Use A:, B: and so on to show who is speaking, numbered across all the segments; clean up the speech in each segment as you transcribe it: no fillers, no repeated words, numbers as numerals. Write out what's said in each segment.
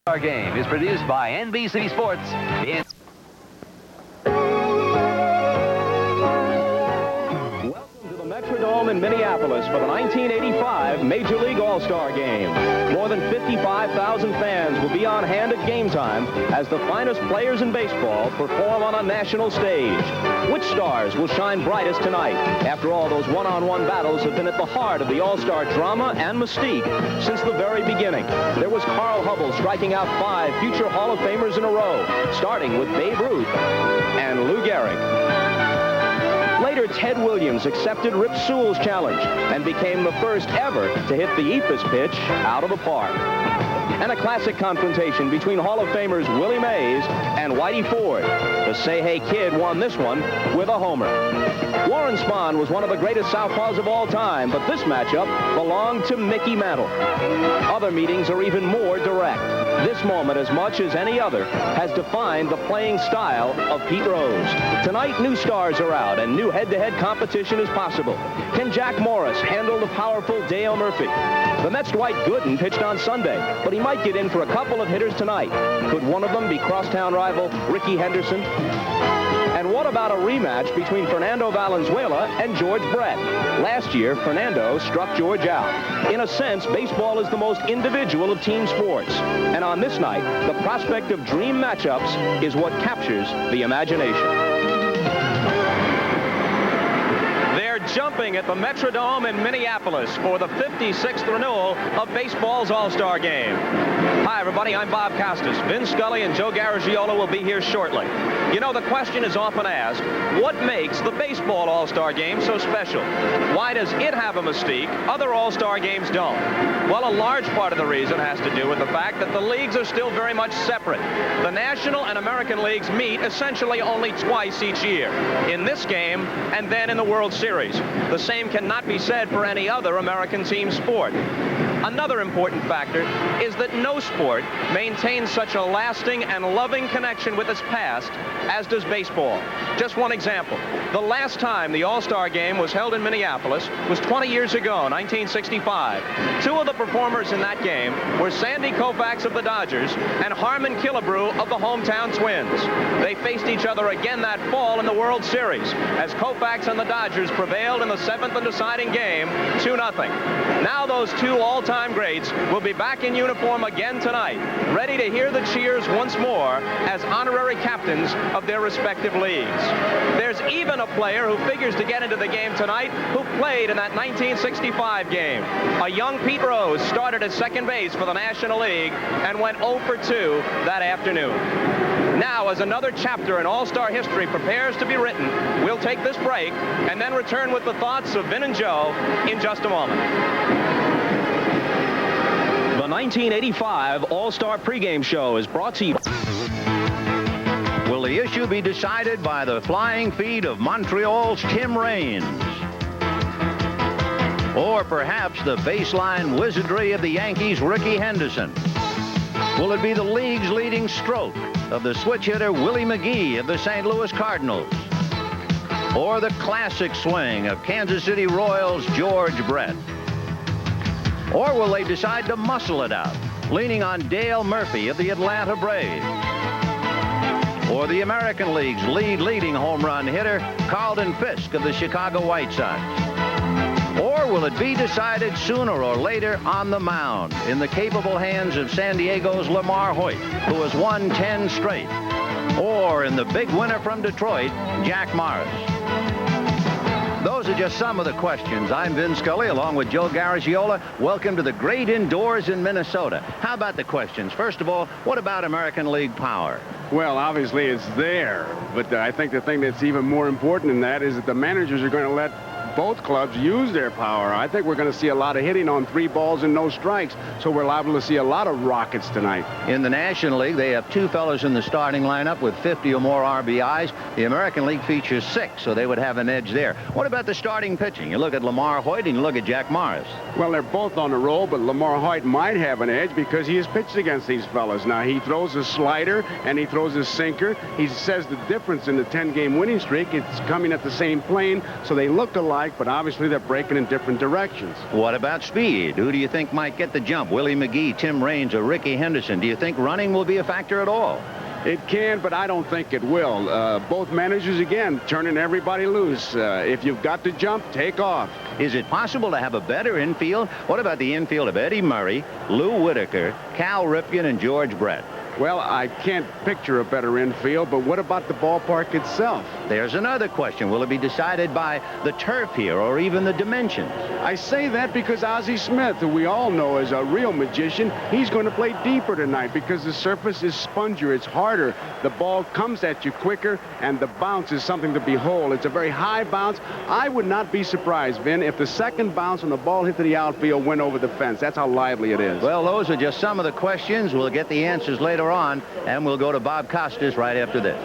A: Our game is produced by NBC Sports.
B: Welcome to the Metrodome in Minneapolis for the 1985 Major League All-Star Game. More than 55,000 fans will be on hand at game time as the finest players in baseball perform on a national stage. Which stars will shine brightest tonight? After all, those one-on-one battles have been at the heart of the All-Star drama and mystique since the very beginning. There was Carl Hubbell striking out 5 future Hall of Famers in a row, starting with Babe Ruth and Lou Gehrig. Later, Ted Williams accepted Rip Sewell's challenge and became the first ever to hit the Eephus pitch out of the park. And a classic confrontation between Hall of Famers Willie Mays and Whitey Ford. The Say-Hey Kid won this one with a homer. Warren Spahn was one of the greatest southpaws of all time, but this matchup belonged to Mickey Mantle. Other meetings are even more direct. This moment, as much as any other, has defined the playing style of Pete Rose. Tonight, new stars are out, and new head-to-head competition is possible. Can Jack Morris handle the powerful Dale Murphy? The Mets' Dwight Gooden pitched on Sunday, but he might get in for a couple of hitters tonight. Could one of them be crosstown rival Ricky Henderson? And what about a rematch between Fernando Valenzuela and George Brett? Last year, Fernando struck George out. In a sense, baseball is the most individual of team sports. And on this night, the prospect of dream matchups is what captures the imagination. Jumping at the Metrodome in Minneapolis for the 56th renewal of baseball's All-Star Game. Hi, everybody. I'm Bob Costas. Vin Scully and Joe Garagiola will be here shortly. You know, the question is often asked, what makes the baseball All-Star Game so special? Why does it have a mystique other All-Star Games don't? Well, a large part of the reason has to do with the fact that the leagues are still very much separate. The National and American leagues meet essentially only twice each year, in this game and then in the World Series. The same cannot be said for any other American team sport. Another important factor is that no sport maintains such a lasting and loving connection with its past as does baseball. Just one example. The last time the All-Star Game was held in Minneapolis was 20 years ago, 1965. 2 of the performers in that game were Sandy Koufax of the Dodgers and Harmon Killebrew of the hometown Twins. They faced each other again that fall in the World Series as Koufax and the Dodgers prevailed in the 7th and deciding game, 2-0. Now those 2 all-time greats will be back in uniform again tonight, ready to hear the cheers once more as honorary captains of their respective leagues. There's even a player who figures to get into the game tonight who played in that 1965 game. A young Pete Rose started at second base for the National League and went 0 for 2 that afternoon. Now, as another chapter in All-Star history prepares to be written, we'll take this break and then return with the thoughts of Vin and Joe in just a moment. The 1985 All-Star pregame show is brought to you.
C: Will the issue be decided by the flying feet of Montreal's Tim Raines? Or perhaps the baseline wizardry of the Yankees' Ricky Henderson? Will it be the league's leading stroke of the switch hitter Willie McGee of the St. Louis Cardinals? Or the classic swing of Kansas City Royals' George Brett? Or will they decide to muscle it out, leaning on Dale Murphy of the Atlanta Braves? Or the American League's leading home run hitter, Carlton Fisk of the Chicago White Sox? Or will it be decided sooner or later on the mound in the capable hands of San Diego's Lamar Hoyt, who has won 10 straight? Or in the big winner from Detroit, Jack Morris? Those are just some of the questions. I'm Vin Scully, along with Joe Garagiola. Welcome to the great indoors in Minnesota. How about the questions? First of all, what about American League power?
D: Well, obviously it's there, but I think the thing that's even more important than that is that the managers are going to let both clubs use their power. I think we're going to see a lot of hitting on 3 balls and no strikes, so we're liable to see a lot of rockets tonight.
C: In the National League, they have 2 fellows in the starting lineup with 50 or more RBIs. The American League features 6, so they would have an edge there. What about the starting pitching? You look at Lamar Hoyt and you look at Jack Morris.
D: Well, they're both on the roll, but Lamar Hoyt might have an edge because he has pitched against these fellas. Now, he throws a slider and he throws a sinker. He says the difference in the 10-game winning streak, it's coming at the same plane, so they look alike. alike, but obviously they're breaking in different directions.
C: What about speed? Who do you think might get the jump? Willie McGee, Tim Raines, or Ricky Henderson? Do you think running will be a factor at all?
D: It can, but I don't think it will. Both managers, again, turning everybody loose. If you've got to jump, take off.
C: Is it possible to have a better infield? What about the infield of Eddie Murray, Lou Whitaker, Cal Ripken, and George Brett?
D: Well, I can't picture a better infield, but what about the ballpark itself?
C: There's another question. Will it be decided by the turf here or even the dimensions?
D: I say that because Ozzie Smith, who we all know is a real magician, he's going to play deeper tonight because the surface is spongier, it's harder. The ball comes at you quicker, and the bounce is something to behold. It's a very high bounce. I would not be surprised, Vin, if the second bounce when the ball hit the outfield went over the fence. That's how lively it is.
C: Well, those are just some of the questions. We'll get the answers later on, and we'll go to Bob Costas right after this.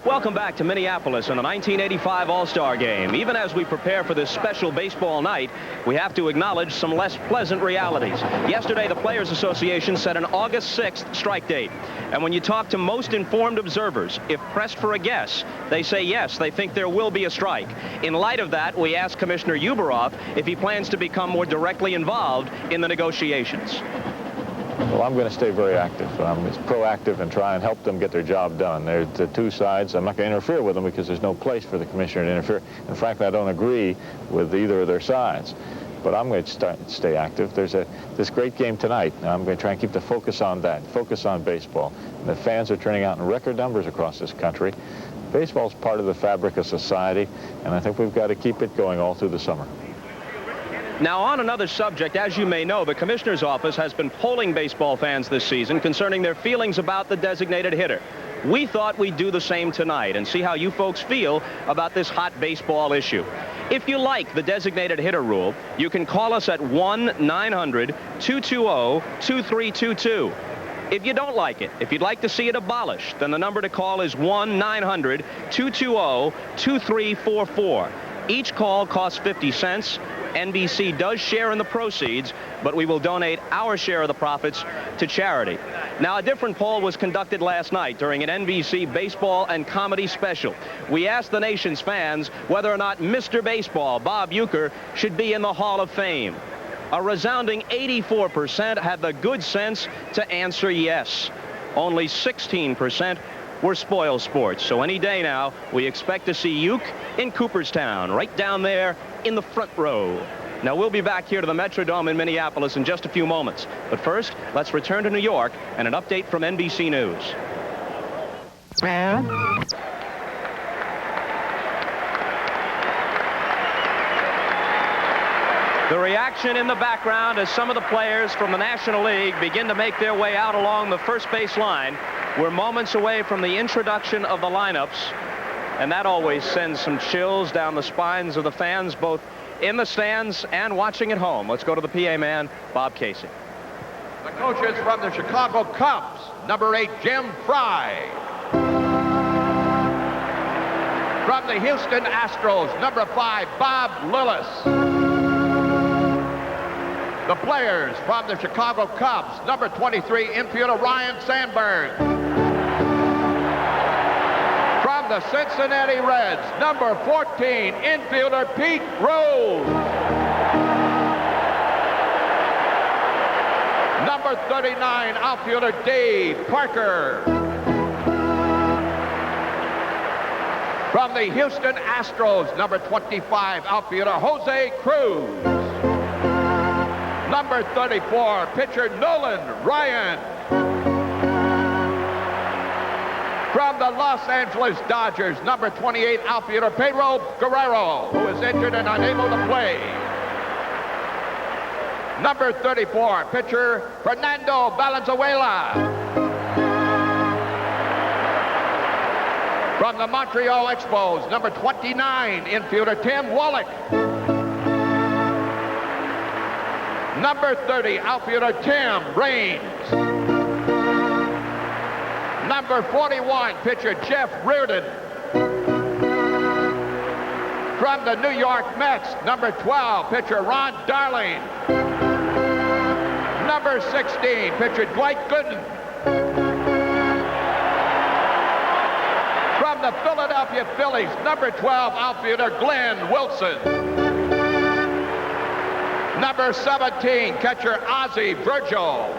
B: Welcome back to Minneapolis in the 1985 All-Star Game. Even as we prepare for this special baseball night, we have to acknowledge some less pleasant realities. Yesterday, the Players Association set an August 6th strike date. And when you talk to most informed observers, if pressed for a guess, they say yes, they think there will be a strike. In light of that, we asked Commissioner Ueberroth if he plans to become more directly involved in the negotiations.
E: Well, I'm going to stay very active. I'm proactive and try and help them get their job done. There's the two sides. I'm not going to interfere with them because there's no place for the commissioner to interfere. And frankly, I don't agree with either of their sides. But I'm going to stay active. There's this great game tonight. I'm going to try and keep the focus on that, focus on baseball. And the fans are turning out in record numbers across this country. Baseball's part of the fabric of society, and I think we've got to keep it going all through the summer.
B: Now, on another subject, as you may know, the Commissioner's Office has been polling baseball fans this season concerning their feelings about the designated hitter. We thought we'd do the same tonight and see how you folks feel about this hot baseball issue. If you like the designated hitter rule, you can call us at 1-900-220-2322. If you don't like it, if you'd like to see it abolished, then the number to call is 1-900-220-2344. Each call costs 50 cents. NBC does share in the proceeds, but we will donate our share of the profits to charity. Now, a different poll was conducted last night during an NBC baseball and comedy special. We asked the nation's fans whether or not Mr. Baseball, Bob Uecker, should be in the Hall of Fame. A resounding 84% had the good sense to answer yes. Only 16% were spoil sports. So any day now, we expect to see Ueck in Cooperstown, right down there in the front row. Now, we'll be back here to the Metrodome in Minneapolis in just a few moments. But first, let's return to New York and an update from NBC News. The reaction in the background as some of the players from the National League begin to make their way out along the first base line. We're moments away from the introduction of the lineups, and that always sends some chills down the spines of the fans, both in the stands and watching at home. Let's go to the PA man, Bob Casey.
F: The coaches from the Chicago Cubs, number 8, Jim Fry. From the Houston Astros, number 5, Bob Lillis. The players from the Chicago Cubs, number 23, infielder Ryan Sandberg. From the Cincinnati Reds, number 14, infielder Pete Rose. Number 39, outfielder Dave Parker. From the Houston Astros, number 25, outfielder Jose Cruz. Number 34, pitcher Nolan Ryan. From the Los Angeles Dodgers, number 28, outfielder Pedro Guerrero, who is injured and unable to play. Number 34, pitcher Fernando Valenzuela. From the Montreal Expos, number 29, infielder Tim Wallach. Number 30, outfielder Tim Raines. Number 41, pitcher Jeff Reardon. From the New York Mets, number 12, pitcher Ron Darling. Number 16, pitcher Dwight Gooden. From the the Philadelphia Phillies, number 12 outfielder Glenn Wilson. Number 17, catcher Ozzie Virgil.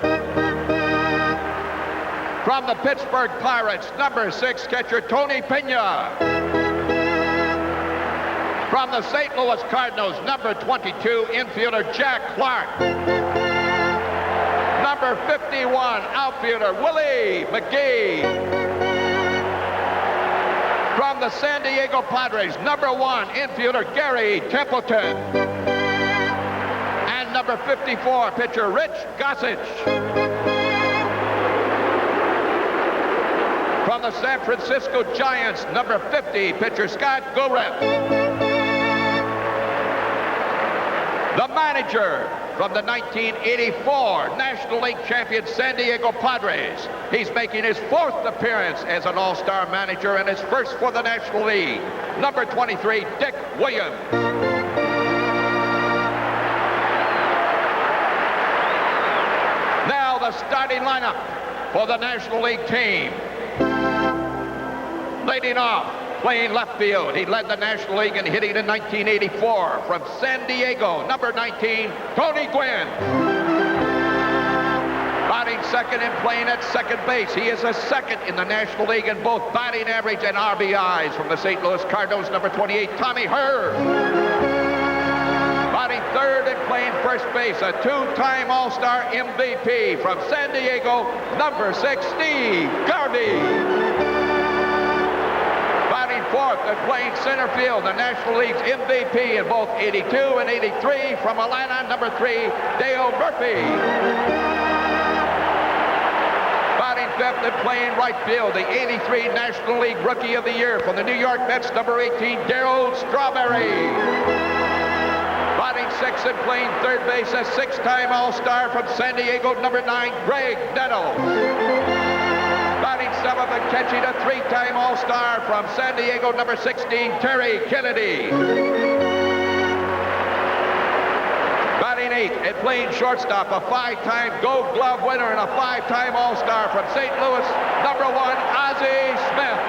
F: From the Pittsburgh Pirates, number 6, catcher Tony Pena. From the St. Louis Cardinals, number 22, infielder Jack Clark. Number 51, outfielder Willie McGee. From the San Diego Padres, number 1, infielder Gary Templeton. And number 54, pitcher Rich Gossage. From the San Francisco Giants, number 50, pitcher Scott Goreff. The manager from the 1984 National League champion San Diego Padres. He's making his 4th appearance as an all-star manager and his first for the National League. Number 23, Dick Williams. Now the starting lineup for the National League team. Leading off, playing left field. He led the National League in hitting in 1984 from San Diego, number 19, Tony Gwynn. Batting second and playing at second base. He is a second in the National League in both batting average and RBIs from the St. Louis Cardinals, number 28, Tommy Herb. Batting third and playing first base, a 2-time All-Star MVP from San Diego, number 6, Steve Garvey. Batting fourth and playing center field, the National League's MVP in both 82 and 83 from Atlanta, number 3, Dale Murphy. Batting fifth and playing right field, the 83 National League Rookie of the Year from the New York Mets, number 18, Darryl Strawberry. Batting sixth and playing third base, a 6-time All-Star from San Diego, number 9, Greg Nettles. Batting seventh and catching a 3-time All-Star from San Diego, number 16, Terry Kennedy. Batting eighth and playing shortstop, a 5-time Gold Glove winner and a 5-time All-Star from St. Louis, number 1, Ozzie Smith.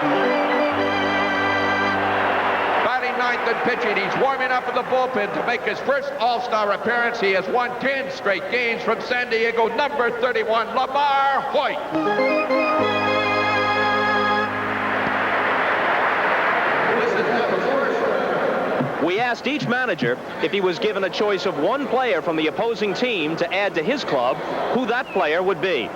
F: Batting ninth and pitching, he's warming up in the bullpen to make his first All-Star appearance. He has won 10 straight games from San Diego, number 31, Lamar Hoyt.
B: We asked each manager if he was given a choice of one player from the opposing team to add to his club, who that player would be.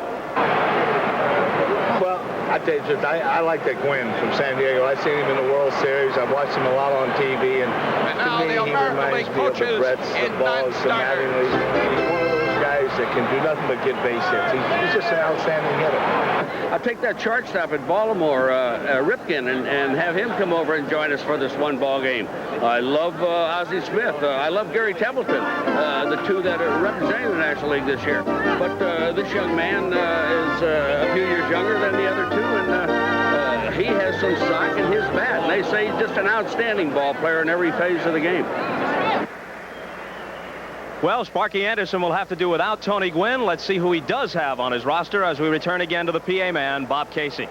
G: Well, I tell you the truth, I like that Gwynn from San Diego. I've seen him in the World Series. I've watched him a lot on TV, and
F: now
G: to me,
F: the
G: he
F: American
G: reminds
F: League
G: me of the
F: coaches
G: Bretts, the
F: in
G: Balls, the
F: non-starters.
G: Mattingleys. He's one of those guys that can do nothing but get base hits. He's just an outstanding hitter.
H: I'll take that shortstop at Baltimore, Ripken, and have him come over and join us for this one ball game. I love Ozzie Smith. I love Gary Templeton, the two that are representing the National League this year. But this young man is a few years younger than the other two, and he has some stock in his bat. And they say he's just an outstanding ball player in every phase of the game.
B: Well, Sparky Anderson will have to do without Tony Gwynn. Let's see who he does have on his roster as we return again to the PA man, Bob Casey.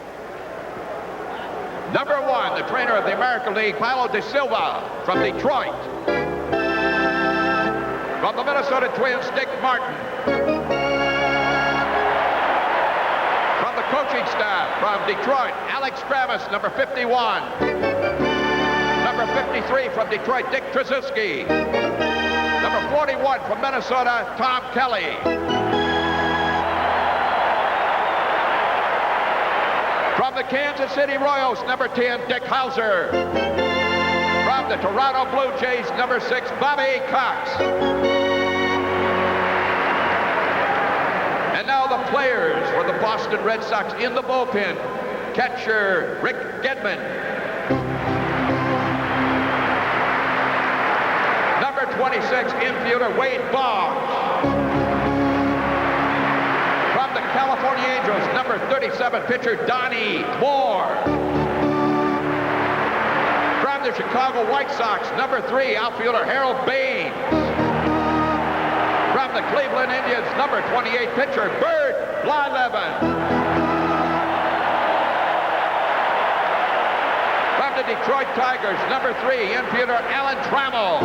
F: Number 1, the trainer of the American League, Paulo De Silva from Detroit. From the Minnesota Twins, Dick Martin. From the coaching staff from Detroit, Alex Travis, number 51. Number 53 from Detroit, Dick Tracewski. Number 41 from Minnesota, Tom Kelly. From the Kansas City Royals, number 10, Dick Hauser. From the Toronto Blue Jays, number 6, Bobby Cox. And now the players for the Boston Red Sox in the bullpen. Catcher Rick Gedman. Number 26, infielder Wade Boggs. From the California Angels, number 37, pitcher Donnie Moore. From the Chicago White Sox, number 3, outfielder Harold Baines. From the Cleveland Indians, number 28, pitcher Bert Blyleven. Detroit Tigers, number 3, infielder Alan Trammell.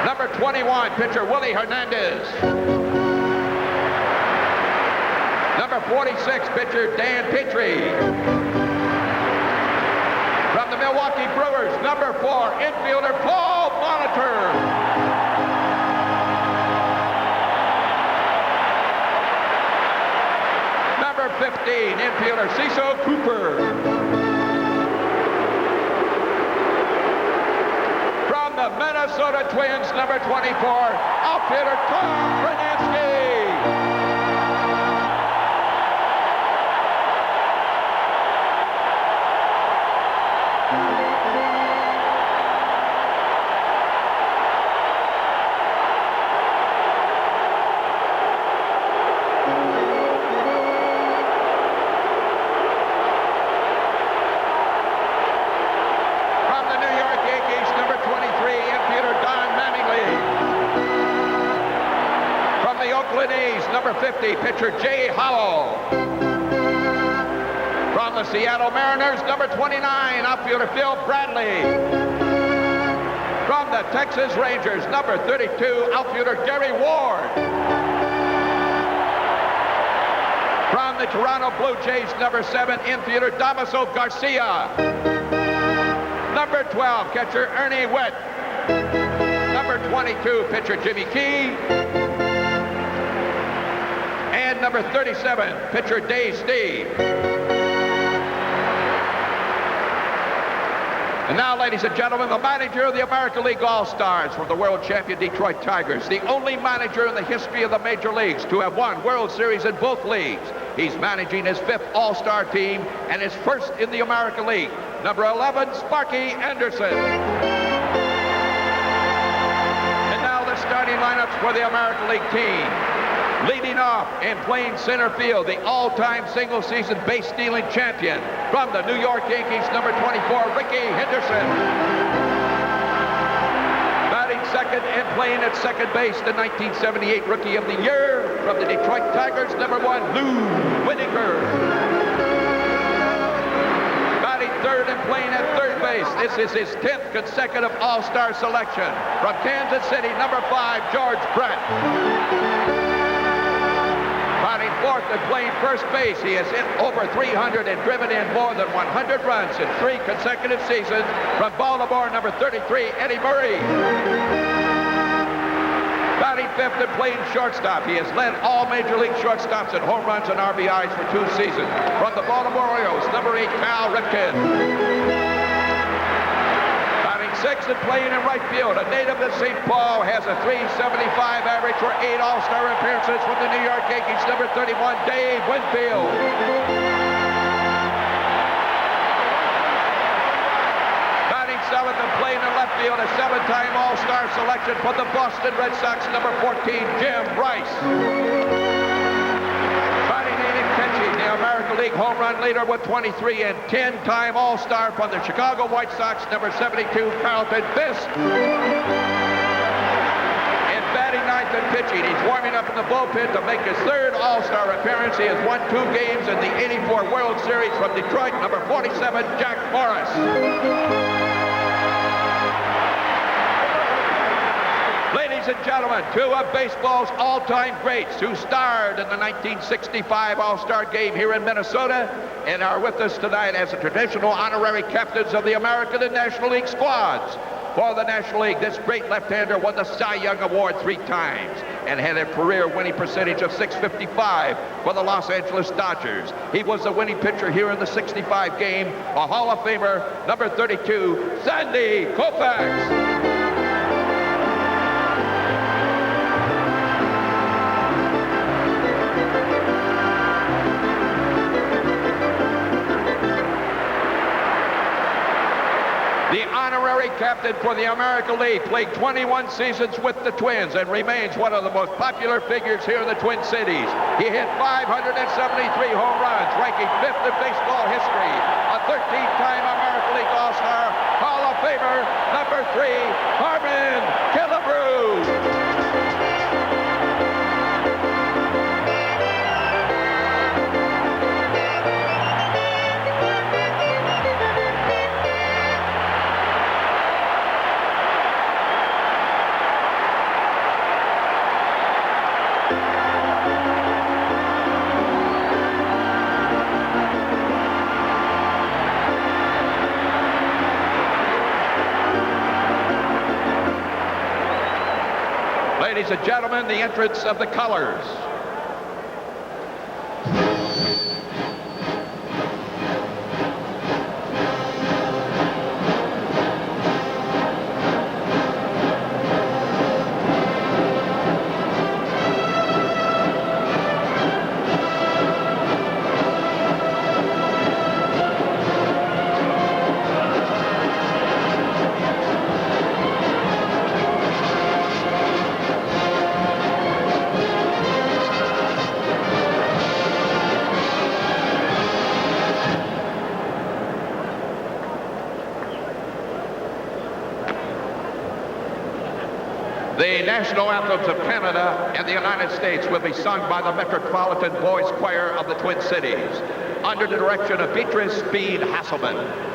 F: Number 21, pitcher Willie Hernandez. Number 46, pitcher Dan Petrie. From the Milwaukee Brewers, number 4, infielder Paul Molitor. Number 15, infielder Cecil Cooper. From the Minnesota Twins, number 24, outfielder Tom Brunansky. Number 50, pitcher Jay Howell. From the Seattle Mariners, number 29, outfielder Phil Bradley. From the Texas Rangers, number 32, outfielder Gary Ward. From the Toronto Blue Jays, number 7, infielder Damaso Garcia. Number 12, catcher Ernie Witt. Number 22, pitcher Jimmy Key. And number 37, pitcher Dave Steve. And now, ladies and gentlemen, the manager of the American League All-Stars from the world champion Detroit Tigers, the only manager in the history of the major leagues to have won World Series in both leagues. He's managing his 5th All-Star team and his 1st in the American League. Number 11, Sparky Anderson. And now the starting lineups for the American League team. Leading off and playing center field, the all-time single-season base-stealing champion from the New York Yankees, number 24, Rickey Henderson. Batting second and playing at second base, the 1978 Rookie of the Year from the Detroit Tigers, number 1, Lou Whitaker. Batting third and playing at third base, this is his 10th consecutive All-Star selection from Kansas City, number 5, George Brett. Batting fourth and playing first base, he has hit over 300 and driven in more than 100 runs in 3 consecutive seasons. From Baltimore, number 33, Eddie Murray. Batting fifth and playing shortstop, he has led all major league shortstops in home runs and RBIs for 2 seasons. From the Baltimore Orioles, number 8, Cal Ripken. Sixth and playing in right field, a native of St. Paul, has a .375 average for 8 All-Star appearances from the New York Yankees, number 31, Dave Winfield. Batting seventh and playing in left field, a 7-time All-Star selection for the Boston Red Sox, number 14, Jim Rice. The American League home run leader with 23 and 10-time All-Star from the Chicago White Sox, number 72, Carlton Fisk. And batting ninth and pitching, he's warming up in the bullpen to make his 3rd All-Star appearance. He has won 2 games in the '84 World Series from Detroit, number 47, Jack Morris. Ladies and gentlemen, 2 of baseball's all-time greats who starred in the 1965 All-Star Game here in Minnesota and are with us tonight as the traditional honorary captains of the American and National League squads. For the National League, this great left-hander won the Cy Young Award 3 times and had a career winning percentage of .655 for the Los Angeles Dodgers. He was the winning pitcher here in the '65 game, a Hall of Famer, number 32, Sandy Koufax. The honorary captain for the American League, played 21 seasons with the Twins and remains one of the most popular figures here in the Twin Cities. He hit 573 home runs, ranking 5th in baseball history. A 13-time American League All-Star, Hall of Famer, number 3, Harmon Killebrew. ladies and gentlemen, the entrance of the colors. The national anthems of Canada and the United States will be sung by the Metropolitan Boys Choir of the Twin Cities under the direction of Beatrice Speed Hasselman.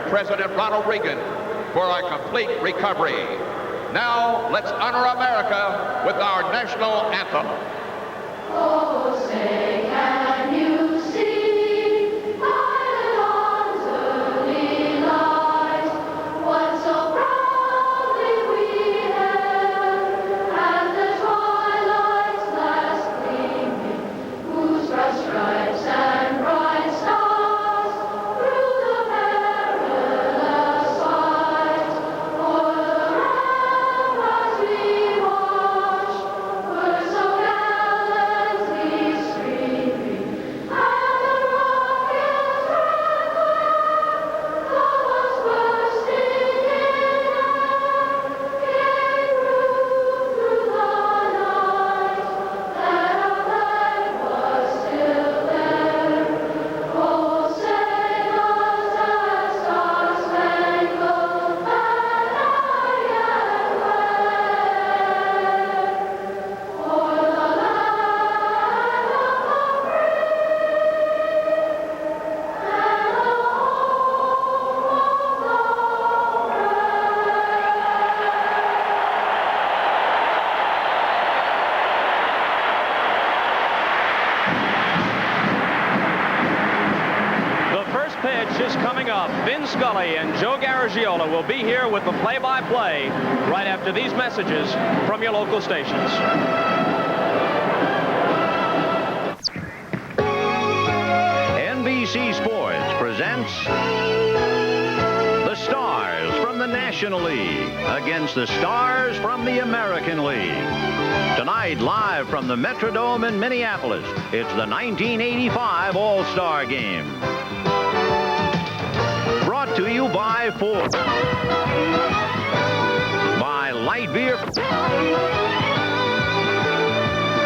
F: President Ronald Reagan for a complete recovery. Now, let's honor America with our national anthem.
I: Oh, say, can you see by the dawn's early light what so proudly we hailed as the twilight's last gleaming, whose bright stripes and bright stars through the perilous fight o'er the ramparts we watched were so gallantly streaming, and the rocket's red glare, though was bursting in air, came through the night, that our flag was still there. Oh, sing us that star-spangled banner yet wave, for the land of the free and the home of the
B: The first pitch is coming up. Vin Scully and Joe Garagiola will be here with the play-by-play right after these messages from your local stations.
C: NBC Sports presents the Stars from the National League against the Stars from the American League. Tonight, live from the Metrodome in Minneapolis, it's the 1985 All-Star Game. Brought to you by Ford, by Light Beer.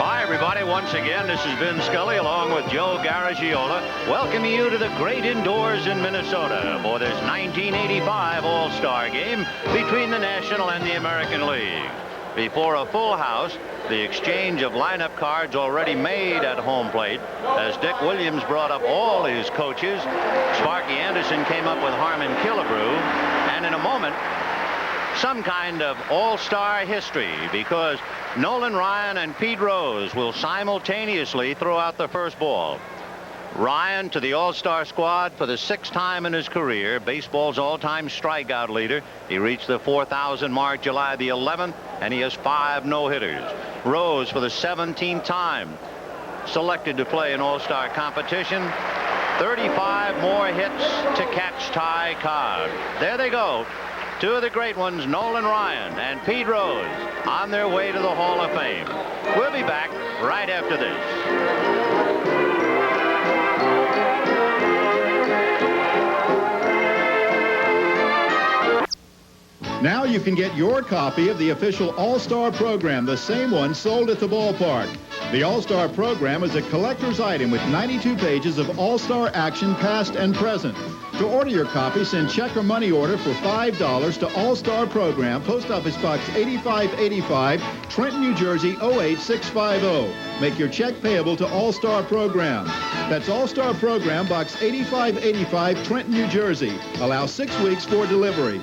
C: Hi, everybody. Once again, this is Vin Scully along with Joe Garagiola, welcoming you to the great indoors in Minnesota for this 1985 All-Star Game between the National and the American League. Before a full house, the exchange of lineup cards already made at home plate as Dick Williams brought up all his coaches. Sparky Anderson came up with Harmon Killebrew, and in a moment, some kind of all-star history, because Nolan Ryan and Pete Rose will simultaneously throw out the first ball. Ryan to the All-Star squad for the 6th time in his career. Baseball's all-time strikeout leader. He reached the 4,000 mark July the 11th, and he has 5 no-hitters. Rose for the 17th time selected to play an All-Star competition. 35 more hits to catch Ty Cobb. There they go. 2 of the great ones, Nolan Ryan and Pete Rose, on their way to the Hall of Fame. We'll be back right after this.
J: Now you can get your copy of the official All-Star program, the same one sold at the ballpark. The All-Star program is a collector's item with 92 pages of All-Star action past and present. To order your copy, send check or money order for $5 to All-Star Program, Post Office Box 8585, Trenton, New Jersey 08650. Make your check payable to All-Star Program. That's All-Star Program, Box 8585, Trenton, New Jersey. Allow 6 weeks for delivery.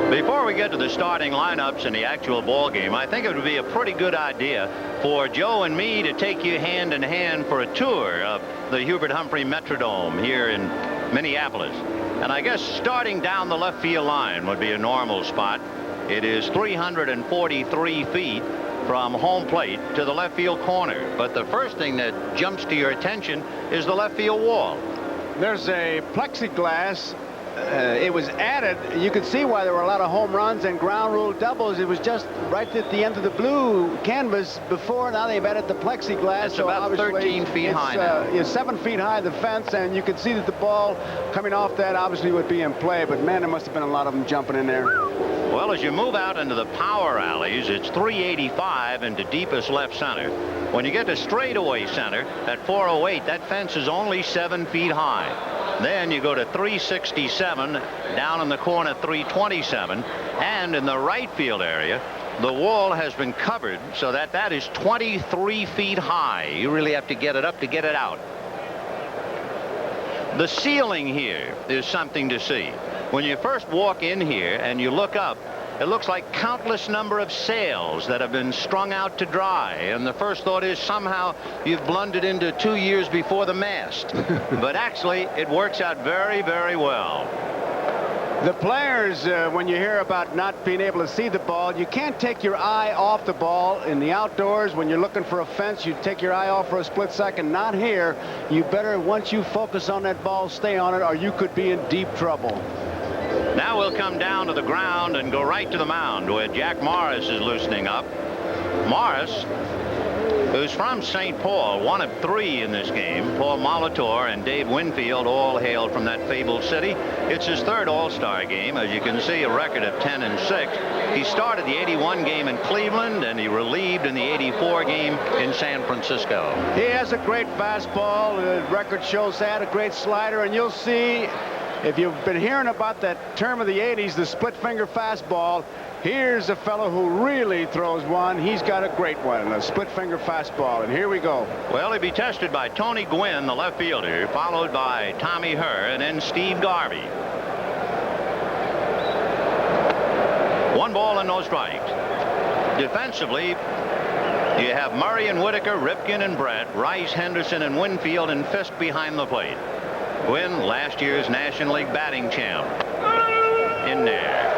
C: Before we get to the starting lineups and the actual ball game, I think it would be a pretty good idea for Joe and me to take you hand in hand for a tour of the Hubert Humphrey Metrodome here in Minneapolis. And I guess starting down the left field line would be a normal spot. It is 343 feet from home plate to the left field corner. But the first thing that jumps to your attention is the left field wall.
D: There's a plexiglass. It was added. You could see why there were a lot of home runs and ground rule doubles. It was just right at the end of the blue canvas before. Now they've added the plexiglass.
C: It's about 13 feet high now.
D: It's 7 feet high, the fence, and you could see that the ball coming off that obviously would be in play. But man, there must have been a lot of them jumping in there.
C: Well, as you move out into the power alleys, it's 385 into deepest left center. When you get to straightaway center at 408, that fence is only 7 feet high. Then you go to 367, down in the corner 327, and in the right field area, the wall has been covered so that that is 23 feet high. You really have to get it up to get it out. The ceiling here is something to see. When you first walk in here and you look up, it looks like countless number of sails that have been strung out to dry. And the first thought is somehow you've blundered into 2 years before the mast. But actually, it works out very, very well.
D: The players, when you hear about not being able to see the ball, you can't take your eye off the ball. In the outdoors, when you're looking for a fence, you take your eye off for a split second. Not here. You better, once you focus on that ball, stay on it, or you could be in deep trouble.
C: Now we'll come down to the ground and go right to the mound where Jack Morris is loosening up. Morris, who's from St. Paul, one of 3 in this game. Paul Molitor and Dave Winfield all hailed from that fabled city. It's his 3rd All-Star game. As you can see, a record of 10-6. He started the 81 game in Cleveland, and he relieved in the 84 game in San Francisco.
D: He has a great fastball. The record shows that, a great slider, and you'll see, if you've been hearing about that term of the 80s, the split finger fastball, here's a fellow who really throws one. He's got a great one, a split finger fastball, and here we go.
C: Well, he'll be tested by Tony Gwynn, the left fielder, followed by Tommy Herr, and then Steve Garvey. 1 ball and no strikes. Defensively, you have Murray and Whitaker, Ripken and Brett, Rice, Henderson, and Winfield and Fisk behind the plate. Gwynn, last year's National League batting champ, in there.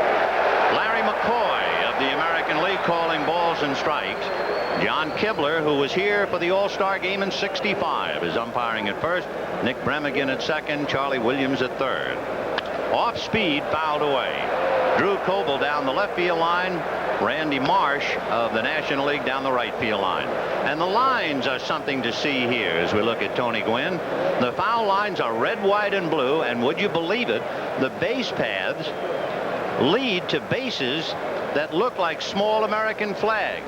C: Larry McCoy of the American League calling balls and strikes. John Kibler, who was here for the All-Star game in '65, is umpiring at first. Nick Bremigan at second. Charlie Williams at third. Off speed, fouled away. Drew Coble down the left field line. Randy Marsh of the National League down the right field line. And the lines are something to see here as we look at Tony Gwynn. The foul lines are red, white, and blue, and would you believe it, the base paths lead to bases that look like small American flags.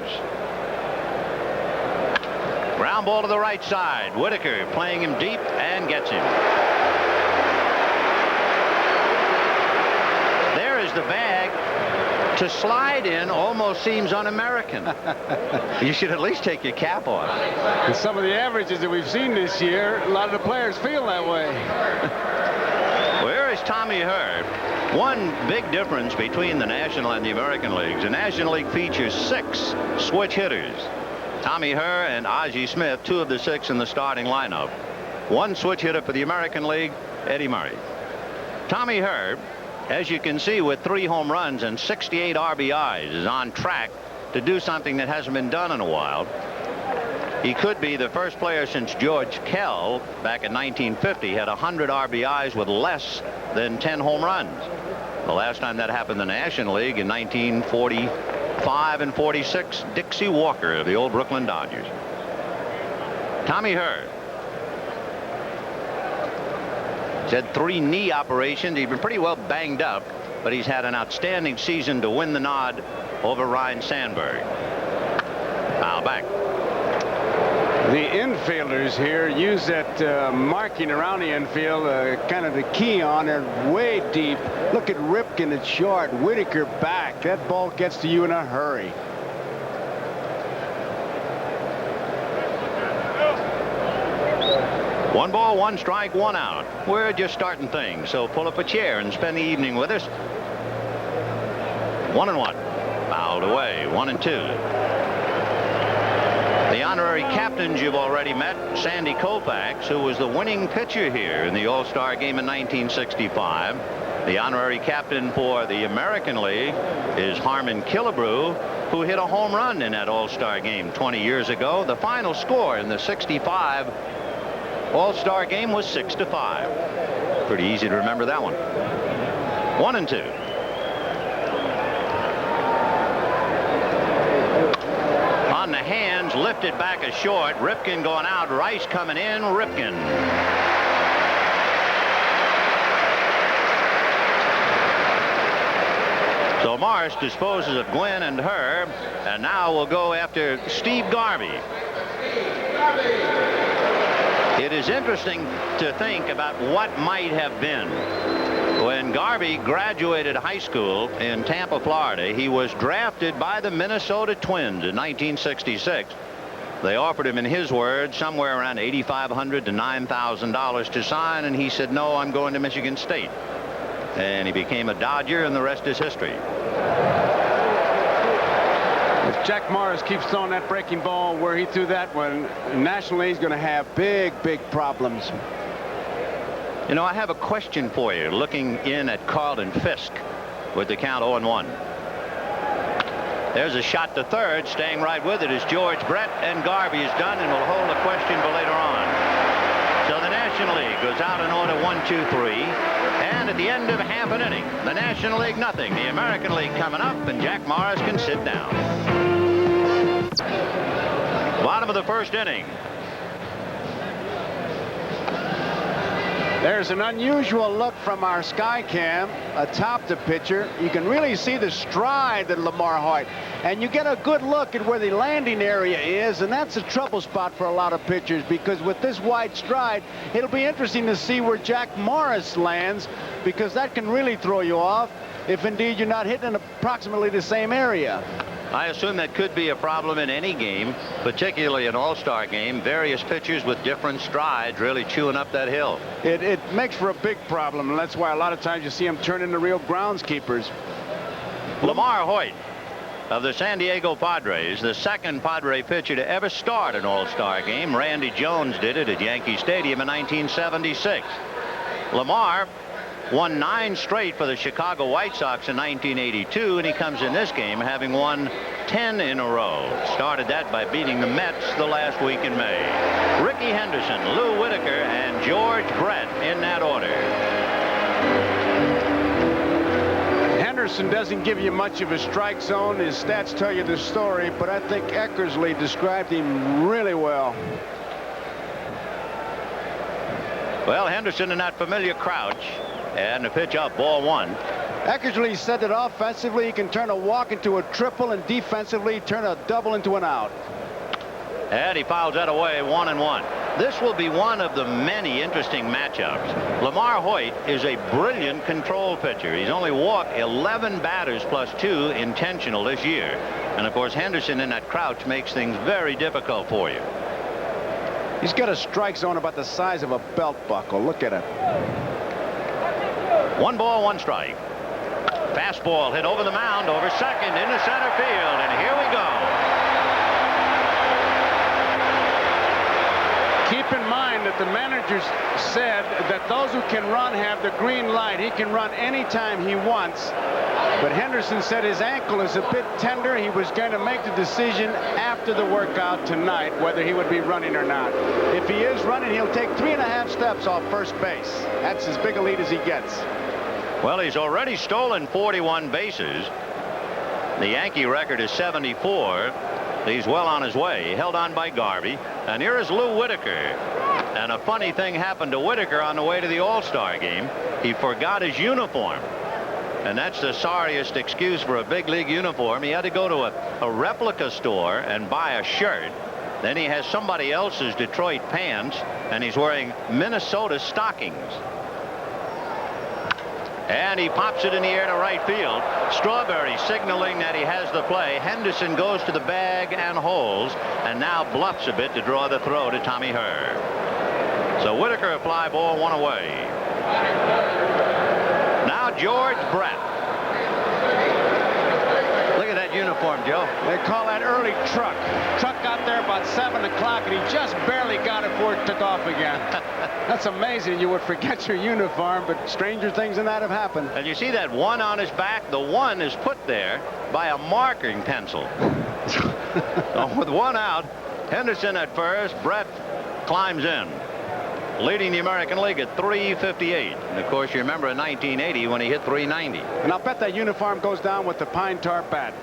C: Ground ball to the right side. Whitaker playing him deep and gets him. There is the bag. To slide in almost seems un-American. You should at least take your cap off.
D: And some of the averages that we've seen this year, a lot of the players feel that way.
C: Where is Tommy Herr? One big difference between the National and the American Leagues. The National League features 6 switch hitters. Tommy Herr and Ozzie Smith, 2 of the 6 in the starting lineup. One switch hitter for the American League, Eddie Murray. Tommy Herr, as you can see, with 3 home runs and 68 RBIs, is on track to do something that hasn't been done in a while. He could be the first player since George Kell back in 1950 had 100 RBIs with less than 10 home runs. The last time that happened in the National League in 1945 and 46, Dixie Walker of the old Brooklyn Dodgers. Tommy Herr. He's had 3 knee operations. He's been pretty well banged up, but he's had an outstanding season to win the nod over Ryne Sandberg. Foul back.
D: The infielders here use that marking around the infield, kind of the key on it, way deep. Look at Ripken at short, Whitaker back. That ball gets to you in a hurry.
C: One ball, 1 strike, 1 out. We're just starting things, so pull up a chair and spend the evening with us. 1-1. Fouled away. 1-2. The honorary captains you've already met, Sandy Koufax, who was the winning pitcher here in the All-Star game in 1965. The honorary captain for the American League is Harmon Killebrew, who hit a home run in that All-Star game 20 years ago. The final score in the 65 All-Star game was 6-5. Pretty easy to remember that one. 1-2. On the hands, lifted back a short. Ripken going out. Rice coming in. Ripken. So Morris disposes of Gwynn and Herr, and now we'll go after Steve Garvey. It is interesting to think about what might have been. When Garvey graduated high school in Tampa, Florida, he was drafted by the Minnesota Twins in 1966. They offered him, in his words, somewhere around $8,500 to $9,000 to sign, and he said, no, I'm going to Michigan State. And he became a Dodger, and the rest is history.
D: If Jack Morris keeps throwing that breaking ball where he threw that one, National League's going to have big problems.
C: You know, I have a question for you, looking in at Carlton Fisk with the count 0-1. There's a shot to third. Staying right with it is George Brett, and Garvey is done, and we'll hold a question for later on. So the National League goes out in order 1, 2, 3. And at the end of half an inning, the National League nothing. The American League coming up, and Jack Morris can sit down. Bottom of the first inning.
D: There's an unusual look from our sky cam atop the pitcher. You can really see the stride of Lamar Hoyt, and you get a good look at where the landing area is, and that's a trouble spot for a lot of pitchers, because with this wide stride, it'll be interesting to see where Jack Morris lands, because that can really throw you off if indeed you're not hitting in approximately the same area.
C: I assume that could be a problem in any game, particularly an all-star game. Various pitchers with different strides really chewing up that hill.
D: It makes for a big problem, and that's why a lot of times you see them turn into real groundskeepers.
C: Lamar Hoyt of the San Diego Padres, the second Padre pitcher to ever start an all-star game. Randy Jones did it at Yankee Stadium in 1976. Lamar won 9 straight for the Chicago White Sox in 1982, and he comes in this game having won 10 in a row. Started that by beating the Mets the last week in May. Rickey Henderson, Lou Whitaker, and George Brett in that order.
D: Henderson doesn't give you much of a strike zone. His stats tell you the story, but I think Eckersley described him really well.
C: Well, Henderson in that familiar crouch. And the pitch up, ball 1.
D: Eckersley said that offensively he can turn a walk into a triple, and defensively turn a double into an out.
C: And he fouls that away, 1-1. This will be one of the many interesting matchups. Lamar Hoyt is a brilliant control pitcher. He's only walked 11 batters plus 2 intentional this year. And of course, Henderson in that crouch makes things very difficult for you.
D: He's got a strike zone about the size of a belt buckle. Look at it.
C: 1 ball, 1 strike. Fastball hit over the mound, over second, into center field, and here we go.
D: that the managers said that those who can run have the green light. He can run anytime he wants. But Henderson said his ankle is a bit tender. He was going to make the decision after the workout tonight whether he would be running or not. If he is running, he'll take 3.5 steps off first base. That's as big a lead as he gets.
C: Well, he's already stolen 41 bases. The Yankee record is 74. He's well on his way. Held on by Garvey. And here is Lou Whitaker. And a funny thing happened to Whitaker on the way to the All-Star game. He forgot his uniform. And that's the sorriest excuse for a big league uniform. He had to go to a replica store and buy a shirt. Then he has somebody else's Detroit pants, and he's wearing Minnesota stockings. And he pops it in the air to right field. Strawberry signaling that he has the play. Henderson goes to the bag and holds, and now bluffs a bit to draw the throw to Tommy Herr. So Whitaker, a fly ball, 1 away. Now George Brett. Look at that uniform, Joe.
D: They call that early truck. Truck got there about 7 o'clock, and he just barely got it before it took off again. That's amazing. You would forget your uniform, but stranger things than that have happened.
C: And you see that 1 on his back? The 1 is put there by a marking pencil. So with 1 out, Henderson at first. Brett climbs in, leading the American League at 358. And of course, you remember in 1980 when he hit 390.
D: And I'll bet that uniform goes down with the pine tar bat.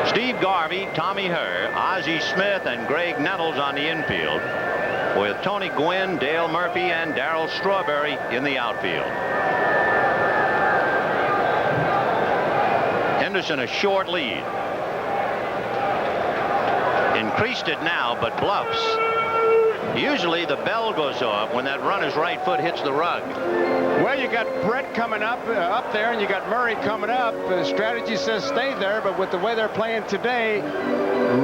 C: Steve Garvey, Tommy Herr, Ozzie Smith, and Greg Nettles on the infield, with Tony Gwynn, Dale Murphy, and Darryl Strawberry in the outfield. Henderson a short lead. Increased it now, but bluffs. Usually the bell goes off when that runner's right foot hits the rug.
D: Well, you got Brett coming up there, and you got Murray coming up. The strategy says stay there, but with the way they're playing today,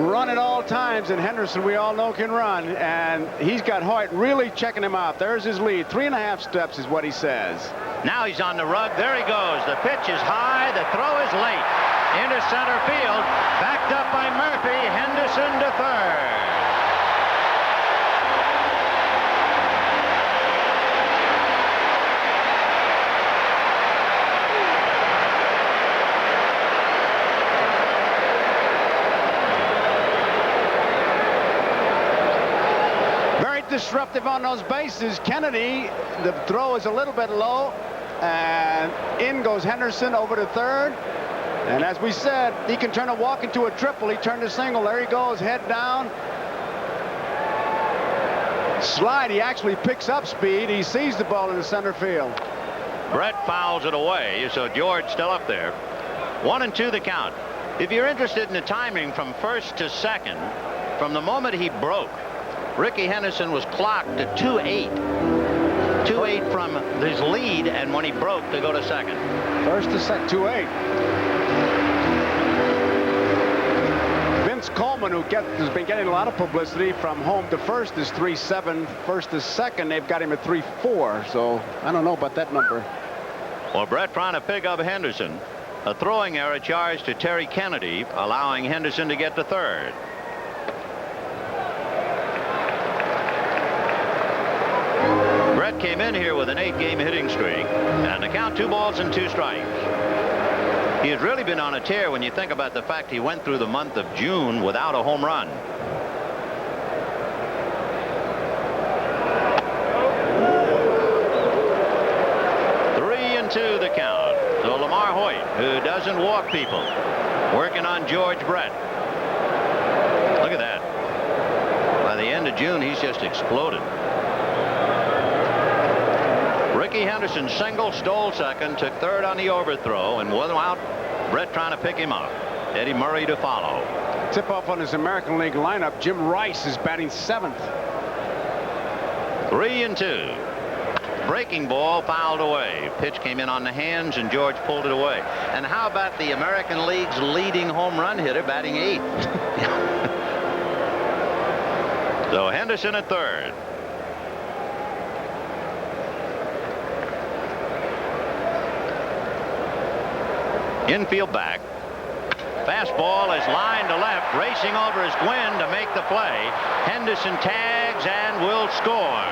D: run at all times. And Henderson, we all know, can run. And he's got Hoyt really checking him out. There's his lead. 3.5 steps is what he says.
C: Now he's on the rug. There he goes. The pitch is high. The throw is late. Into center field. Backed up by Murphy. Henderson to third.
D: Disruptive on those bases. Kennedy, the throw is a little bit low, and in goes Henderson over to third. And as we said, he can turn a walk into a triple. He turned a single. There he goes, head down. Slide, he actually picks up speed. He sees the ball in the center field.
C: Brett fouls it away, so George still up there. 1-2 the count. If you're interested in the timing from first to second, from the moment he broke, Ricky Henderson was clocked to 2-8. 2-8 from his lead, and when he broke to go to second.
D: First to second, 2-8. Vince Coleman, who has been getting a lot of publicity from home to first, is 3-7. First to second, they've got him at 3-4. So I don't know about that number.
C: Well, Brett trying to pick up Henderson. A throwing error charged to Terry Kennedy, allowing Henderson to get to third. Brett came in here with an 8-game hitting streak, and the count 2 balls and 2 strikes. He has really been on a tear when you think about the fact he went through the month of June without a home run. Three and 2 the count. So Lamar Hoyt, who doesn't walk people, working on George Brett. Look at that. By the end of June, he's just exploded. Ricky Henderson single, stole second, took third on the overthrow, and one out. Brett trying to pick him up. Eddie Murray to follow.
D: Tip off on his American League lineup. Jim Rice is batting 7th.
C: 3-2. Breaking ball fouled away. Pitch came in on the hands, and George pulled it away. And how about the American League's leading home run hitter batting 8th? So Henderson at third. Infield back. Fastball is lined to left. Racing over is Gwynn to make the play. Henderson tags and will score.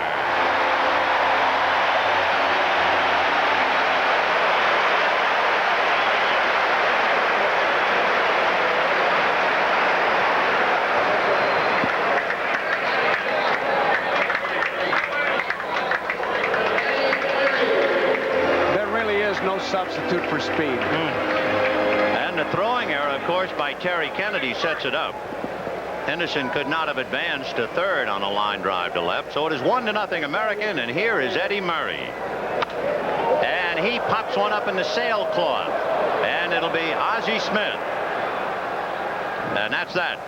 D: No substitute for speed.
C: And the throwing error, of course, by Terry Kennedy sets it up. Henderson could not have advanced to third on a line drive to left, so it is 1-0 American, and here is Eddie Murray. And he pops one up in the sailcloth, and it'll be Ozzie Smith. And that's that.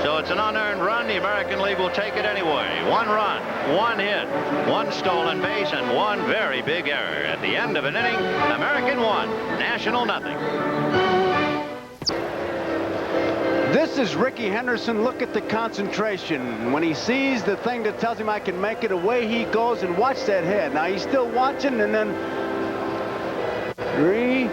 C: So it's an unearned run. The American League will take it anyway. 1 run, 1 hit, 1 stolen base, and 1 very big error. At the end of an inning, American 1, National nothing.
D: This is Ricky Henderson. Look at the concentration. When he sees the thing that tells him I can make it, away he goes, and watch that head. Now he's still watching, and then 3,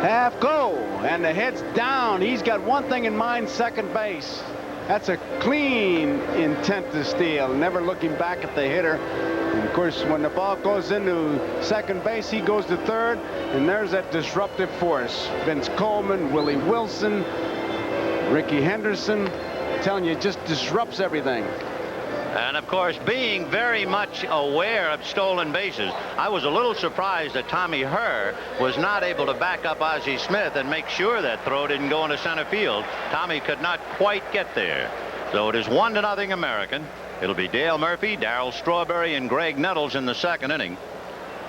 D: half go, and the head's down. He's got one thing in mind, second base. That's a clean intent to steal, never looking back at the hitter. And of course, when the ball goes into second base, he goes to third, and there's that disruptive force. Vince Coleman, Willie Wilson, Ricky Henderson, I'm telling you, it just disrupts everything.
C: And of course, being very much aware of stolen bases, I was a little surprised that Tommy Herr was not able to back up Ozzie Smith and make sure that throw didn't go into center field. Tommy could not quite get there. So it is 1-0 American. It'll be Dale Murphy, Darryl Strawberry, and Greg Nettles in the second inning.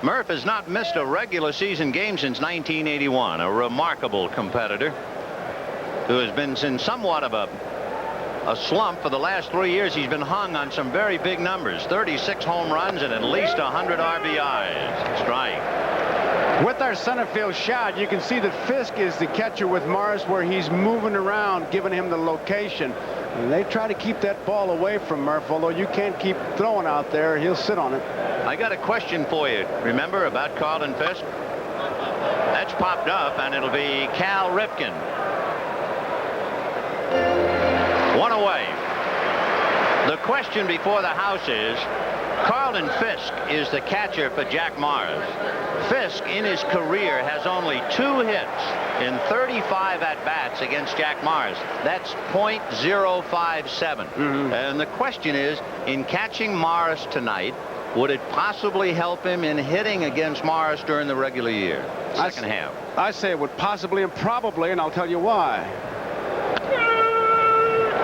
C: Murph has not missed a regular season game since 1981, a remarkable competitor who has been in somewhat of a slump for the last 3 years. He's been hung on some very big numbers, 36 home runs and at least 100 RBIs. Strike.
D: With our center field shot, you can see that Fisk is the catcher with Morris, where he's moving around, giving him the location. And they try to keep that ball away from Murph, although you can't keep throwing out there. He'll sit on it.
C: I got a question for you. Remember about Carlton Fisk? That's popped up, and it'll be Cal Ripken. 1 away. The question before the House is, Carlton Fisk is the catcher for Jack Morris. Fisk in his career has only 2 hits in 35 at-bats against Jack Morris. That's .057. And the question is, in catching Morris tonight, would it possibly help him in hitting against Morris during the regular year, second half?
D: I say it would possibly and probably, and I'll tell you why.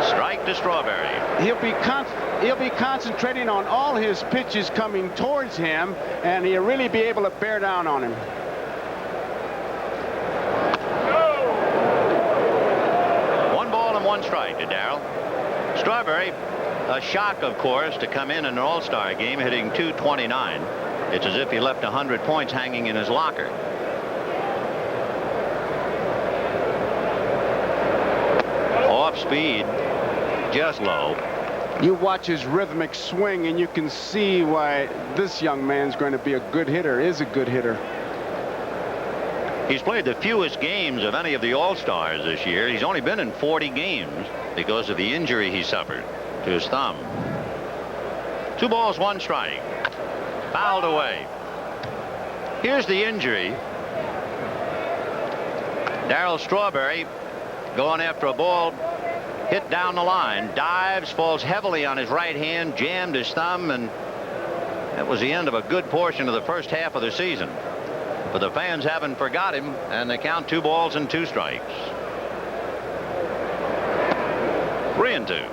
C: Strike to Strawberry.
D: He'll be concentrating on all his pitches coming towards him, and he'll really be able to bear down on him.
C: One ball and 1 strike to Darryl. Strawberry, a shock, of course, to come in an All-Star game hitting .229. It's as if he left 100 points hanging in his locker. Off speed, just low.
D: You watch his rhythmic swing, and you can see why this young man's going to be a good hitter, is a good hitter.
C: He's played the fewest games of any of the All-Stars this year. He's only been in 40 games because of the injury he suffered to his thumb. 2 balls, 1 strike. Fouled away. Here's the injury. Darryl Strawberry going after a ball hit down the line, dives, falls heavily on his right hand, jammed his thumb, and that was the end of a good portion of the first half of the season. But the fans haven't forgot him, and they count 2 balls and 2 strikes. 3-2.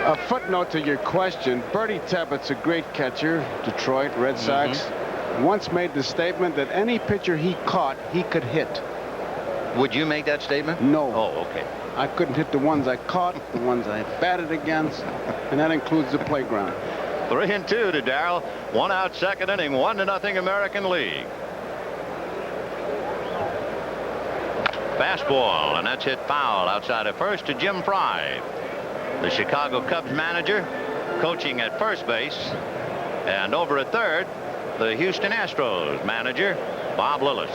D: A footnote to your question, Bertie Tebbett's a great catcher, Detroit Red Sox, once made the statement that any pitcher he caught, he could hit.
C: Would you make that statement?
D: No.
C: Oh, okay.
D: I couldn't hit the ones I caught, the ones I batted against, and that includes the playground.
C: 3-2 to Darryl. 1 out, second inning, 1-0 American League. Fastball, and that's hit foul outside of first to Jim Fry, the Chicago Cubs manager, coaching at first base, and over at third, the Houston Astros manager, Bob Lillis.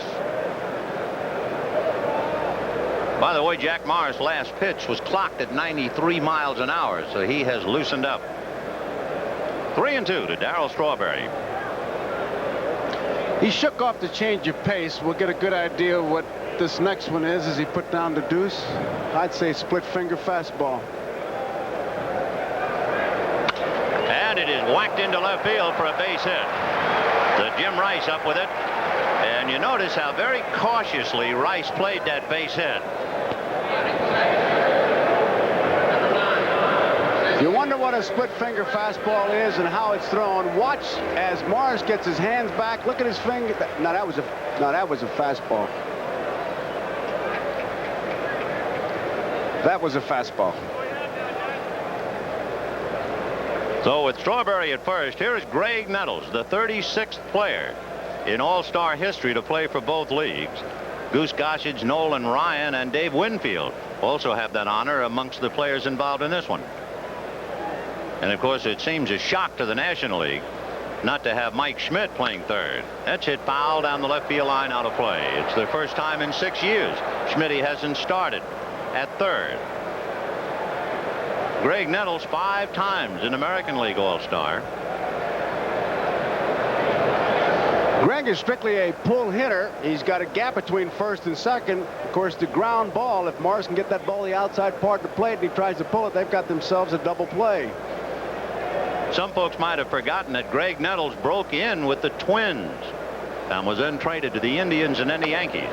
C: By the way, Jack Morris' last pitch was clocked at 93 miles an hour, so he has loosened up. 3-2 to Darryl Strawberry.
D: He shook off the change of pace. We'll get a good idea of what this next one is as he put down the deuce. I'd say split finger fastball.
C: And it is whacked into left field for a base hit. So Jim Rice up with it. And you notice how very cautiously Rice played that base hit.
D: You wonder what a split finger fastball is and how it's thrown. Watch as Morris gets his hands back. Look at his finger. No, that was a fastball. That was a fastball.
C: So with Strawberry at first, here is Graig Nettles, the 36th player in All-Star history to play for both leagues. Goose Gossage, Nolan Ryan, and Dave Winfield also have that honor amongst the players involved in this one. And of course, it seems a shock to the National League not to have Mike Schmidt playing third. That's hit foul down the left field line, out of play. It's the first time in 6 years Schmidt hasn't started at third. Graig Nettles 5 times an American League All-Star.
D: Greg is strictly a pull hitter. He's got a gap between first and second. Of course, the ground ball, if Morris can get that ball the outside part of the plate and he tries to pull it, they've got themselves a double play.
C: Some folks might have forgotten that Graig Nettles broke in with the Twins and was then traded to the Indians and then the Yankees.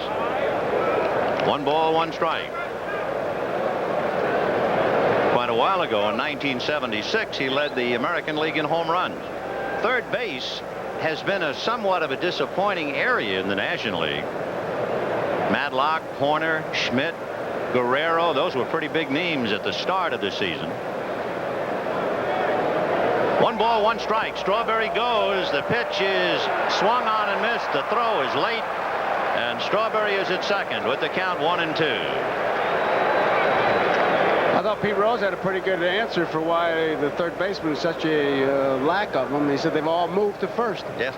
C: 1 ball, 1 strike. Quite a while ago in 1976, he led the American League in home runs. Third base has been a somewhat of a disappointing area in the National League. Madlock, Horner, Schmidt, Guerrero, those were pretty big names at the start of the season. 1 ball, 1 strike. Strawberry goes. The pitch is swung on and missed. The throw is late, and Strawberry is at second with the count 1-2.
D: I thought Pete Rose had a pretty good answer for why the third baseman is such a lack of them. He said they've all moved to first.
C: Yes.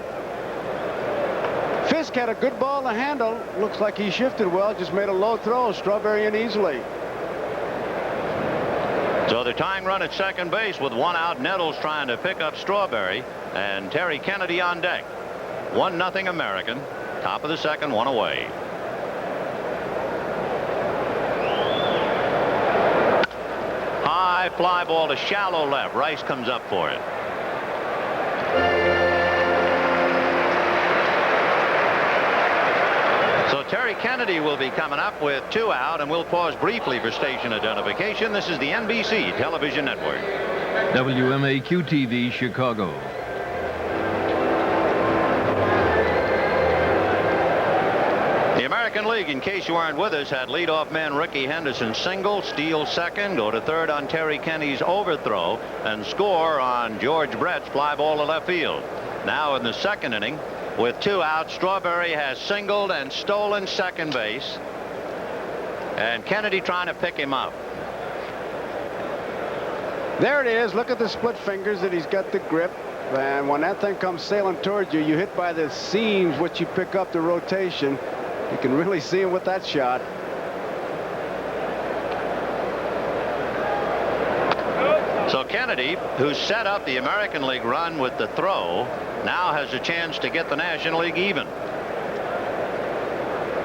D: Fisk had a good ball to handle. Looks like he shifted well, just made a low throw. Strawberry in easily.
C: So the tying run at second base with 1 out. Nettles trying to pick up Strawberry, and Terry Kennedy on deck. 1-0 American. Top of the second, 1 away. High fly ball to shallow left. Rice comes up for it. So Terry Kennedy will be coming up with 2 out, and we'll pause briefly for station identification. This is the NBC Television Network.
K: WMAQ-TV, Chicago.
C: The American League, in case you aren't with us, had leadoff man Ricky Henderson single, steal second, go to third on Terry Kennedy's overthrow, and score on George Brett's fly ball to left field. Now in the second inning, with 2 outs, Strawberry has singled and stolen second base, and Kennedy trying to pick him up.
D: There it is. Look at the split fingers that he's got the grip. And when that thing comes sailing towards you, you hit by the seams, which you pick up the rotation. You can really see him with that shot.
C: So Kennedy, who set up the American League run with the throw, now has a chance to get the National League even.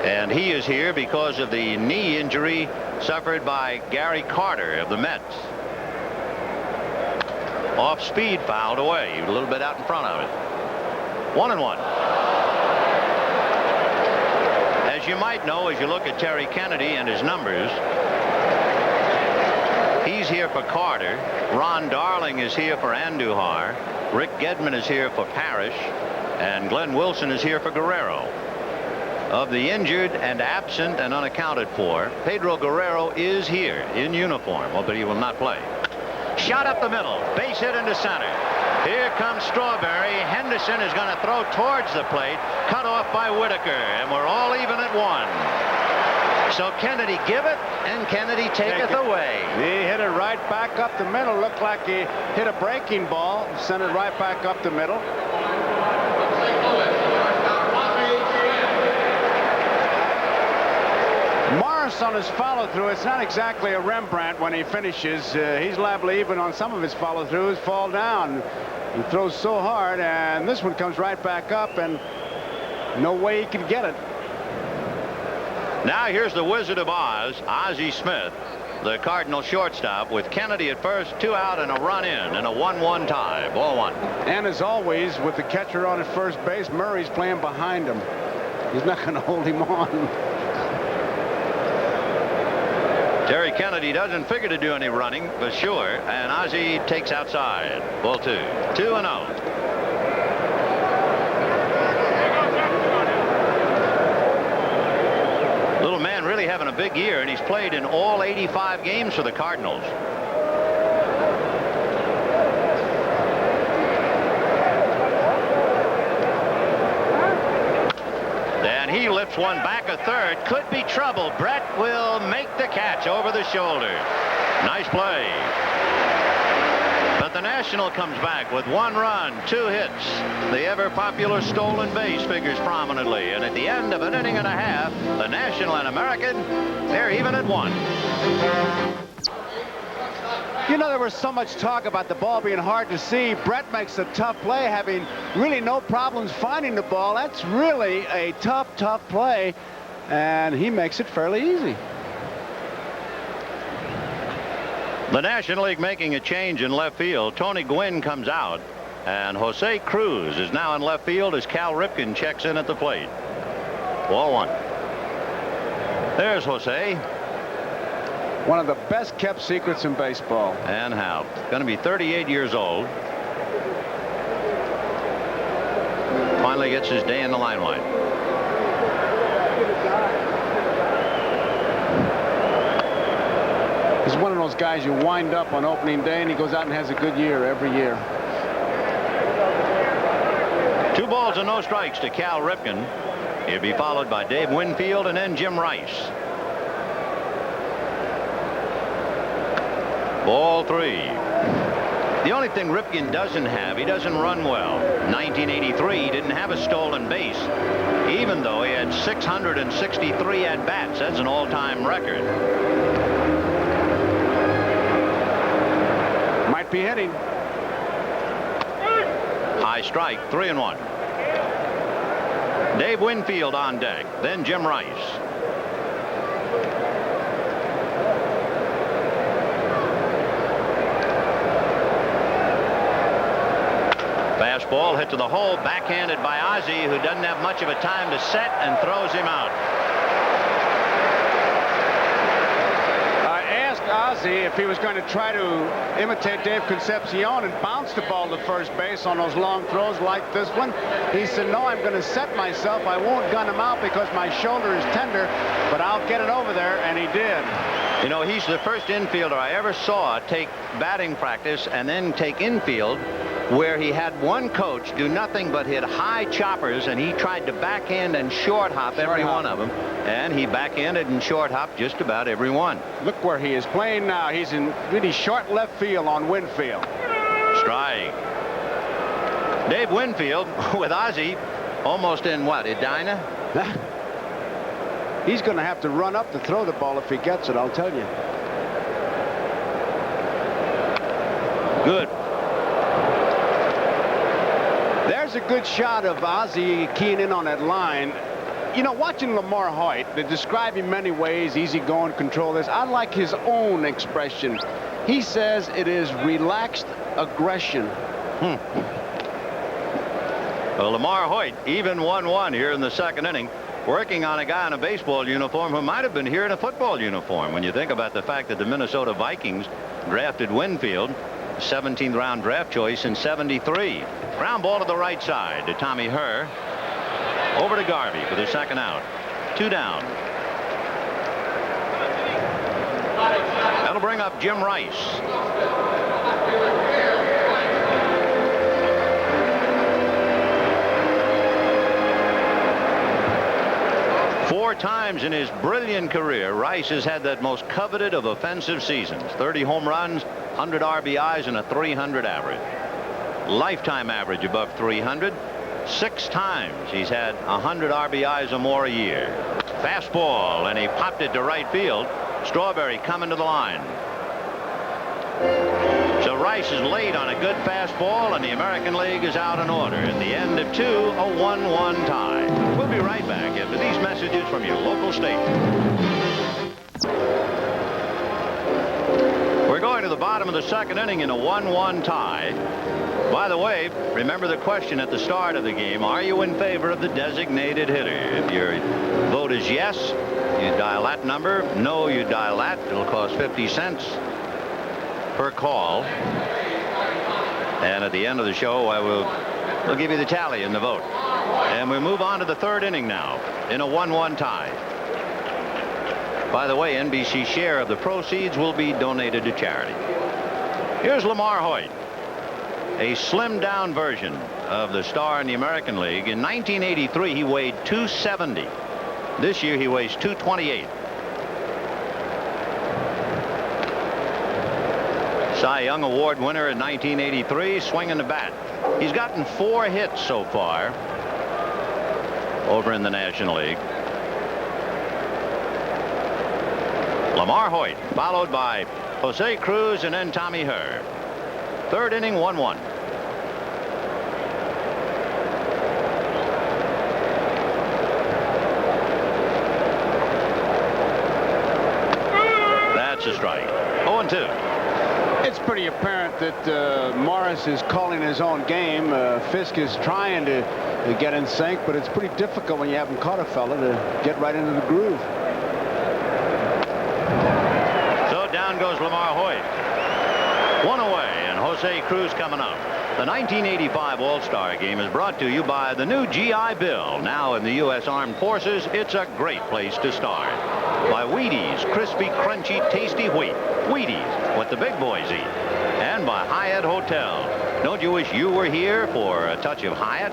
C: And he is here because of the knee injury suffered by Gary Carter of the Mets. Off speed, fouled away, a little bit out in front of it. 1-1. As you might know, as you look at Terry Kennedy and his numbers, he's here for Carter. Ron Darling is here for Andujar. Rick Gedman is here for Parrish, and Glenn Wilson is here for Guerrero. Of the injured and absent and unaccounted for, Pedro Guerrero is here in uniform, but he will not play. Shot up the middle, base hit into center. Here comes Strawberry. Henderson is going to throw towards the plate, cut off by Whitaker, and we're all even at 1. So Kennedy give it, and Kennedy taketh away.
D: He hit it right back up the middle. Looked like he hit a breaking ball, sent it right back up the middle. Morris worse on his follow-through. It's not exactly a Rembrandt when he finishes. He's liable to, even on some of his follow-throughs, fall down. He throws so hard, and this one comes right back up, and no way he can get it.
C: Now here's the Wizard of Oz, Ozzie Smith, the Cardinal shortstop, with Kennedy at first, 2 out and a run in, and a 1-1 tie. Ball 1.
D: And as always, with the catcher on at first base, Murray's playing behind him. He's not going to hold him on.
C: Terry Kennedy doesn't figure to do any running for sure, and Ozzie takes outside. Ball 2. 2-0. Little man really having a big year, and he's played in all 85 games for the Cardinals. And he lifts one back a third. Could be trouble. Brett will make the catch over the shoulder. Nice play. But the National comes back with 1 run, 2 hits. The ever popular stolen base figures prominently. And at the end of an inning and a half, the National and American, they're even at 1.
D: You know, there was so much talk about the ball being hard to see. Brett makes a tough play, having really no problems finding the ball. That's really a tough play, and he makes it fairly easy.
C: The National League making a change in left field. Tony Gwynn comes out, and Jose Cruz is now in left field as Cal Ripken checks in at the plate. Ball 1. There's Jose.
D: One of the best kept secrets in baseball.
C: And how? Going to be 38 years old. Finally gets his day in the limelight.
D: He's one of those guys you wind up on opening day, and he goes out and has a good year every year.
C: 2 balls and no strikes to Cal Ripken. He'll be followed by Dave Winfield and then Jim Rice. Ball 3. The only thing Ripken doesn't have, he doesn't run well. 1983, he didn't have a stolen base, even though he had 663 at-bats. That's an all-time record.
D: Might be hitting.
C: High strike, 3-1. Dave Winfield on deck, then Jim Rice. Fastball hit to the hole, backhanded by Ozzie, who doesn't have much of a time to set and throws him out.
D: I asked Ozzie if he was going to try to imitate Dave Concepcion and bounce the ball to first base on those long throws like this one. He said, no, I'm going to set myself. I won't gun him out because my shoulder is tender, but I'll get it over there, and he did.
C: You know, he's the first infielder I ever saw take batting practice and then take infield, where he had one coach do nothing but hit high choppers, and he tried to backhand and short hop every one of them, and he backhanded and short hopped just about every one.
D: Look where he is playing now. He's in really short left field on Winfield.
C: Strike. Dave Winfield with Ozzie almost in what, Edina?
D: He's going to have to run up to throw the ball if he gets it, I'll tell you.
C: Good.
D: There's a good shot of Ozzie keying in on that line. You know, watching Lamar Hoyt, they describe him many ways, easygoing, control this. I like his own expression. He says it is relaxed aggression.
C: Well, Lamar Hoyt, even 1-1 here in the second inning, working on a guy in a baseball uniform who might have been here in a football uniform when you think about the fact that the Minnesota Vikings drafted Winfield, 17th round draft choice in '73. Ground ball to the right side to Tommy Herr. Over to Garvey for the second out. 2 down. That'll bring up Jim Rice. Four times in his brilliant career, Rice has had that most coveted of offensive seasons. 30 home runs, 100 RBIs, and a .300 average. Lifetime average above 300. 6 times he's had 100 RBIs or more a year. Fastball, and he popped it to right field. Strawberry coming to the line. So Rice is late on a good fastball, and the American League is out in order. At the end of 2, a 1-1 tie. We'll be right back after these messages from your local station. We're going to the bottom of the second inning in a 1-1 tie. By the way, remember the question at the start of the game. Are you in favor of the designated hitter? If your vote is yes, you dial that number. No, you dial that. It'll cost 50 cents per call. And at the end of the show, we'll give you the tally in the vote. And we move on to the third inning now in a 1-1 tie. By the way, NBC's share of the proceeds will be donated to charity. Here's Lamar Hoyt, a slimmed down version of the star in the American League. In 1983, he weighed 270. This year, he weighs 228. Cy Young Award winner in 1983, swinging the bat. He's gotten 4 hits so far over in the National League. Lamar Hoyt, followed by Jose Cruz and then Tommy Herr. Third inning, 1-1. That's a strike. 0-2.
D: It's pretty apparent that Morris is calling his own game. Fisk is trying to get in sync, but it's pretty difficult when you haven't caught a fella to get right into the groove.
C: So down goes Lamar Hoyt. 1 away, and Jose Cruz coming up. The 1985 All-Star Game is brought to you by the new GI Bill. Now in the U.S. Armed Forces, it's a great place to start. By Wheaties, crispy, crunchy, tasty wheat. Wheaties, what the big boys eat. And by Hyatt Hotel. Don't you wish you were here for a touch of Hyatt?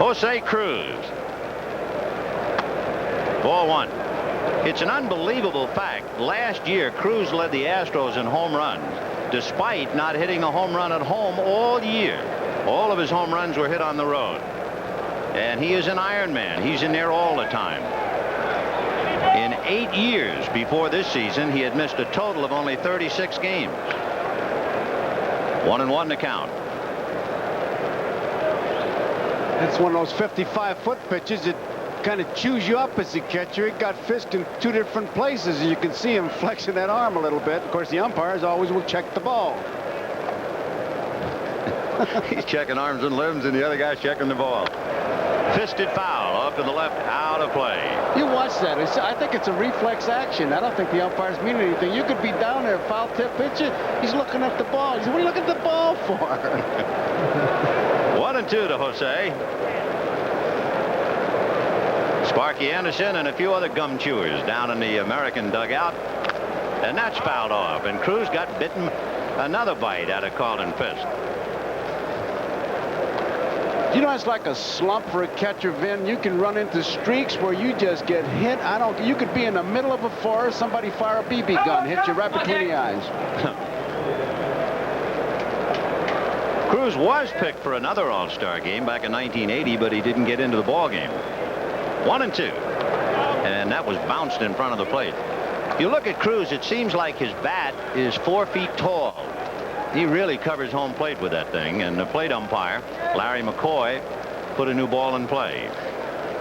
C: Jose Cruz. Ball 1. It's an unbelievable fact. Last year, Cruz led the Astros in home runs, despite not hitting a home run at home all year. All of his home runs were hit on the road. And he is an Iron Man. He's in there all the time. In 8 years before this season, he had missed a total of only 36 games. 1-1 to count.
D: It's one of those 55-foot pitches that kind of chews you up as a catcher. It got Fisk in 2 different places, and you can see him flexing that arm a little bit. Of course, the umpires always will check the ball.
C: He's checking arms and limbs, and the other guy's checking the ball. Fisted foul off to the left, out of play.
D: You watch that. I think it's a reflex action. I don't think the umpires mean anything. You could be down there, foul tip pitcher. He's looking at the ball. He said, what are you looking at the ball for?
C: 1-2 to Jose. Sparky Anderson and a few other gum chewers down in the American dugout. And that's fouled off. And Cruz got bitten another bite out of Carlton Fisk.
D: You know, it's like a slump for a catcher, Vin. You can run into streaks where you just get hit. You could be in the middle of a forest, somebody fire a BB gun, hit you right between the eyes.
C: Cruz was picked for another All-Star game back in 1980, but he didn't get into the ball game. 1-2. And that was bounced in front of the plate. If you look at Cruz, it seems like his bat is 4 feet tall. He really covers home plate with that thing, and the plate umpire, Larry McCoy, put a new ball in play.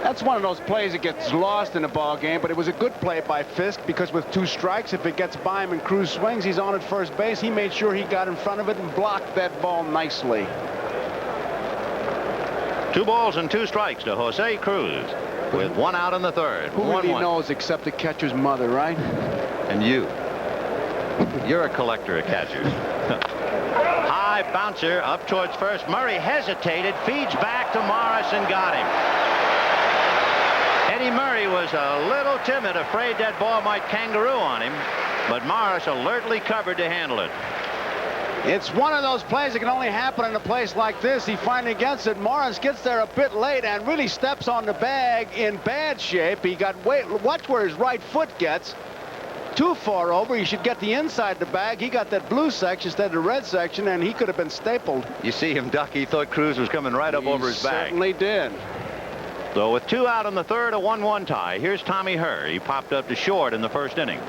D: That's one of those plays that gets lost in a ball game, but it was a good play by Fisk because with 2 strikes, if it gets by him and Cruz swings, he's on at first base. He made sure he got in front of it and blocked that ball nicely.
C: 2 balls and 2 strikes to Jose Cruz with 1 out in the third.
D: Who really knows except the catcher's mother, right?
C: And you. You're a collector of catchers. High bouncer up towards first. Murray hesitated, feeds back to Morris and got him. Eddie Murray was a little timid, afraid that ball might kangaroo on him, but Morris alertly covered to handle it.
D: It's one of those plays that can only happen in a place like this. He finally gets it. Morris gets there a bit late and really steps on the bag in bad shape. He got watch where his right foot gets. too far over. He should get the inside the bag. He got that blue section instead of the red section, and he could have been stapled.
C: You see him duck. He thought Cruz was coming right up over his back.
D: Certainly did.
C: So with 2 out in the third, a 1-1 tie. Here's Tommy Herr. He popped up to short in the first inning.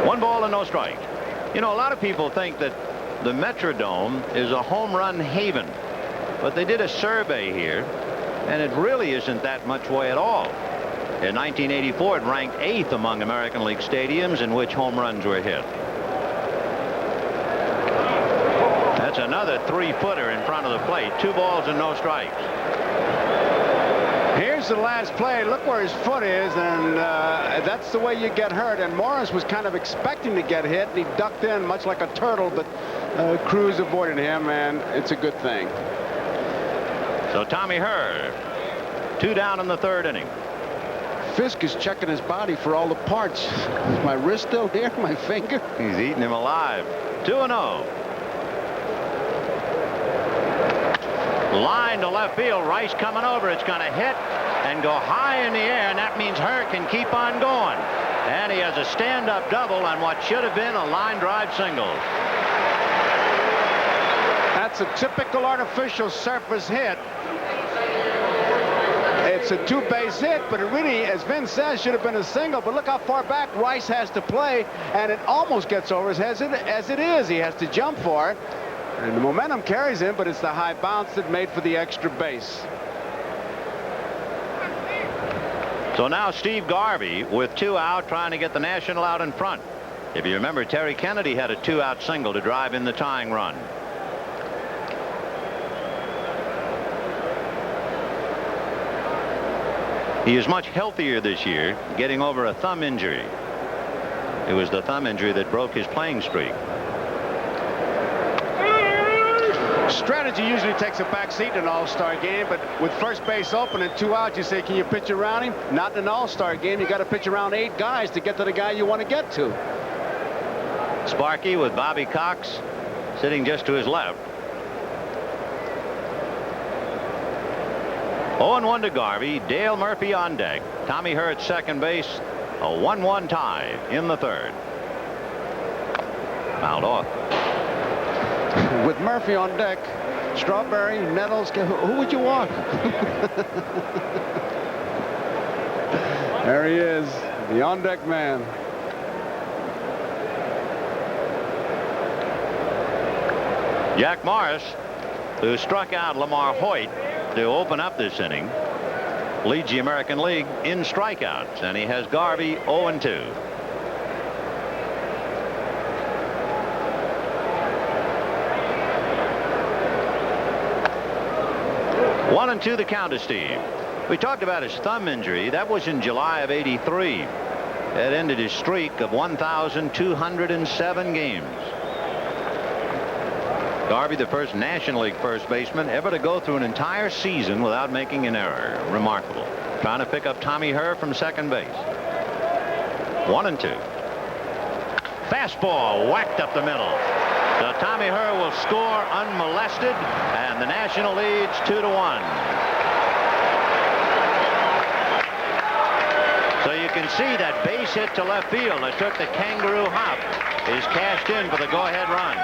C: One ball and no strike. You know, a lot of people think that the Metrodome is a home run haven, but they did a survey here, and it really isn't that much way at all. In 1984, it ranked 8th among American League stadiums in which home runs were hit. That's another 3-footer in front of the plate. 2 balls and no strikes.
D: Here's the last play. Look where his foot is, and that's the way you get hurt. And Morris was kind of expecting to get hit, and he ducked in much like a turtle, but Cruz avoided him, and it's a good thing.
C: So Tommy Herr, 2 down in the third inning.
D: Fisk is checking his body for all the parts. Is my wrist still here? My finger?
C: He's eating him alive. 2-0. Line to left field. Rice coming over. It's going to hit and go high in the air, and that means Herr can keep on going. And he has a stand-up double on what should have been a line drive single.
D: That's a typical artificial surface hit. It's a 2-base hit, but it really, as Vin says, should have been a single. But look how far back Rice has to play, and it almost gets over his head as it is. He has to jump for it. And the momentum carries him, but it's the high bounce that made for the extra base.
C: So now Steve Garvey with 2 out, trying to get the National out in front. If you remember, Terry Kennedy had a 2-out single to drive in the tying run. He is much healthier this year, getting over a thumb injury. It was the thumb injury that broke his playing streak.
D: Strategy usually takes a back seat in an all-star game, but with first base open and 2 outs, you say, can you pitch around him? Not in an all-star game. You got to pitch around 8 guys to get to the guy you want to get to.
C: Sparky with Bobby Cox sitting just to his left. 0-1 to Garvey. Dale Murphy on deck. Tommy Herr at second base. A 1-1 tie in the third. Fouled off.
D: With Murphy on deck, Strawberry, Nettles, who would you walk? There he is, the on-deck man.
C: Jack Morris, who struck out Lamar Hoyt to open up this inning, leads the American League in strikeouts, and he has Garvey 0-2. One and two the count to Steve. We talked about his thumb injury. That was in July of '83. It ended his streak of 1,207 games. Garvey, the first National League first baseman ever to go through an entire season without making an error. Remarkable. Trying to pick up Tommy Herr from second base. 1-2. Fastball whacked up the middle. So Tommy Herr will score unmolested, and the National leads 2-1. So you can see that base hit to left field that took the kangaroo hop is cashed in for the go-ahead run.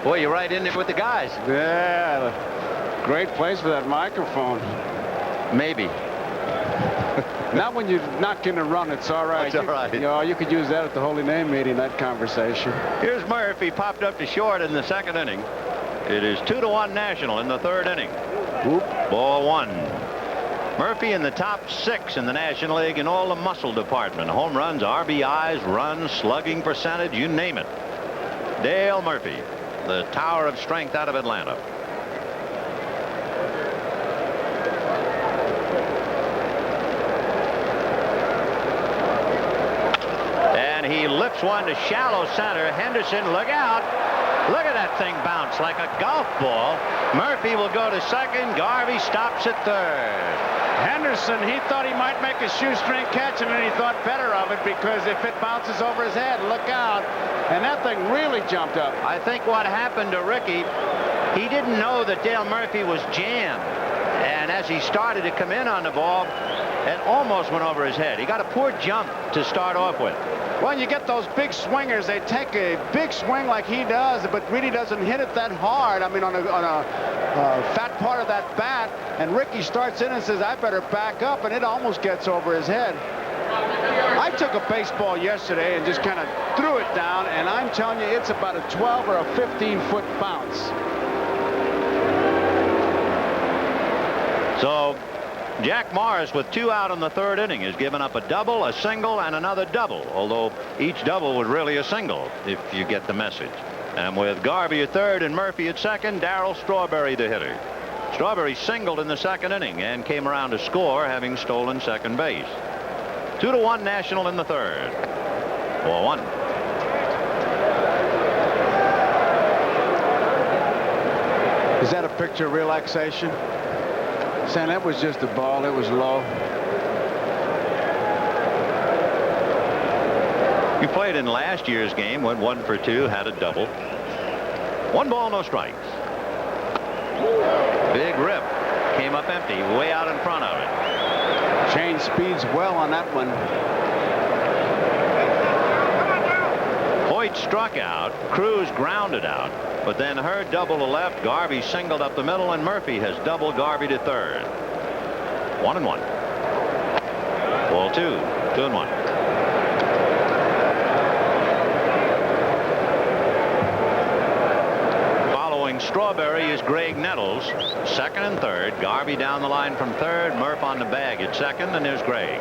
C: Boy, you're right in there with the guys.
D: Yeah, great place for that microphone.
C: Maybe.
D: Not when you knock in a run, it's all right.
C: It's all right.
D: You know, you could use that at the Holy Name meeting, that conversation.
C: Here's Murphy, popped up to short in the second inning. It is 2-1 National in the third inning.
D: Whoop.
C: Ball one. Murphy in the top 6 in the National League in all the muscle department. Home runs, RBIs, runs, slugging percentage, you name it. Dale Murphy, the tower of strength out of Atlanta. And he lifts one to shallow center. Henderson, look out. Look at that thing bounce like a golf ball. Murphy will go to second. Garvey stops at third.
D: Henderson, he thought he might make a shoestring catch, and then he thought better of it because if it bounces over his head, look out. And that thing really jumped up.
C: I think what happened to Ricky, he didn't know that Dale Murphy was jammed. And as he started to come in on the ball, it almost went over his head. He got a poor jump to start off with.
D: Well, you get those big swingers. They take a big swing like he does, but really doesn't hit it that hard. I mean, on a fat part of that bat. And Ricky starts in and says, I better back up, and it almost gets over his head. I took a baseball yesterday and just kind of threw it down, and I'm telling you, it's about a 12 or a 15-foot bounce.
C: So Jack Morris, with 2 out in the third inning, has given up a double, a single, and another double, although each double was really a single, if you get the message. And with Garvey at third and Murphy at second, Darryl Strawberry the hitter. Strawberry singled in the second inning and came around to score, having stolen second base. 2-1 National in the third. 4-1.
D: Is that a picture of relaxation? Sam, that was just a ball. It was low.
C: You played in last year's game, went 1 for 2, had a double. 1 ball, no strikes. Big rip. Came up empty, way out in front of it.
D: Changed speeds well on that one.
C: Hoyt struck out. Cruz grounded out. But then Hurd doubled to left. Garvey singled up the middle, and Murphy has doubled Garvey to third. 1-1. Ball 2. 2-1. Following Strawberry is Greg Nettles, second and third. Garvey down the line from third. Murph on the bag at second, and there's Greg.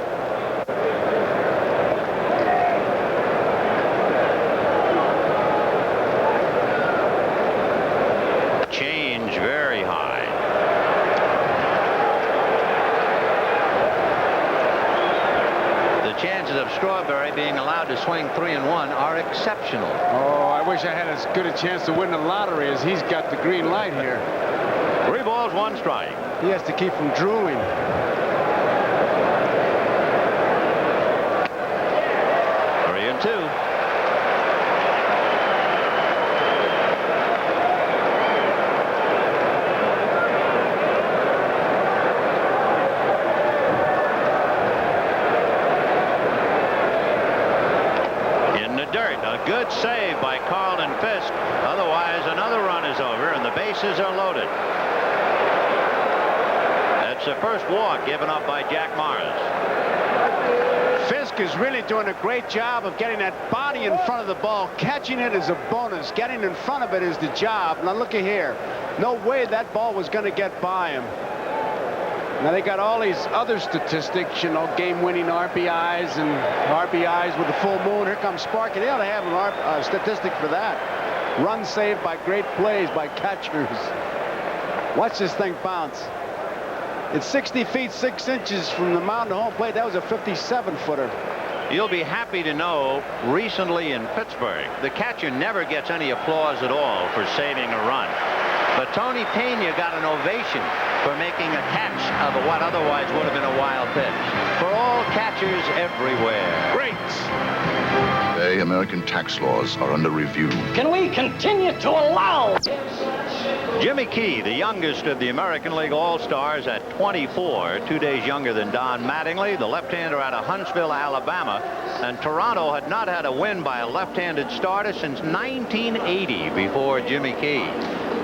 C: Change very high. The chances of Strawberry being allowed to swing 3-1 are exceptional.
D: Oh, I wish I had as good a chance to win the lottery as he's got the green light here.
C: 3 balls, 1 strike.
D: He has to keep from drooling.
C: Three and 2. Good save by Carlton Fisk. Otherwise, another run is over, and the bases are loaded. That's the first walk given up by Jack Morris.
D: Fisk is really doing a great job of getting that body in front of the ball. Catching it is a bonus. Getting in front of it is the job. Now look at here. No way that ball was going to get by him. Now they got all these other statistics, you know, game-winning RBIs and RBIs with the full moon. Here comes Sparky. They ought to have a statistic for that. Runs saved by great plays by catchers. Watch this thing bounce. It's 60 feet 6 inches from the mound to home plate. That was a 57-footer.
C: You'll be happy to know, recently in Pittsburgh, the catcher never gets any applause at all for saving a run. But Tony Pena got an ovation for making a catch of what otherwise would have been a wild pitch. For all catchers everywhere.
D: Great.
K: Today, American tax laws are under review.
L: Can we continue to allow?
C: Jimmy Key, the youngest of the American League All-Stars at 24, 2 days younger than Don Mattingly, the left-hander out of Huntsville, Alabama. And Toronto had not had a win by a left-handed starter since 1980 before Jimmy Key.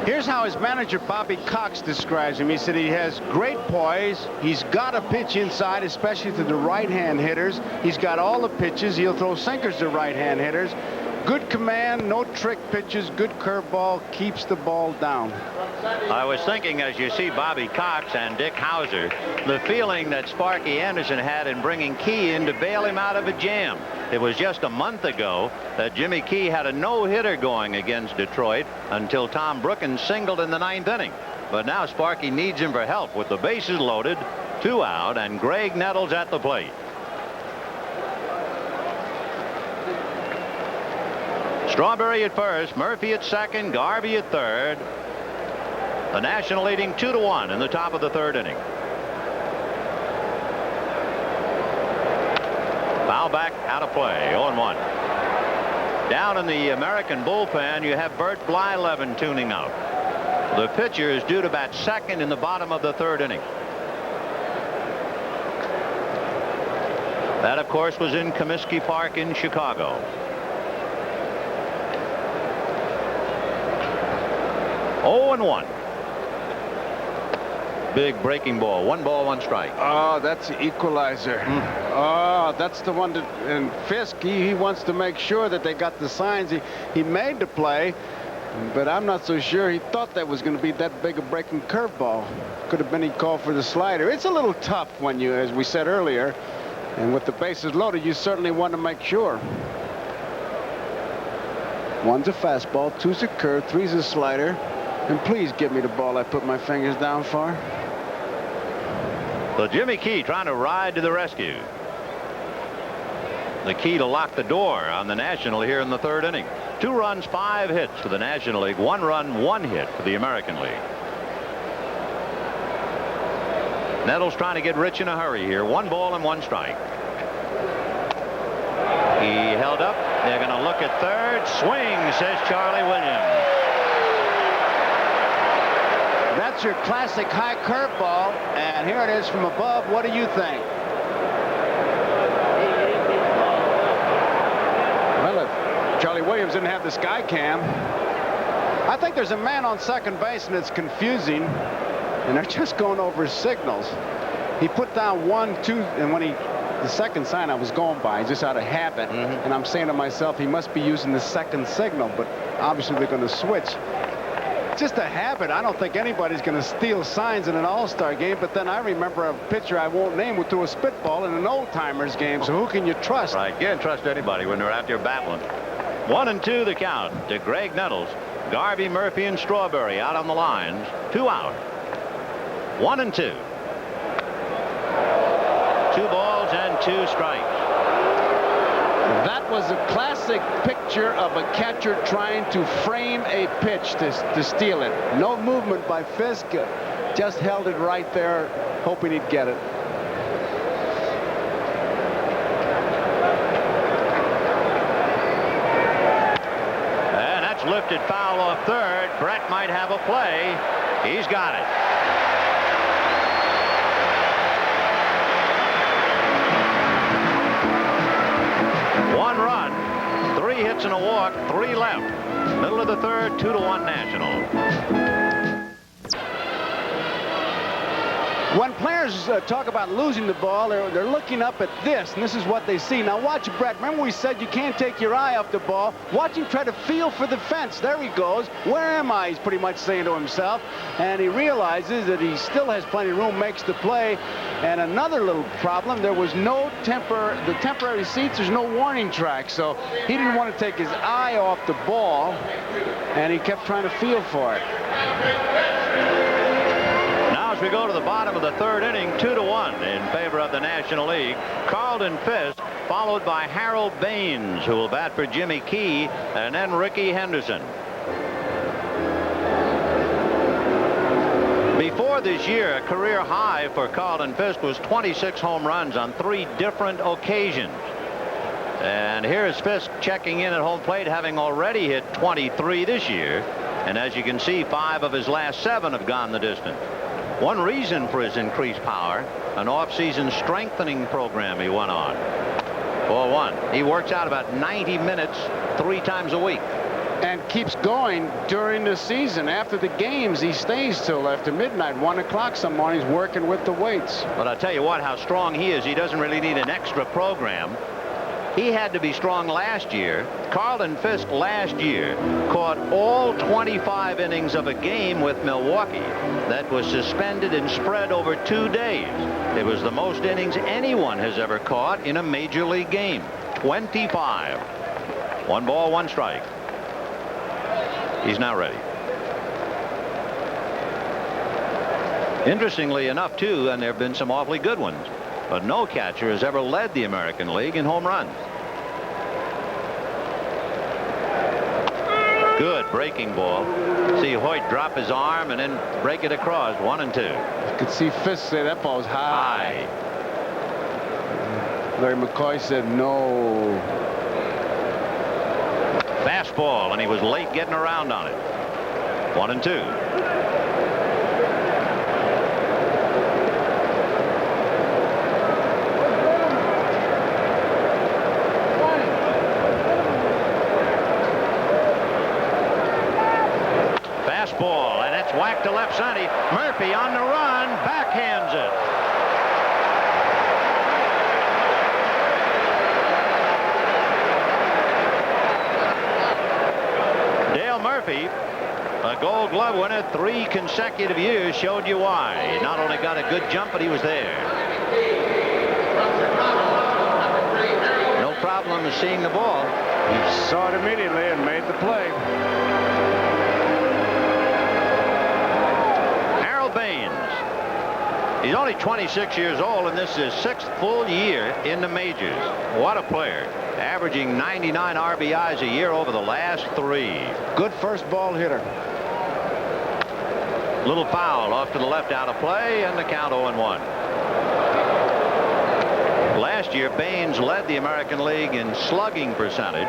D: Here's how his manager, Bobby Cox, describes him. He said he has great poise. He's got a pitch inside, especially to the right-hand hitters. He's got all the pitches. He'll throw sinkers to right-hand hitters. Good command, no trick pitches, good curveball, keeps the ball down.
C: I was thinking, as you see Bobby Cox and Dick Hauser, the feeling that Sparky Anderson had in bringing Key in to bail him out of a jam. It was just a month ago that Jimmy Key had a no-hitter going against Detroit until Tom Brookins singled in the 9th inning. But now Sparky needs him for help with the bases loaded, 2 out, and Greg Nettles at the plate. Strawberry at first, Murphy at second, Garvey at third. The National leading 2-1 in the top of the third inning. Foul back, out of play, 0-1. Down in the American bullpen, you have Bert Blyleven tuning out. The pitcher is due to bat second in the bottom of the third inning. That, of course, was in Comiskey Park in Chicago. 0-1. Big breaking ball. 1 ball, 1 strike.
D: Oh, that's the equalizer. Oh, that's the one that, and Fisk, he wants to make sure that they got the signs. He made the play, but I'm not so sure he thought that was going to be that big a breaking curveball. Could have been he called for the slider. It's a little tough when you, as we said earlier, and with the bases loaded, you certainly want to make sure. 1's a fastball, 2's a curve, 3's a slider. And please give me the ball I put my fingers down for.
C: So Jimmy Key trying to ride to the rescue. The key to lock the door on the National here in the third inning. 2 runs, 5 hits for the National League. 1 run, 1 hit for the American League. Nettles trying to get rich in a hurry here. 1 ball and 1 strike. He held up. They're going to look at third. Swing, says Charlie Williams.
D: That's your classic high curveball, and here it is from above. What do you think? Well, if Charlie Williams didn't have the sky cam, I think there's a man on second base, and it's confusing, and they're just going over his signals. He put down 1, 2, and when the second sign I was going by, just out of habit, and I'm saying to myself, he must be using the second signal, but obviously they're going to switch. Just a habit. I don't think anybody's going to steal signs in an all-star game, but then I remember a pitcher I won't name who threw a spitball in an old-timers game, so who can you trust?
C: Right, you can't trust anybody when they're out there battling. 1-2 the count to Greg Nettles. Garvey, Murphy, and Strawberry out on the lines. 2 out. 1-2. 2 balls and 2 strikes.
D: That was a classic picture of a catcher trying to frame a pitch to steal it. No movement by Fisk, just held it right there, hoping he'd get it.
C: And that's lifted foul off third. Brett might have a play. He's got it. Hits and a walk, 3 left. Middle of the third, 2-1 National.
D: When players talk about losing the ball, they're looking up at this, and this is what they see. Now watch Brett. Remember we said you can't take your eye off the ball. Watch him try to feel for the fence. There he goes. Where am I? He's pretty much saying to himself. And he realizes that he still has plenty of room, makes the play. And another little problem, there was no the temporary seats, there's no warning track. So he didn't want to take his eye off the ball, and he kept trying to feel for it.
C: As we go to the bottom of the third inning, 2-1 in favor of the National League. Carlton Fisk, followed by Harold Baines, who will bat for Jimmy Key, and then Ricky Henderson. Before this year, a career high for Carlton Fisk was 26 home runs on 3 different occasions. And here is Fisk checking in at home plate, having already hit 23 this year. And as you can see, 5 of his last 7 have gone the distance. One reason for his increased power, an off-season strengthening program he went on. 4-1. He works out about 90 minutes 3 times a week.
D: And keeps going during the season. After the games, he stays till after midnight, 1 o'clock some mornings, working with the weights.
C: But I'll tell you what, how strong he is. He doesn't really need an extra program. He had to be strong last year. Carlton Fisk last year caught all 25 innings of a game with Milwaukee that was suspended and spread over 2 days. It was the most innings anyone has ever caught in a major league game. 25. 1 ball, 1 strike. He's now ready. Interestingly enough, too, and there have been some awfully good ones, but no catcher has ever led the American League in home runs. Good breaking ball. See Hoyt drop his arm and then break it across. 1-2.
D: You could see Fisk say that ball's high. Larry McCoy said no.
C: Fastball, and he was late getting around on it. 1-2. Fastball, and it's whacked to left center. Murphy on the run, backhands it. Dale Murphy, a Gold Glove winner 3 consecutive years, showed you why. He not only got a good jump, but he was there. No problem seeing the ball.
D: He saw it immediately and made the play.
C: Harold Baines. He's only 26 years old, and this is his 6th full year in the majors. What a player. Averaging 99 RBIs a year over the last 3.
D: Good first ball hitter.
C: Little foul off to the left, out of play, and the count 0-1. Last year, Baines led the American League in slugging percentage.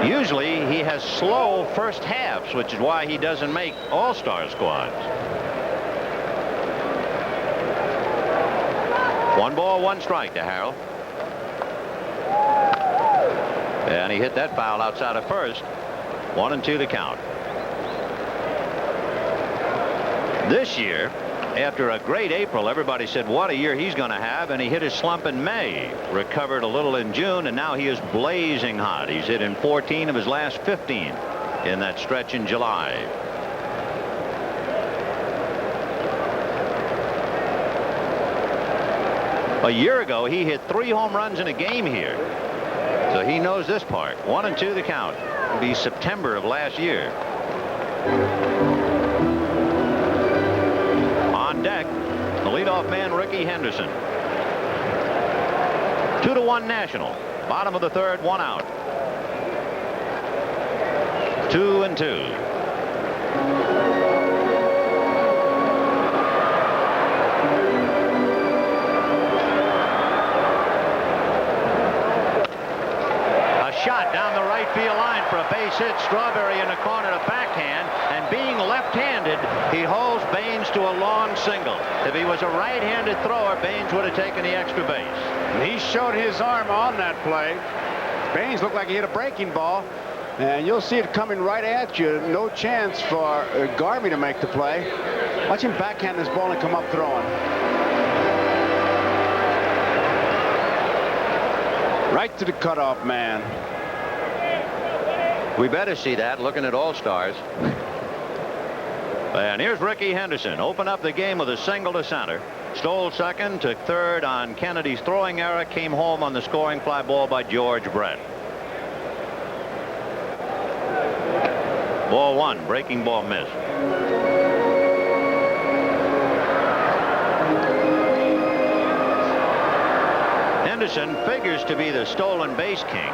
C: Usually, he has slow first halves, which is why he doesn't make all-star squads. 1 ball, 1 strike to Harold. And he hit that foul outside of first. 1-2 to count. This year, after a great April, everybody said what a year he's going to have, and he hit his slump in May, recovered a little in June, and now he is blazing hot. He's hit in 14 of his last 15 in that stretch in July. A year ago, he hit 3 home runs in a game here. So he knows this part. 1-2 the count. It'll be September of last year. On deck, the leadoff man, Rickey Henderson. 2-1 National. Bottom of the 3rd, 1 out. 2-2. Shot down the right field line for a base hit. Strawberry in the corner to backhand, and being left-handed, he holds Baines to a long single. If he was a right-handed thrower, Baines would have taken the extra base.
D: And he showed his arm on that play. Baines looked like he hit a breaking ball, and you'll see it coming right at you. No chance for Garvey to make the play. Watch him backhand this ball and come up throwing. Right to the cutoff man.
C: We better see that, looking at all-stars. And here's Rickey Henderson. Open up the game with a single to center. Stole second, took third on Kennedy's throwing error, came home on the scoring fly ball by George Brett. Ball 1, breaking ball missed. Henderson figures to be the stolen base king.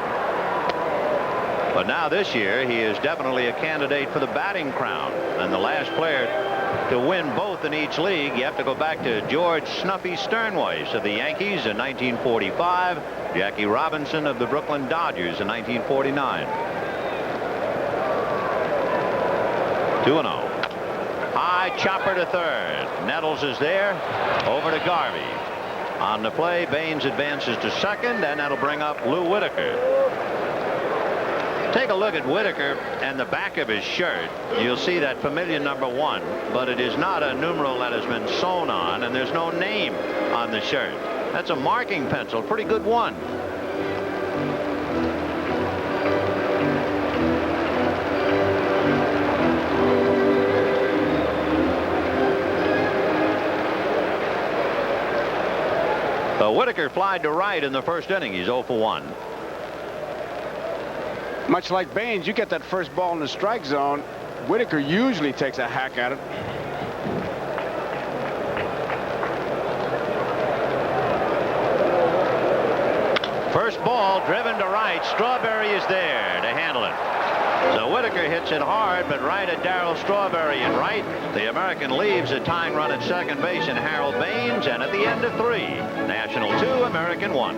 C: But now this year, he is definitely a candidate for the batting crown. And the last player to win both in each league, you have to go back to George Snuffy Sternweiss of the Yankees in 1945, Jackie Robinson of the Brooklyn Dodgers in 1949. 2-0. High chopper to third. Nettles is there. Over to Garvey. On the play, Baines advances to second, and that'll bring up Lou Whitaker. Take a look at Whitaker and the back of his shirt. You'll see that familiar number 1, but it is not a numeral that has been sewn on, and there's no name on the shirt. That's a marking pencil, pretty good one. Whitaker flied to right in the first inning. He's 0 for 1.
D: Much like Baines, you get that first ball in the strike zone, Whitaker usually takes a hack at it.
C: First ball driven to right. Strawberry is there to handle it. So Whitaker hits it hard, but right at Darryl Strawberry and right. The American leaves a tying run at second base in Harold Baines, and at the end of 3, National 2, American 1.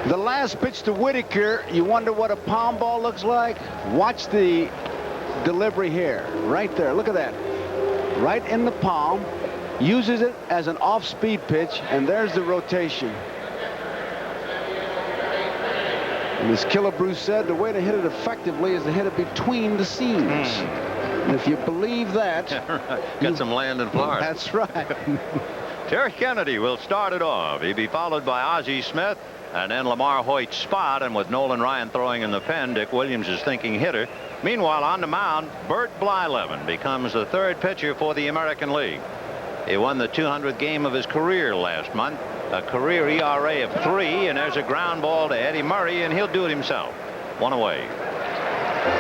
D: The last pitch to Whitaker, you wonder what a palm ball looks like? Watch the delivery here, right there. Look at that. Right in the palm, uses it as an off-speed pitch, and there's the rotation. And as Killebrew said, the way to hit it effectively is to hit it between the seams. And if you believe that...
C: Get some land in Florida.
D: That's right.
C: Terry Kennedy will start it off. He'll be followed by Ozzie Smith, and then Lamar Hoyt's spot, and with Nolan Ryan throwing in the pen, Dick Williams is thinking hitter. Meanwhile, on the mound, Bert Blyleven becomes the 3rd pitcher for the American League. He won the 200th game of his career last month, a career ERA of 3, and there's a ground ball to Eddie Murray, and he'll do it himself. 1 away.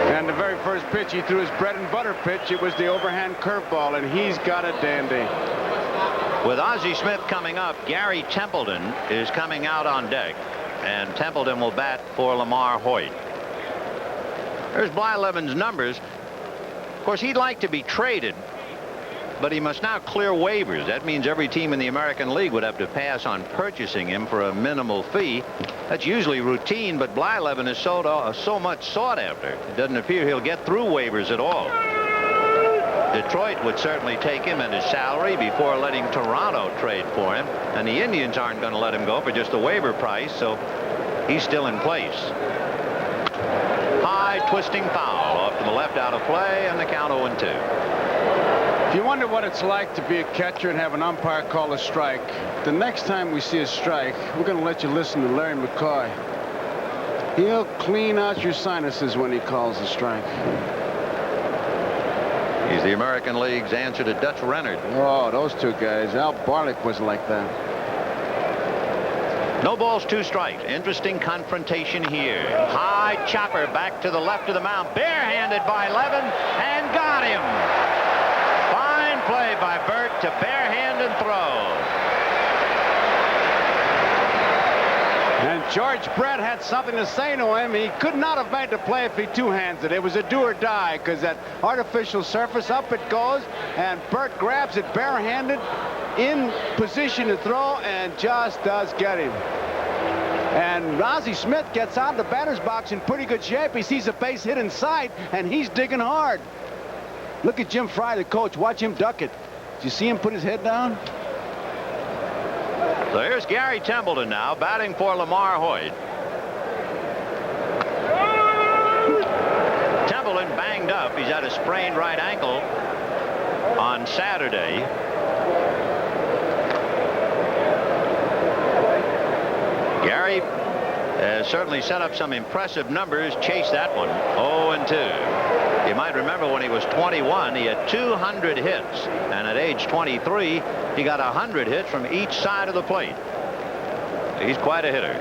D: And the very first pitch, he threw his bread and butter pitch. It was the overhand curveball, and he's got a dandy.
C: With Ozzie Smith coming up, Gary Templeton is coming out on deck, and Templeton will bat for Lamar Hoyt. There's Blyleven's numbers. Of course, he'd like to be traded, but he must now clear waivers. That means every team in the American League would have to pass on purchasing him for a minimal fee. That's usually routine, but Blyleven is so much sought after. It doesn't appear he'll get through waivers at all. Detroit would certainly take him and his salary before letting Toronto trade for him, and the Indians aren't going to let him go for just the waiver price, so he's still in place. High twisting foul off to the left, out of play, and the count 0-2.
D: If you wonder what it's like to be a catcher and have an umpire call a strike, the next time we see a strike, we're going to let you listen to Larry McCoy. He'll clean out your sinuses when he calls a strike.
C: He's the American League's answer to Dutch Rennert.
D: Oh, those two guys. Al Barlick was like that.
C: No balls, 2 strikes. Interesting confrontation here. High chopper back to the left of the mound. Barehanded by Levin, and got him. Fine play by Bert to barehand and throw.
D: And George Brett had something to say to him. He could not have made the play if he two-handed it. It was a do or die, because that artificial surface, up it goes, and Bert grabs it barehanded in position to throw and just does get him. And Ozzie Smith gets out of the batter's box in pretty good shape. He sees a base hit in sight, and he's digging hard. Look at Jim Fry, the coach. Watch him duck it. Did you see him put his head down?
C: So here's Gary Templeton now batting for Lamar Hoyt. Templeton banged up. He's had a sprained right ankle on Saturday. Gary has certainly set up some impressive numbers. Chased that one. 0-2. You might remember when he was 21, he had 200 hits, and at age 23, he got 100 hits from each side of the plate. He's quite a hitter.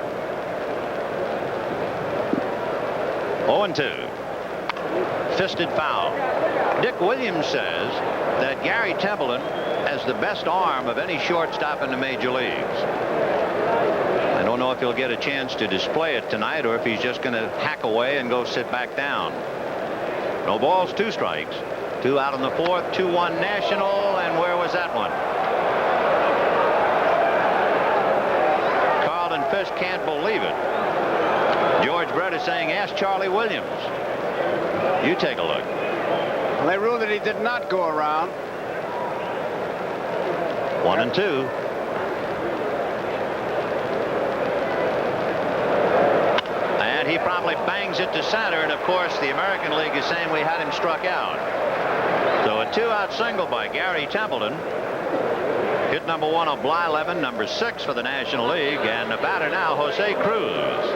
C: 0-2. Fisted foul. Dick Williams says that Gary Templeton has the best arm of any shortstop in the major leagues. I don't know if he'll get a chance to display it tonight or if he's just going to hack away and go sit back down. No balls, 2 strikes. 2 out in the 4th, 2-1 National, and where was that one? Carlton Fisk can't believe it. George Brett is saying, ask Charlie Williams. You take a look.
D: Well, they ruled that he did not go around.
C: 1-2. And he probably bangs it to center, and of course the American League is saying we had him struck out. So a 2-out single by Gary Templeton. Hit number 1 of Blyleven, number 6 for the National League, and the batter now, Jose Cruz.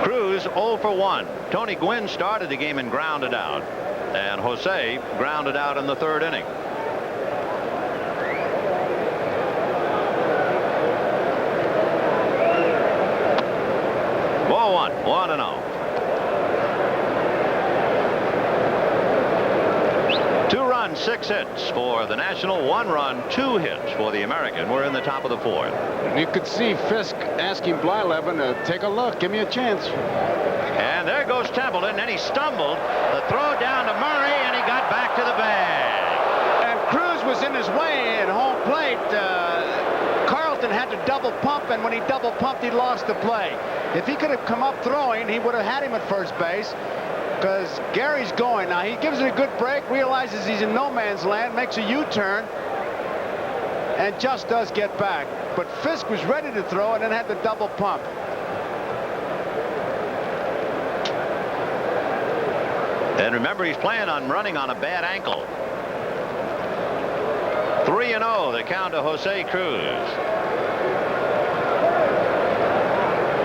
C: Cruz 0 for 1. Tony Gwynn started the game and grounded out, and Jose grounded out in the 3rd inning. Ball 1, 1-0. run, 6 hits for the National, 1 run, 2 hits for the American. We're in the top of the 4th.
D: You could see Fisk asking Blyleven to take a look, give me a chance.
C: And there goes Templeton, and he stumbled. The throw down to Murray, and he got back to the bag.
D: And Cruz was in his way at home plate. Carlton had to double pump, and when he double pumped, he lost the play. If he could have come up throwing, he would have had him at first base, because Gary's going. Now, he gives it a good break, realizes he's in no man's land, makes a U-turn, and just does get back. But Fisk was ready to throw and then had to double pump.
C: And remember, he's playing on running on a bad ankle. 3-0, the count to Jose Cruz.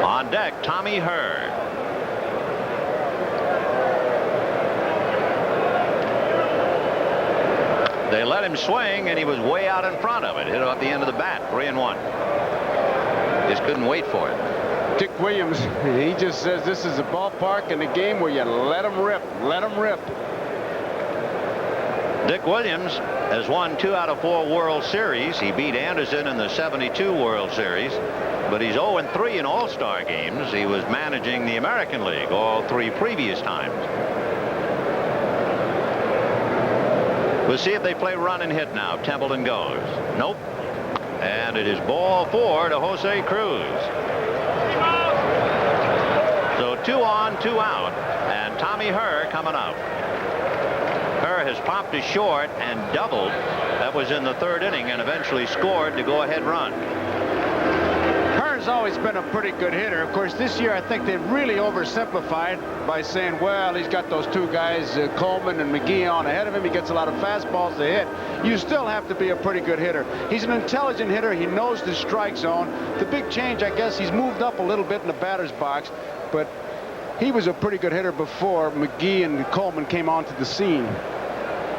C: On deck, Tommy Hurd. They let him swing, and he was way out in front of it. Hit it off the end of the bat, 3-1. Just couldn't wait for it.
D: Dick Williams, he just says this is a ballpark and a game where you let them rip. Let them rip.
C: Dick Williams has won 2 out of 4 World Series. He beat Anderson in the '72 World Series, but he's 0-3 in All-Star games. He was managing the American League all 3 previous times. We'll see if they play run and hit now. Templeton goes. Nope. And it is ball 4 to Jose Cruz. So 2 on, 2 out, and Tommy Herr coming up. Herr has popped to short and doubled. That was in the 3rd inning, and eventually scored the go-ahead run.
D: Hearn's always been a pretty good hitter. Of course, this year I think they really oversimplified by saying, well, he's got those 2 guys, Coleman and McGee, on ahead of him. He gets a lot of fastballs to hit. You still have to be a pretty good hitter. He's an intelligent hitter. He knows the strike zone. The big change, I guess, he's moved up a little bit in the batter's box, but he was a pretty good hitter before McGee and Coleman came onto the scene.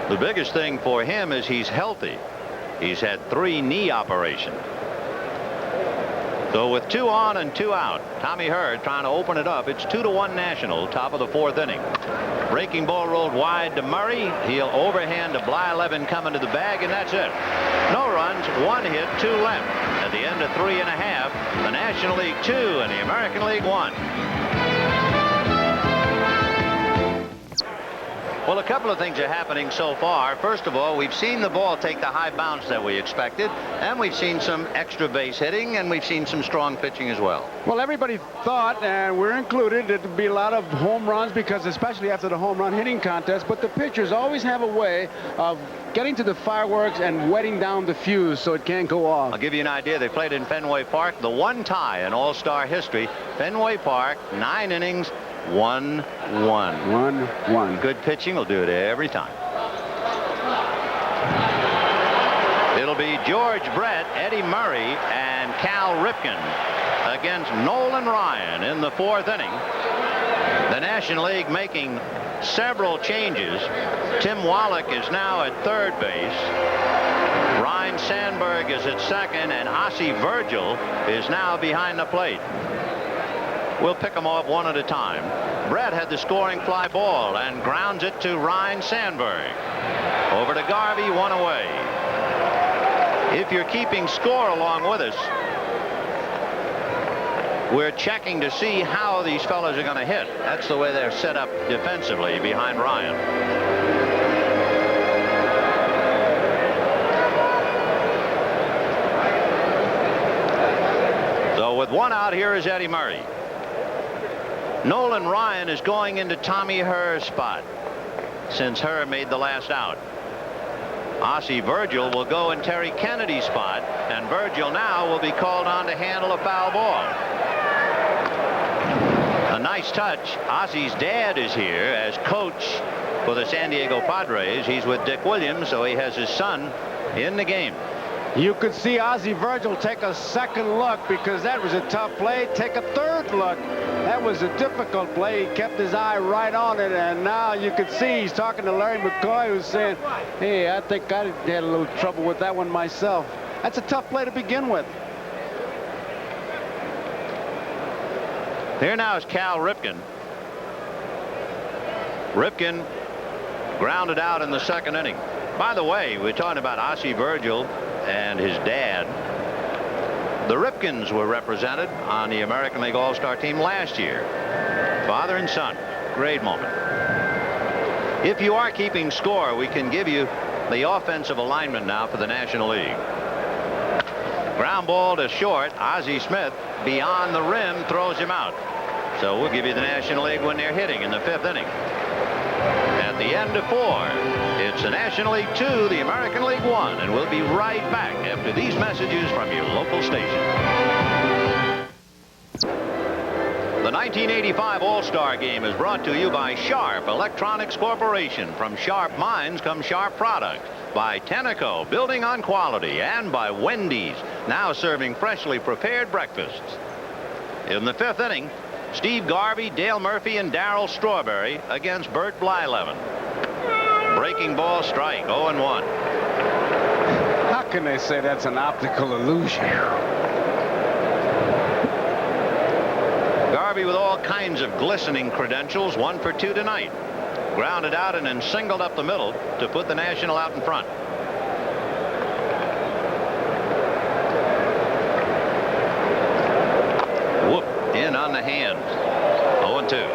C: The biggest thing for him is he's healthy. He's had 3 knee operations. So with 2 on and 2 out, Tommy Hurd trying to open it up. It's 2-1 National, top of the 4th inning. Breaking ball rolled wide to Murray. He'll overhand to Blyleven coming to the bag, and that's it. No runs, 1 hit, 2 left. At the end of 3.5, the National League 2 and the American League 1. Well, a couple of things are happening so far. First of all, we've seen the ball take the high bounce that we expected, and we've seen some extra base hitting, and we've seen some strong pitching as well.
D: Well, everybody thought, and we're included, it would be a lot of home runs, because especially after the home run hitting contest, but the pitchers always have a way of getting to the fireworks and wetting down the fuse so it can't go off.
C: I'll give you an idea. They played in Fenway Park, the 1 tie in All-Star history. Fenway Park, 9 innings, 1-1.
D: 1-1.
C: Good pitching will do it every time. It'll be George Brett, Eddie Murray, and Cal Ripken against Nolan Ryan in the 4th inning. The National League making several changes. Tim Wallach is now at 3rd base. Ryne Sandberg is at 2nd, and Ossie Virgil is now behind the plate. We'll pick them off one at a time. Brett had the scoring fly ball and grounds it to Ryne Sandberg. Over to Garvey, 1 away. If you're keeping score along with us, we're checking to see how these fellas are going to hit. That's the way they're set up defensively behind Ryan. So with 1 out, here is Eddie Murray. Nolan Ryan is going into Tommy Herr's spot since Herr made the last out. Ossie Virgil will go in Terry Kennedy's spot, and Virgil now will be called on to handle a foul ball. A nice touch. Ossie's dad is here as coach for the San Diego Padres. He's with Dick Williams, so he has his son in the game.
D: You could see Ossie Virgil take a 2nd look, because that was a tough play. Take a 3rd look. That was a difficult play. He kept his eye right on it, and now you could see he's talking to Larry McCoy, who's saying, hey, I think I had a little trouble with that one myself. That's a tough play to begin with.
C: Here now is Cal Ripken. Ripken grounded out in the 2nd inning. By the way, we're talking about Ossie Virgil and his dad. The Ripkins were represented on the American League All-Star team last year. Father and son. Great moment. If you are keeping score, we can give you the offensive alignment now for the National League. Ground ball to short. Ozzie Smith beyond the rim throws him out. So we'll give you the National League when they're hitting in the 5th inning. At the end of 4, it's the National League 2, the American League 1, and we'll be right back after these messages from your local station. The 1985 All-Star Game is brought to you by Sharp Electronics Corporation. From Sharp Minds come Sharp products. By Tenneco, building on quality, and by Wendy's, now serving freshly prepared breakfasts. In the 5th inning, Steve Garvey, Dale Murphy, and Darryl Strawberry against Bert Blyleven. Breaking ball strike, 0-1.
D: How can they say that's an optical illusion?
C: Garvey with all kinds of glistening credentials, 1 for 2 tonight. Grounded out and then singled up the middle to put the National out in front. Whoop, in on the hands. 0-2.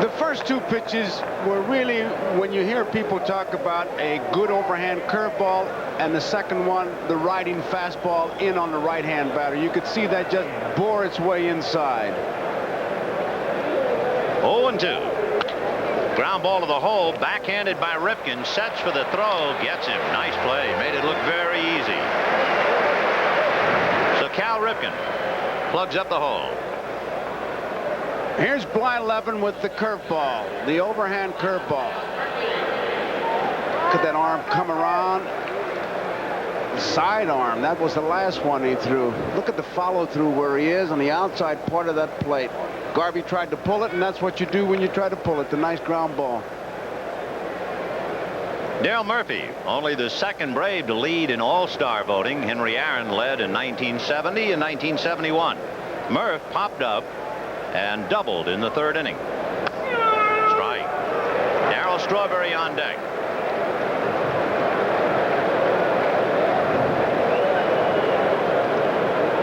D: The first 2 pitches were really, when you hear people talk about a good overhand curveball, and the second one, the riding fastball in on the right-hand batter. You could see that just bore its way inside.
C: 0-2. Ground ball to the hole, backhanded by Ripken, sets for the throw, gets him. Nice play, made it look very easy. So Cal Ripken plugs up the hole.
D: Here's Blyleven with the curveball, the overhand curveball. Look at that arm come around. Sidearm, that was the last one he threw. Look at the follow-through where he is on the outside part of that plate. Garvey tried to pull it, and that's what you do when you try to pull it. The nice ground ball.
C: Dale Murphy, only the second Brave to lead in All-Star voting. Henry Aaron led in 1970 and 1971. Murph popped up and doubled in the 3rd inning. Strike. Darryl Strawberry on deck.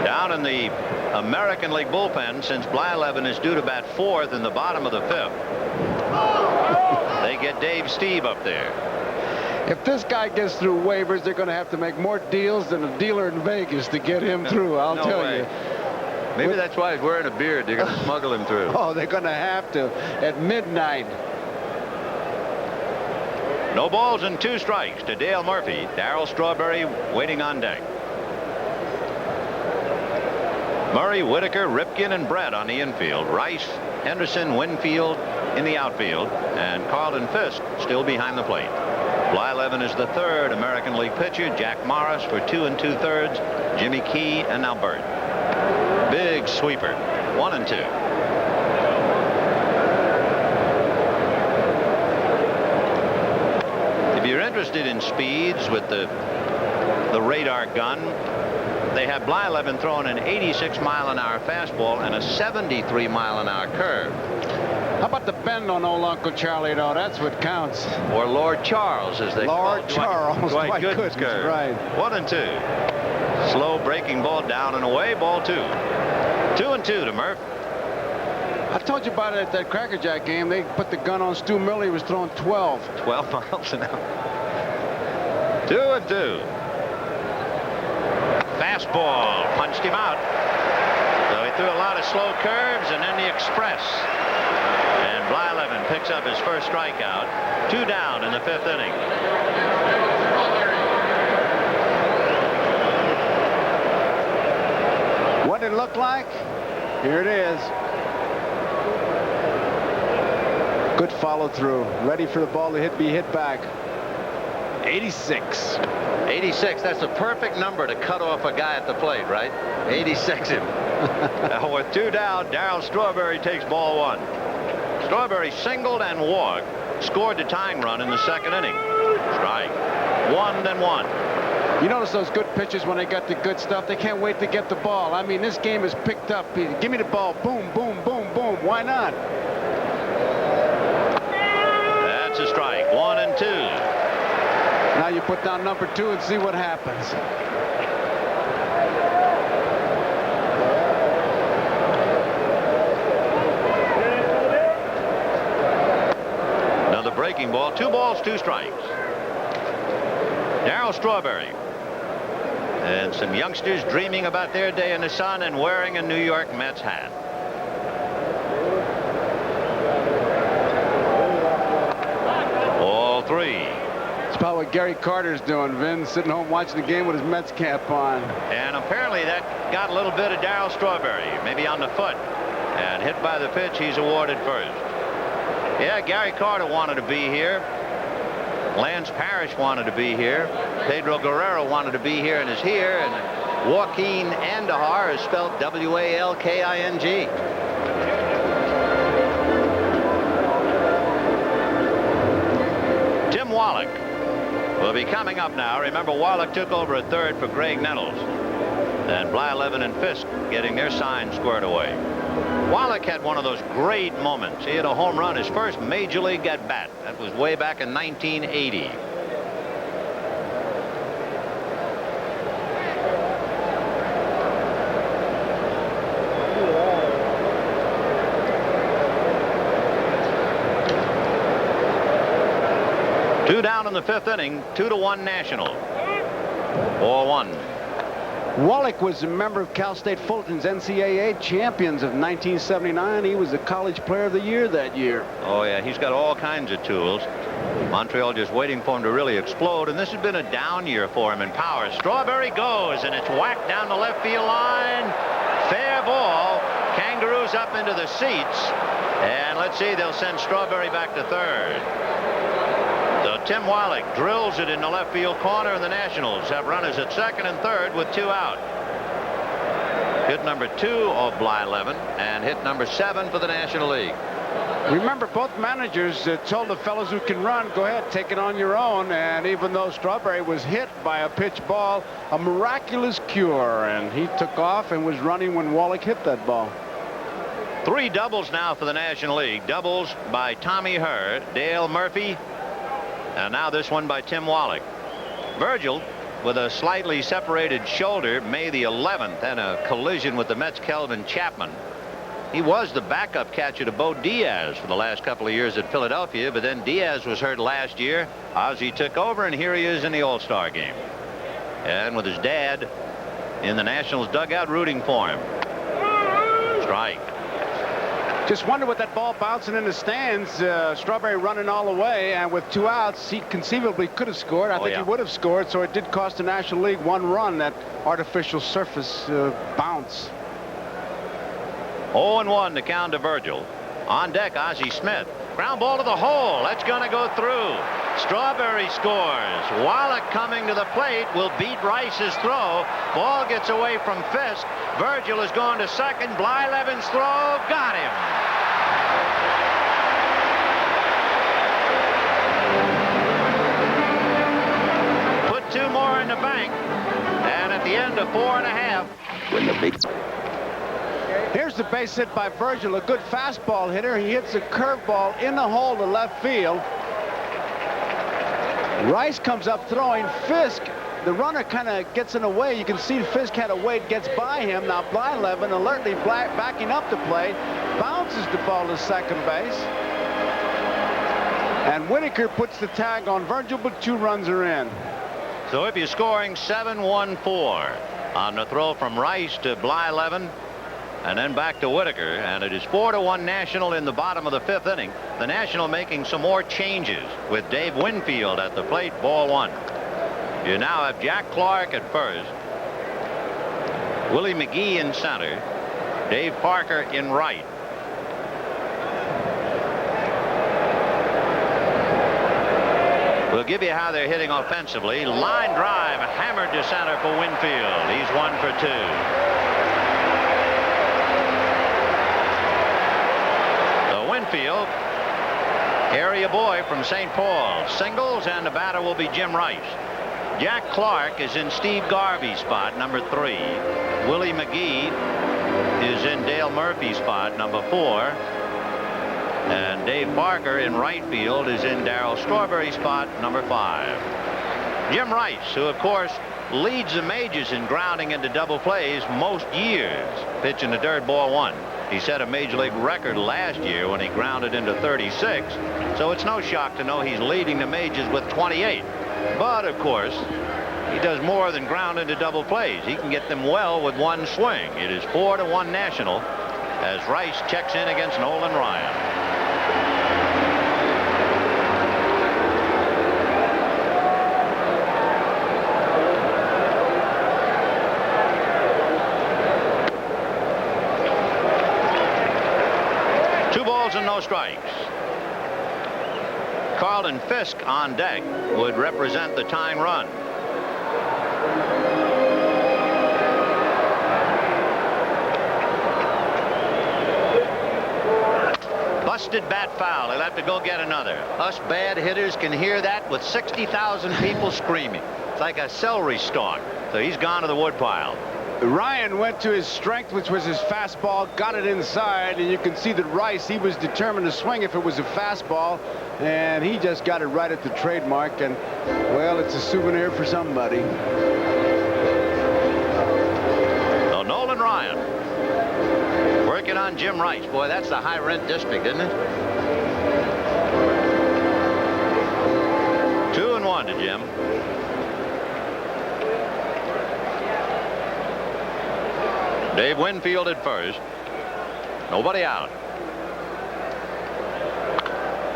C: Down in the American League bullpen, since Blyleven is due to bat 4th in the bottom of the 5th. They get Dave Steve up there.
D: If this guy gets through waivers, they're going to have to make more deals than a dealer in Vegas to get him through, I'll tell you.
C: Maybe that's why he's wearing a beard. They're going to smuggle him through.
D: Oh, they're going to have to at midnight.
C: No balls and 2 strikes to Dale Murphy. Darryl Strawberry waiting on deck. Murray, Whitaker, Ripken, and Brett on the infield. Rice, Henderson, Winfield in the outfield, and Carlton Fisk still behind the plate. Blyleven is the 3rd American League pitcher. Jack Morris for 2 2/3. Jimmy Key, and now Bert. Big sweeper, 1-2. If you're interested in speeds with the radar gun, they have Blyleven throwing an 86-mile-an-hour fastball and a 73-mile-an-hour curve.
D: How about the bend on old Uncle Charlie, though? That's what counts.
C: Or Lord Charles, as they call
D: Lord Charles.
C: Dwight Gooden's curve.
D: Right.
C: 1-2. Slow breaking ball down and away. Ball 2. 2-2 to Murph.
D: I told you about it at that Cracker Jack game. They put the gun on Stu Miller. He was throwing 12.
C: 12 miles an hour. 2-2. Fastball punched him out. So he threw a lot of slow curves and then the express. And Blyleven picks up his first strikeout. 2 down in the 5th inning.
D: What did it look like? Here it is. Good follow through. Ready for the ball to be hit back. 86.
C: 86, that's a perfect number to cut off a guy at the plate, right? 86 him. With 2 down, Darryl Strawberry takes ball 1. Strawberry singled and walked, scored the tying run in the 2nd inning. Strike. 1-1.
D: You notice those good pitchers when they got the good stuff, they can't wait to get the ball. I mean, this game is picked up. Give me the ball. Boom, boom, boom, boom. Why not?
C: That's a strike. 1-2.
D: put down number 2 and see what happens.
C: Another breaking ball. 2 balls, 2 strikes. Darryl Strawberry. And some youngsters dreaming about their day in the sun and wearing a New York Mets hat. All 3.
D: It's about what Gary Carter's doing, Vin, sitting home watching the game with his Mets cap on.
C: And apparently that got a little bit of Darryl Strawberry, maybe on the foot. And hit by the pitch, he's awarded first. Yeah, Gary Carter wanted to be here. Lance Parrish wanted to be here. Pedro Guerrero wanted to be here and is here. And Joaquin Andahar is spelled W-A-L-K-I-N-G. Tim Wallach will be coming up now. Remember, Wallach took over at third for Greg Nettles. And Blyleven and Fisk getting their signs squared away. Wallach had one of those great moments. He had a home run, his first major league at bat. That was way back in 1980. Two down in the 5th inning, 2-1 National. 4-1.
D: Wallach was a member of Cal State Fulton's NCAA champions of 1979. He was the College Player of the Year that year.
C: Oh, yeah, he's got all kinds of tools. Montreal just waiting for him to really explode, and this has been a down year for him in power. Strawberry goes, and it's whacked down the left field line. Fair ball. Kangaroos up into the seats. And let's see, they'll send Strawberry back to third. So Tim Wallach drills it in the left field corner, and the Nationals have runners at second and third with 2 out. Hit number 2 of Blyleven and hit number 7 for the National League.
D: Remember, both managers told the fellows who can run, go ahead, take it on your own. And even though Strawberry was hit by a pitch ball, a miraculous cure, and he took off and was running when Wallach hit that ball.
C: 3 doubles now for the National League. Doubles by Tommy Herr, Dale Murphy, and now this one by Tim Wallach. Virgil with a slightly separated shoulder May the 11th and a collision with the Mets' Kelvin Chapman. He was the backup catcher to Bo Diaz for the last couple of years at Philadelphia, but then Diaz was hurt last year. Ozzie took over, and here he is in the All-Star game. And with his dad in the Nationals dugout rooting for him. Strike.
D: Just wonder what that ball bouncing in the stands. Strawberry running all the way, and with 2 outs, he conceivably could have scored. I think he would have scored, so it did cost the National League 1 run, that artificial surface bounce.
C: 0-1 to count to Virgil. On deck, Ozzie Smith. Ground ball to the hole. That's going to go through. Strawberry scores. Wallach coming to the plate will beat Rice's throw. Ball gets away from Fisk. Virgil is going to second. Blyleven's throw got him. Put 2 more in the bank. And at the end of 4.5.
F: When the big...
D: Here's the base hit by Virgil, a good fastball hitter. He hits a curveball in the hole to left field. Rice comes up throwing. Fisk, the runner, kind of gets in the way. You can see Fisk had a weight, gets by him. Now Blyleven alertly backing up the play, bounces the ball to second base. And Whitaker puts the tag on Virgil, but 2 runs are in.
C: So if you're scoring 7-1-4 on the throw from Rice to Blyleven, and then back to Whitaker, and it is 4-1 National in the bottom of the 5th inning. The National making some more changes with Dave Winfield at the plate. Ball 1. You now have Jack Clark at first, Willie McGee in center, Dave Parker in right. We'll give you how they're hitting offensively. Line drive hammered to center for Winfield. He's 1 for 2. Winfield, area boy from St. Paul, singles, and the batter will be Jim Rice. Jack Clark is in Steve Garvey's spot, number 3. Willie McGee is in Dale Murphy's spot, number 4. And Dave Parker in right field is in Darryl Strawberry's spot, number 5. Jim Rice, who, of course, leads the majors in grounding into double plays most years, pitching the dirt ball 1. He set a major league record last year when he grounded into 36, so it's no shock to know he's leading the majors with 28. But, of course, he does more than ground into double plays. He can get them well with one swing. It is 4-1 National as Rice checks in against Nolan Ryan. And no strikes. Carlton Fisk on deck would represent the tying run. Busted bat foul. He'll have to go get another. Us bad hitters can hear that with 60,000 people screaming. It's like a celery stalk. So he's gone to the woodpile.
D: Ryan went to his strength, which was his fastball, got it inside, and you can see that Rice, he was determined to swing if it was a fastball, and he just got it right at the trademark, and, well, it's a souvenir for somebody.
C: So Nolan Ryan working on Jim Rice. Boy, that's the high-rent district, isn't it? 2-1 to Jim. Dave Winfield at first. Nobody out.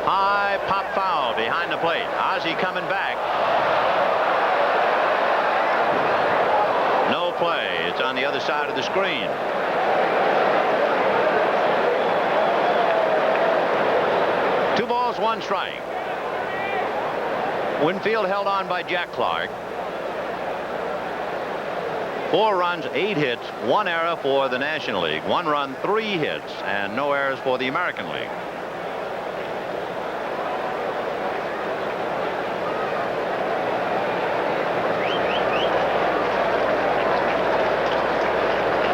C: High pop foul behind the plate. Ozzie coming back. No play. It's on the other side of the screen. Two balls, one strike. Winfield held on by Jack Clark. 4 runs, 8 hits, 1 error for the National League. 1 run, 3 hits, and no errors for the American League.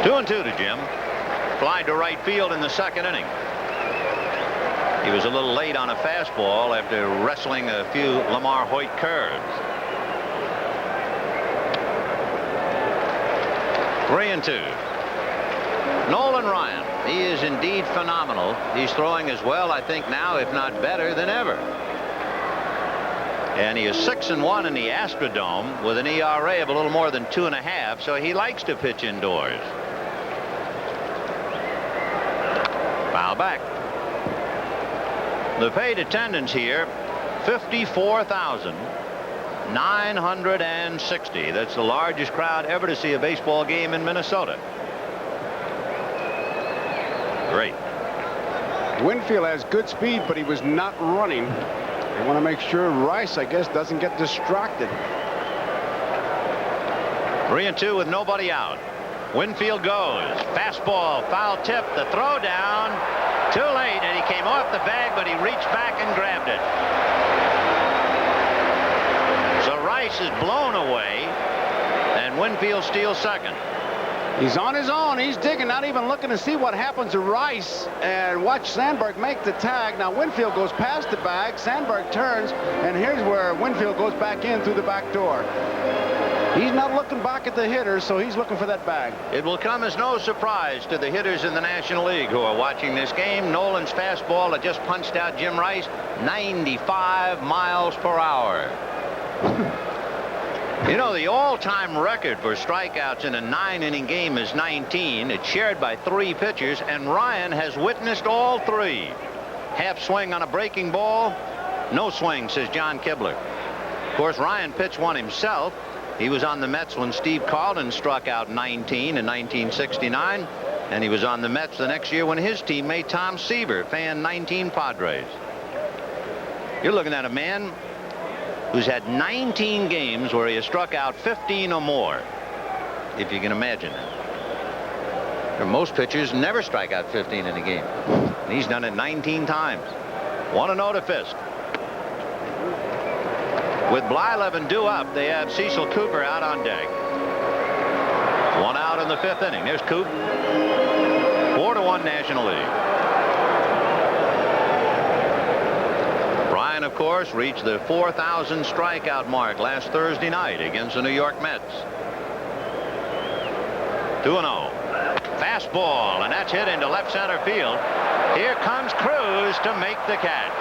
C: Two and 2 to Jim. Fly to right field in the second inning. He was a little late on a fastball after wrestling a few Lamar Hoyt curves. 3-2. Nolan Ryan, he is indeed phenomenal. He's throwing as well, I think, now, if not better than ever. And he is 6-1 in the Astrodome with an ERA of a little more than 2.5, so he likes to pitch indoors. Foul back. The paid attendance here, 54,960. That's the largest crowd ever to see a baseball game in Minnesota. Great.
D: Winfield has good speed, but he was not running. They want to make sure Rice, I guess, doesn't get distracted.
C: 3-2 with nobody out. Winfield goes. Fastball, foul tip, the throw down. Too late, and he came off the bag, but he reached back and grabbed it. So Rice is blown away, and Winfield steals second.
D: He's on his own. He's digging, not even looking to see what happens to Rice. And watch Sandberg make the tag. Now Winfield goes past the bag. Sandberg turns, and here's where Winfield goes back in through the back door. He's not looking back at the hitter, so he's looking for that bag.
C: It will come as no surprise to the hitters in the National League who are watching this game. Nolan's fastball that just punched out Jim Rice, 95 miles per hour. You know, the all-time record for strikeouts in a 9-inning game is 19. It's shared by 3 pitchers, and Ryan has witnessed all 3. Half swing on a breaking ball, no swing, says John Kibler. Of course, Ryan pitched one himself. He was on the Mets when Steve Carlton struck out 19 in 1969, and he was on the Mets the next year when his teammate Tom Seaver fanned 19 Padres. You're looking at a man who's had 19 games where he has struck out 15 or more, if you can imagine that. Most pitchers never strike out 15 in a game, and he's done it 19 times. 1-0 to Fisk. With Blyleven due up, they have Cecil Cooper out on deck. 1 out in the 5th inning. There's Coop. 4-1 National League. Ryan, of course, reached the 4,000 strikeout mark last Thursday night against the New York Mets. 2-0. Fastball, and that's hit into left center field. Here comes Cruz to make the catch.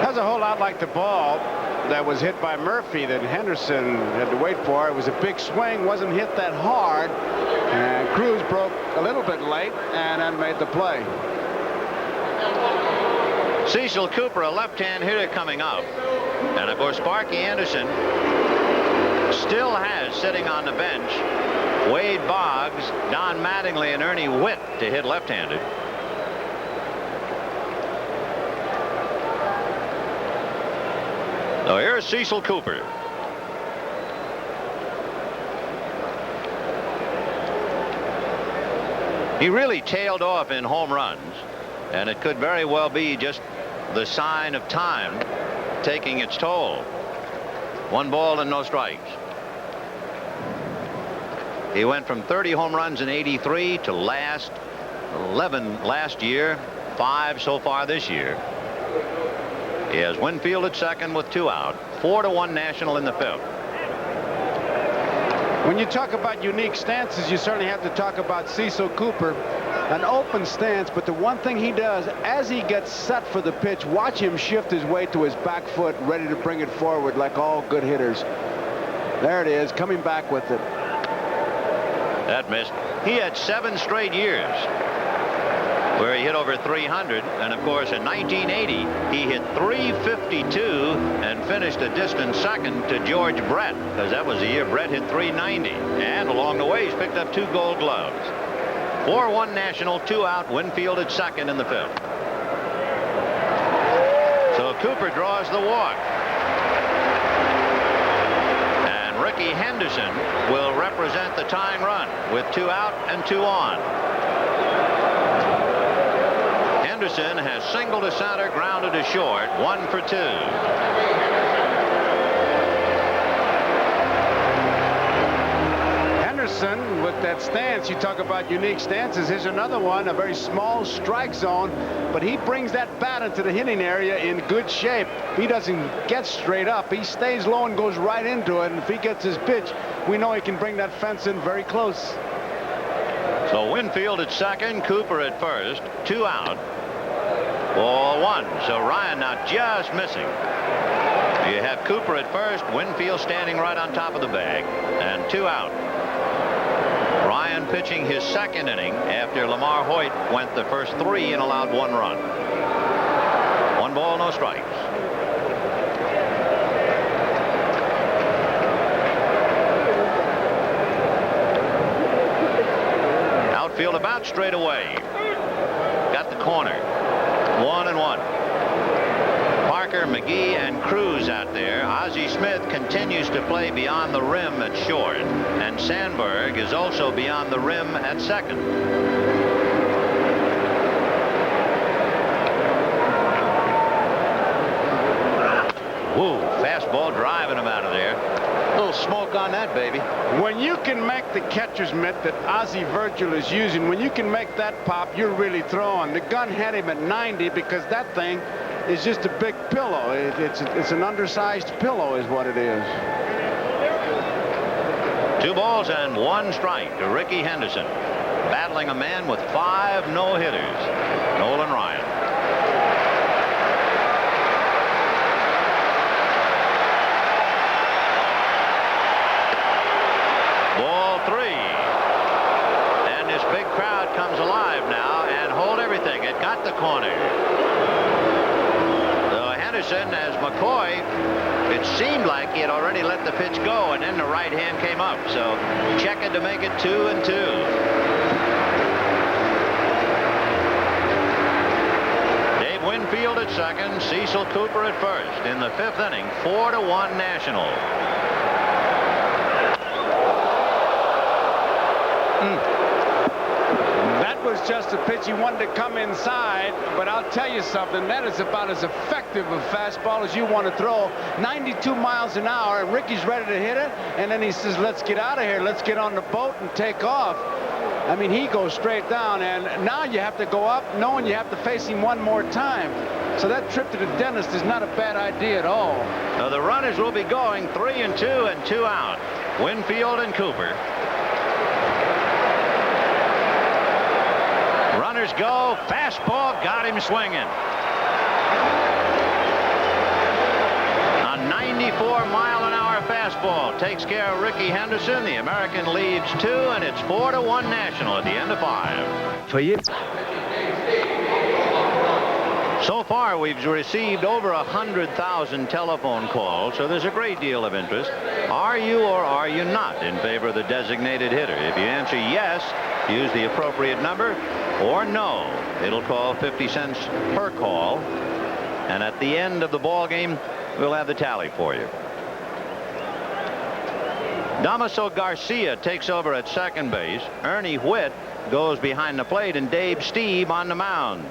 D: That's a whole lot like the ball that was hit by Murphy that Henderson had to wait for. It was a big swing, wasn't hit that hard, and Cruz broke a little bit late and then made the play.
C: Cecil Cooper, a left-hand hitter coming up. And of course, Sparky Anderson still has sitting on the bench Wade Boggs, Don Mattingly, and Ernie Witt to hit left-handed. So here's Cecil Cooper. He really tailed off in home runs, and it could very well be just the sign of time taking its toll. 1 ball and no strikes. He went from 30 home runs in '83 to 11 last year, 5 so far this year. He has Winfield at second with 2 out. 4-1 National in the 5th.
D: When you talk about unique stances, you certainly have to talk about Cecil Cooper. An open stance, but the one thing he does as he gets set for the pitch, watch him shift his weight to his back foot, ready to bring it forward like all good hitters. There it is, coming back with it.
C: That missed. He had 7 straight years where he hit over 300, and of course in 1980 he hit 352 and finished a distant second to George Brett, because that was the year Brett hit 390, and along the way he's picked up 2 Gold Gloves. 4-1 National, 2 out, Winfield at second in the 5th. So Cooper draws the walk, and Ricky Henderson will represent the tying run with 2 out and 2 on. Henderson has singled to center, grounded to short, 1 for 2.
D: Henderson, with that stance, you talk about unique stances. Here's another one, a very small strike zone, but he brings that bat into the hitting area in good shape. He doesn't get straight up. He stays low and goes right into it, and if he gets his pitch, we know he can bring that fence in very close.
C: So Winfield at second, Cooper at first, 2 out. Ball 1. So Ryan now just missing. You have Cooper at first, Winfield standing right on top of the bag, and 2 out. Ryan pitching his second inning after Lamar Hoyt went the first 3 and allowed 1 run. 1 ball, no strikes. Outfield about straight away. Got the corner. 1-1. Parker, McGee, and Cruz out there. Ozzie Smith continues to play beyond the rim at short, and Sandberg is also beyond the rim at second. Whoa, fastball driving him out of there. A little smoke on that, baby.
D: When you can make the catcher's mitt that Ozzie Virgil is using, when you can make that pop, you're really throwing. The gun had him at 90 because that thing is just a big pillow. It's an undersized pillow is what it is.
C: 2 balls and 1 strike to Ricky Henderson, battling a man with 5 no-hitters, Nolan Ryan. Ball 3. And this big crowd comes alive now and hold everything. It got the corner. So Henderson, as McCoy, it seemed like he had already let the pitch go, and then the right hand came up. So checking to make it 2-2. Dave Winfield at second, Cecil Cooper at first. In the 5th inning, 4-1 National.
D: That was just a pitch he wanted to come inside, but I'll tell you something, that is about as effective a fastball as you want to throw. 92 miles an hour, and Ricky's ready to hit it, and then he says, let's get out of here, let's get on the boat and take off. I mean, he goes straight down, and now you have to go up knowing you have to face him one more time. So that trip to the dentist is not a bad idea at all.
C: Now the runners will be going 3 and 2 and 2 out. Winfield and Cooper. Runners go. Fastball got him swinging. A 94-mile-an-hour fastball takes care of Ricky Henderson. The American leads 2, and it's 4-1 National at the end of 5.
D: For you.
C: So far, we've received over 100,000 telephone calls, so there's a great deal of interest. Are you or are you not in favor of the designated hitter? If you answer yes, use the appropriate number, or no, it'll call 50 cents per call, and at the end of the ball game, we'll have the tally for you. Damaso Garcia takes over at second base. Ernie Whitt goes behind the plate, and Dave Stieb on the mound.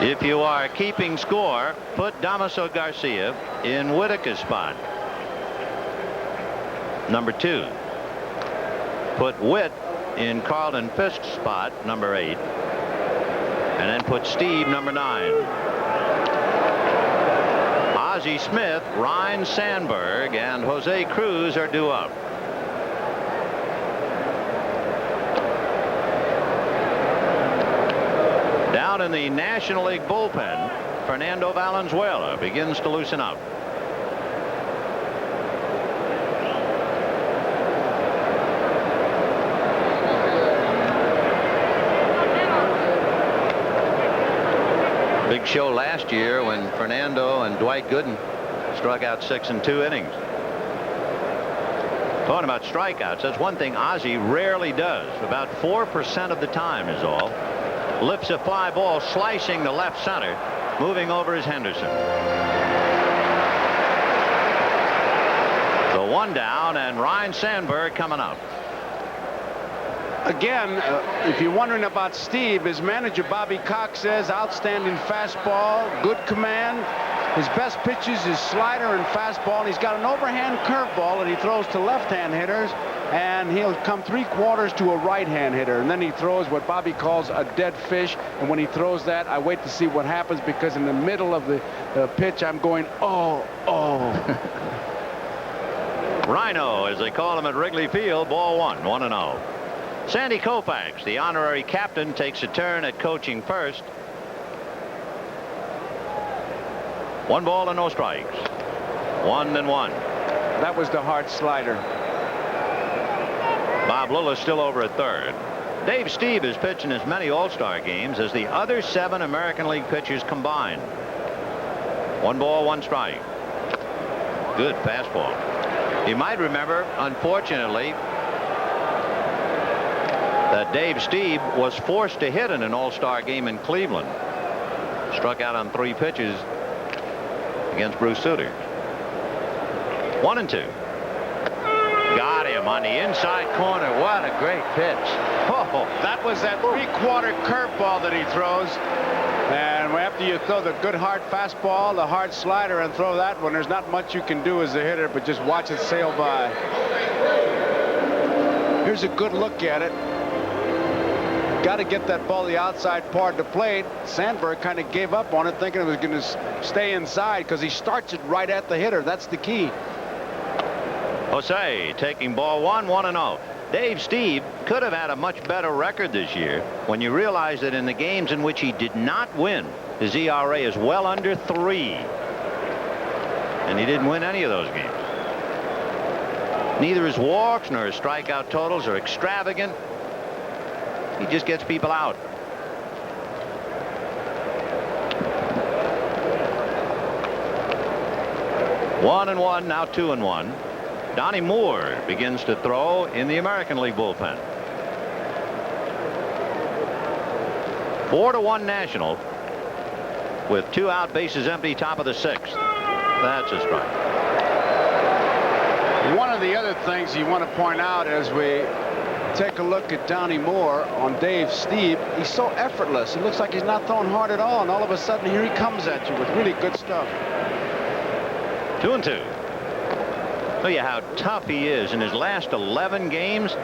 C: If you are keeping score, put Damaso Garcia in Whitaker's spot. Number 2. Put Whitt in Carlton Fisk's spot, number 8. And then put Stieb, number 9. Ozzie Smith, Ryne Sandberg, and Jose Cruz are due up. Down in the National League bullpen, Fernando Valenzuela begins to loosen up. Big show last year when Fernando and Dwight Gooden struck out 6 in 2 innings. Talking about strikeouts, that's one thing Ozzie rarely does. About 4% of the time is all. Lifts a fly ball, slicing the left center, moving over is Henderson. The 1 down, and Ryne Sandberg coming up.
D: Again, if you're wondering about Steve, his manager Bobby Cox says outstanding fastball, good command. His best pitches is slider and fastball. And he's got an overhand curveball that he throws to left-hand hitters, and he'll come 3/4 to a right-hand hitter, and then he throws what Bobby calls a dead fish. And when he throws that, I wait to see what happens, because in the middle of the pitch, I'm going, oh.
C: Rhino, as they call him at Wrigley Field, ball 1, 1-0. Sandy Koufax, the honorary captain, takes a turn at coaching first. 1 ball and no strikes. 1-1.
D: That was the hard slider.
C: Bob Lillis still over at third. Dave Stieb is pitching as many All-Star games as the other 7 American League pitchers combined. 1 ball, 1 strike. Good fastball. You might remember, unfortunately, that Dave Stieb was forced to hit in an All-Star game in Cleveland. Struck out on 3 pitches against Bruce Sutter. 1-2. Got him on the inside corner. What a great pitch.
D: Oh, that was that 3/4 curveball that he throws. And after you throw the good hard fastball, the hard slider, and throw that one, there's not much you can do as a hitter but just watch it sail by. Here's a good look at it. Got to get that ball the outside part of the plate. Sandberg kind of gave up on it, thinking it was going to stay inside, because he starts it right at the hitter. That's the key.
C: Jose taking ball 1, 1-0. Dave Stieb could have had a much better record this year when you realize that in the games in which he did not win, his ERA is well under 3. And he didn't win any of those games. Neither his walks nor his strikeout totals are extravagant. He just gets people out. One and one, now 2-1. Donnie Moore begins to throw in the American League bullpen. 4-1 National with 2 out, bases empty, top of the 6th. That's a strike.
D: One of the other things you want to point out as we take a look at Donnie Moore on Dave Stieb, he's so effortless. It looks like he's not throwing hard at all, and all of a sudden here he comes at you with really good stuff.
C: 2-2. Tell you how tough he is. In his last 11 games,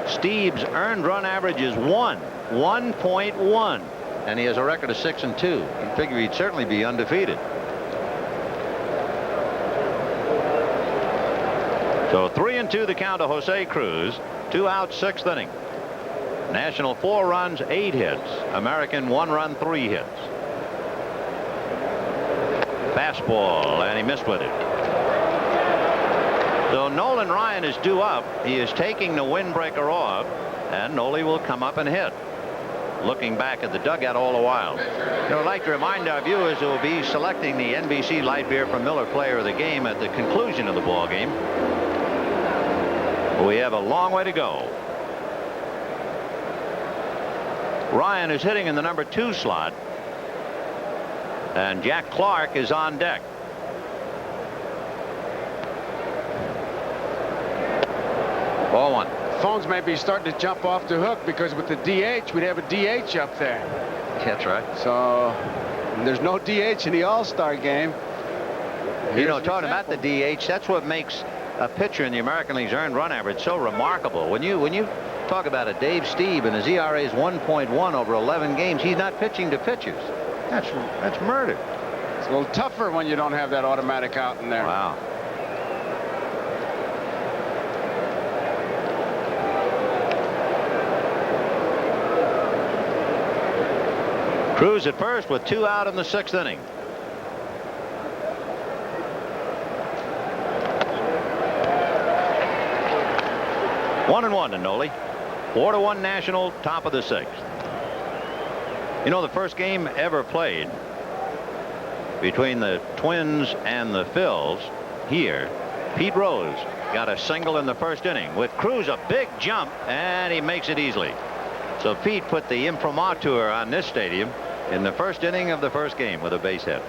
C: Steve's earned run average is 1.1. And he has a record of 6-2. You figure he'd certainly be undefeated. So 3-2 the count to Jose Cruz. 2 outs, 6th inning. National 4 runs, 8 hits. American 1 run, 3 hits. Fastball, and he missed with it. So Nolan Ryan is due up. He is taking the windbreaker off, and Noli will come up and hit. Looking back at the dugout all the while. You know, I'd like to remind our viewers who will be selecting the NBC Light Beer from Miller Player of the Game at the conclusion of the ball game. We have a long way to go. Ryan is hitting in the number 2 slot. And Jack Clark is on deck. Ball 1.
D: Phones may be starting to jump off the hook because with the DH, we'd have a DH up there.
C: That's right.
D: So there's no DH in the All-Star game.
C: You know, talking about the DH, that's what makes a pitcher in the American League's earned run average so remarkable. When you talk about a Dave Stieb and his ERA is 1.1 over 11 games, he's not pitching to pitchers. That's murder.
D: It's a little tougher when you don't have that automatic out in there.
C: Wow. Cruz at first with 2 out in the 6th inning. One and 1 to Noli. 4-1 National, top of the 6th. You know, the first game ever played between the Twins and the Phils here, Pete Rose got a single in the 1st inning with Cruz a big jump, and he makes it easily. So Pete put the imprimatur on this stadium in the 1st inning of the 1st game with a base hit.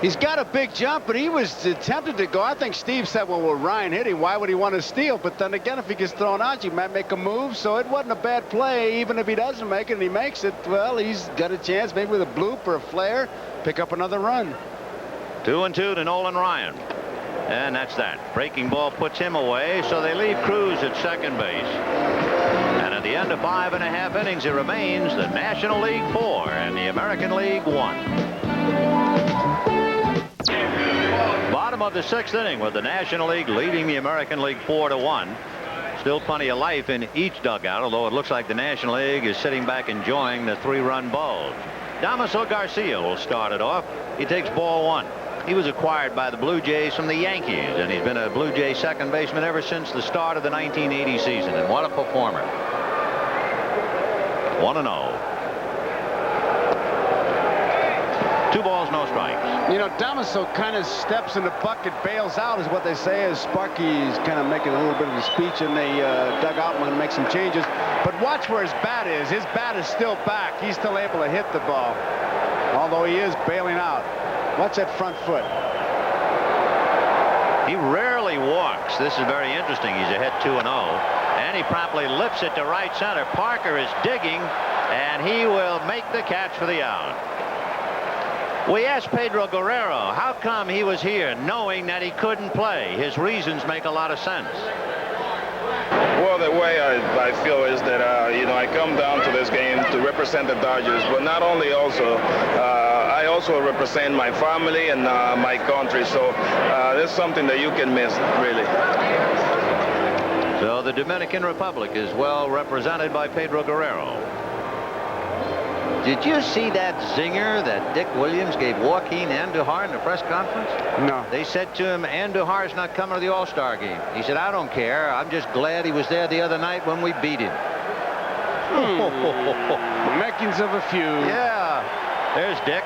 D: He's got a big jump, but he was tempted to go. I think Steve said, well, with Ryan hitting, why would he want to steal? But then again, if he gets thrown out, you might make a move. So it wasn't a bad play. Even if he doesn't make it and he makes it, well, he's got a chance maybe with a bloop or a flare, pick up another run.
C: 2-2 to Nolan Ryan. And that's that. Breaking ball puts him away, so they leave Cruz at second base. And at the end of 5.5 innings, it remains the National League 4 and the American League 1. Bottom of the 6th inning with the National League leading the American League 4-1. Still plenty of life in each dugout, although it looks like the National League is sitting back enjoying the 3-run bulge. Damaso Garcia will start it off. He takes ball 1. He was acquired by the Blue Jays from the Yankees, and he's been a Blue Jay second baseman ever since the start of the 1980 season. And what a performer. 1-0. 2 balls, no strikes.
D: You know, Damaso kind of steps in the bucket, bails out, is what they say, as Sparky's kind of making a little bit of a speech in the dugout and going to make some changes. But watch where his bat is. His bat is still back. He's still able to hit the ball, although he is bailing out. Watch that front foot.
C: He rarely walks. This is very interesting. He's ahead 2-0. And he promptly lifts it to right center. Parker is digging, and he will make the catch for the out. We asked Pedro Guerrero how come he was here knowing that he couldn't play. His reasons make a lot of sense.
M: Well, the way I feel is that, you know, I come down to this game to represent the Dodgers, but not only also, I also represent my family and my country. So there's something that you can miss, really.
C: So the Dominican Republic is well represented by Pedro Guerrero. Did you see that zinger that Dick Williams gave Joaquin Andujar in the press conference?
D: No.
C: They said to him, Andujar's not coming to the All-Star game. He said, I don't care. I'm just glad he was there the other night when we beat him.
D: Makings of a feud.
C: Yeah. There's Dick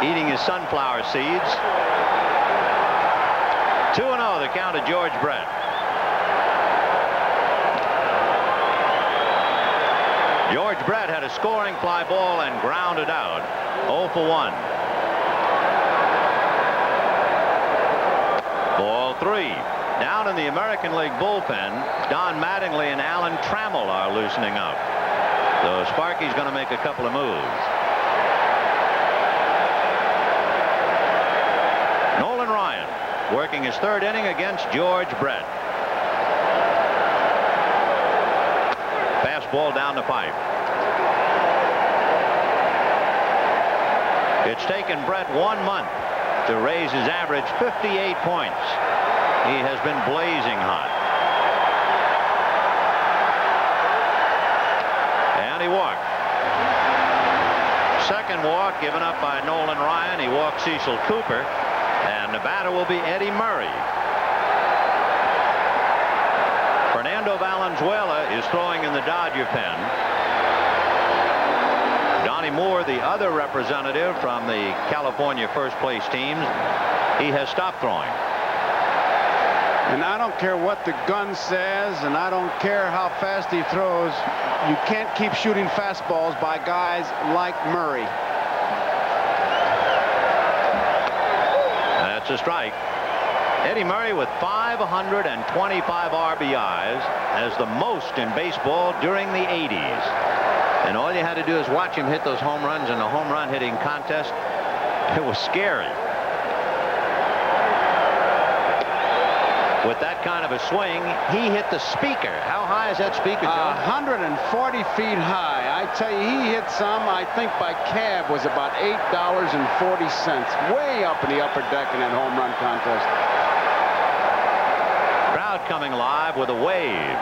C: eating his sunflower seeds. 2-0 the count of George Brett. George Brett had a scoring fly ball and grounded out. 0 for 1. Ball 3. Down in the American League bullpen, Don Mattingly and Alan Trammell are loosening up. So Sparky's going to make a couple of moves. Nolan Ryan working his third inning against George Brett. Fastball down the pipe. It's taken Brett 1 month to raise his average 58 points. He has been blazing hot. And he walked. Second walk given up by Nolan Ryan. He walked Cecil Cooper. And the batter will be Eddie Murray. Fernando Valenzuela is throwing in the Dodger pen. Donnie Moore, the other representative from the California first place teams, he has stopped throwing.
D: And I don't care what the gun says, and I don't care how fast he throws. You can't keep shooting fastballs by guys like Murray.
C: That's a strike. Eddie Murray with 525 RBIs as the most in baseball during the 80s. And all you had to do is watch him hit those home runs in the home run hitting contest. It was scary. With that kind of a swing, he hit the speaker. How high is that speaker, John?
D: 140 feet high. I tell you, he hit some, I think by cab was about $8.40. Way up in the upper deck in that home run contest.
C: Crowd coming alive with a wave.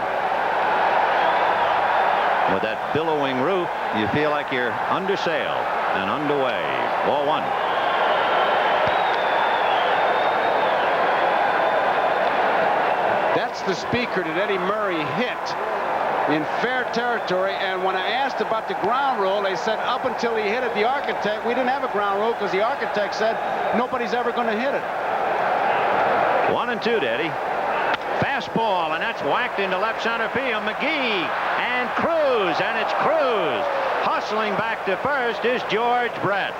C: With that billowing roof, you feel like you're under sail and underway. Ball one.
D: That's the speaker that Eddie Murray hit in fair territory. And when I asked about the ground rule, they said up until he hit it, the architect, we didn't have a ground rule because the architect said nobody's ever going to hit it.
C: 1-2 to Eddie. Fastball, and that's whacked into left center field. McGee and Cruz, and it's Cruz. Hustling back to first is George Brett.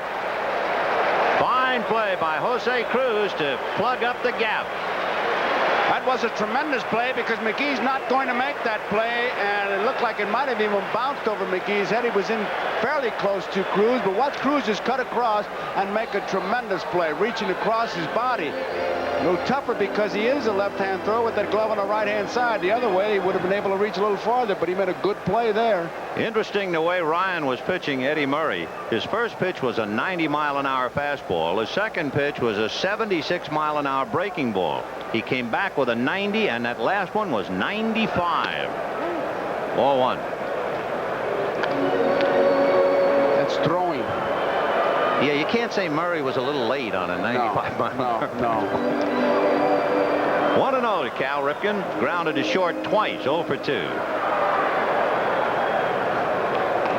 C: Fine play by Jose Cruz to plug up the gap.
D: That was a tremendous play because McGee's not going to make that play, and it looked like it might have even bounced over McGee's head. He was in fairly close to Cruz, but watch Cruz just cut across and make a tremendous play, reaching across his body. A little tougher because he is a left-hand thrower with that glove on the right-hand side. The other way, he would have been able to reach a little farther, but he made a good play there.
C: Interesting the way Ryan was pitching Eddie Murray. His first pitch was a 90-mile-an-hour fastball. His second pitch was a 76-mile-an-hour breaking ball. He came back with a 90, and that last one was 95. Ball one.
D: That's throwing.
C: Yeah, you can't say Murray was a little late on a 95-mile.
D: No.
C: 1-0 to Cal Ripken. Grounded to short twice, 0 for 2.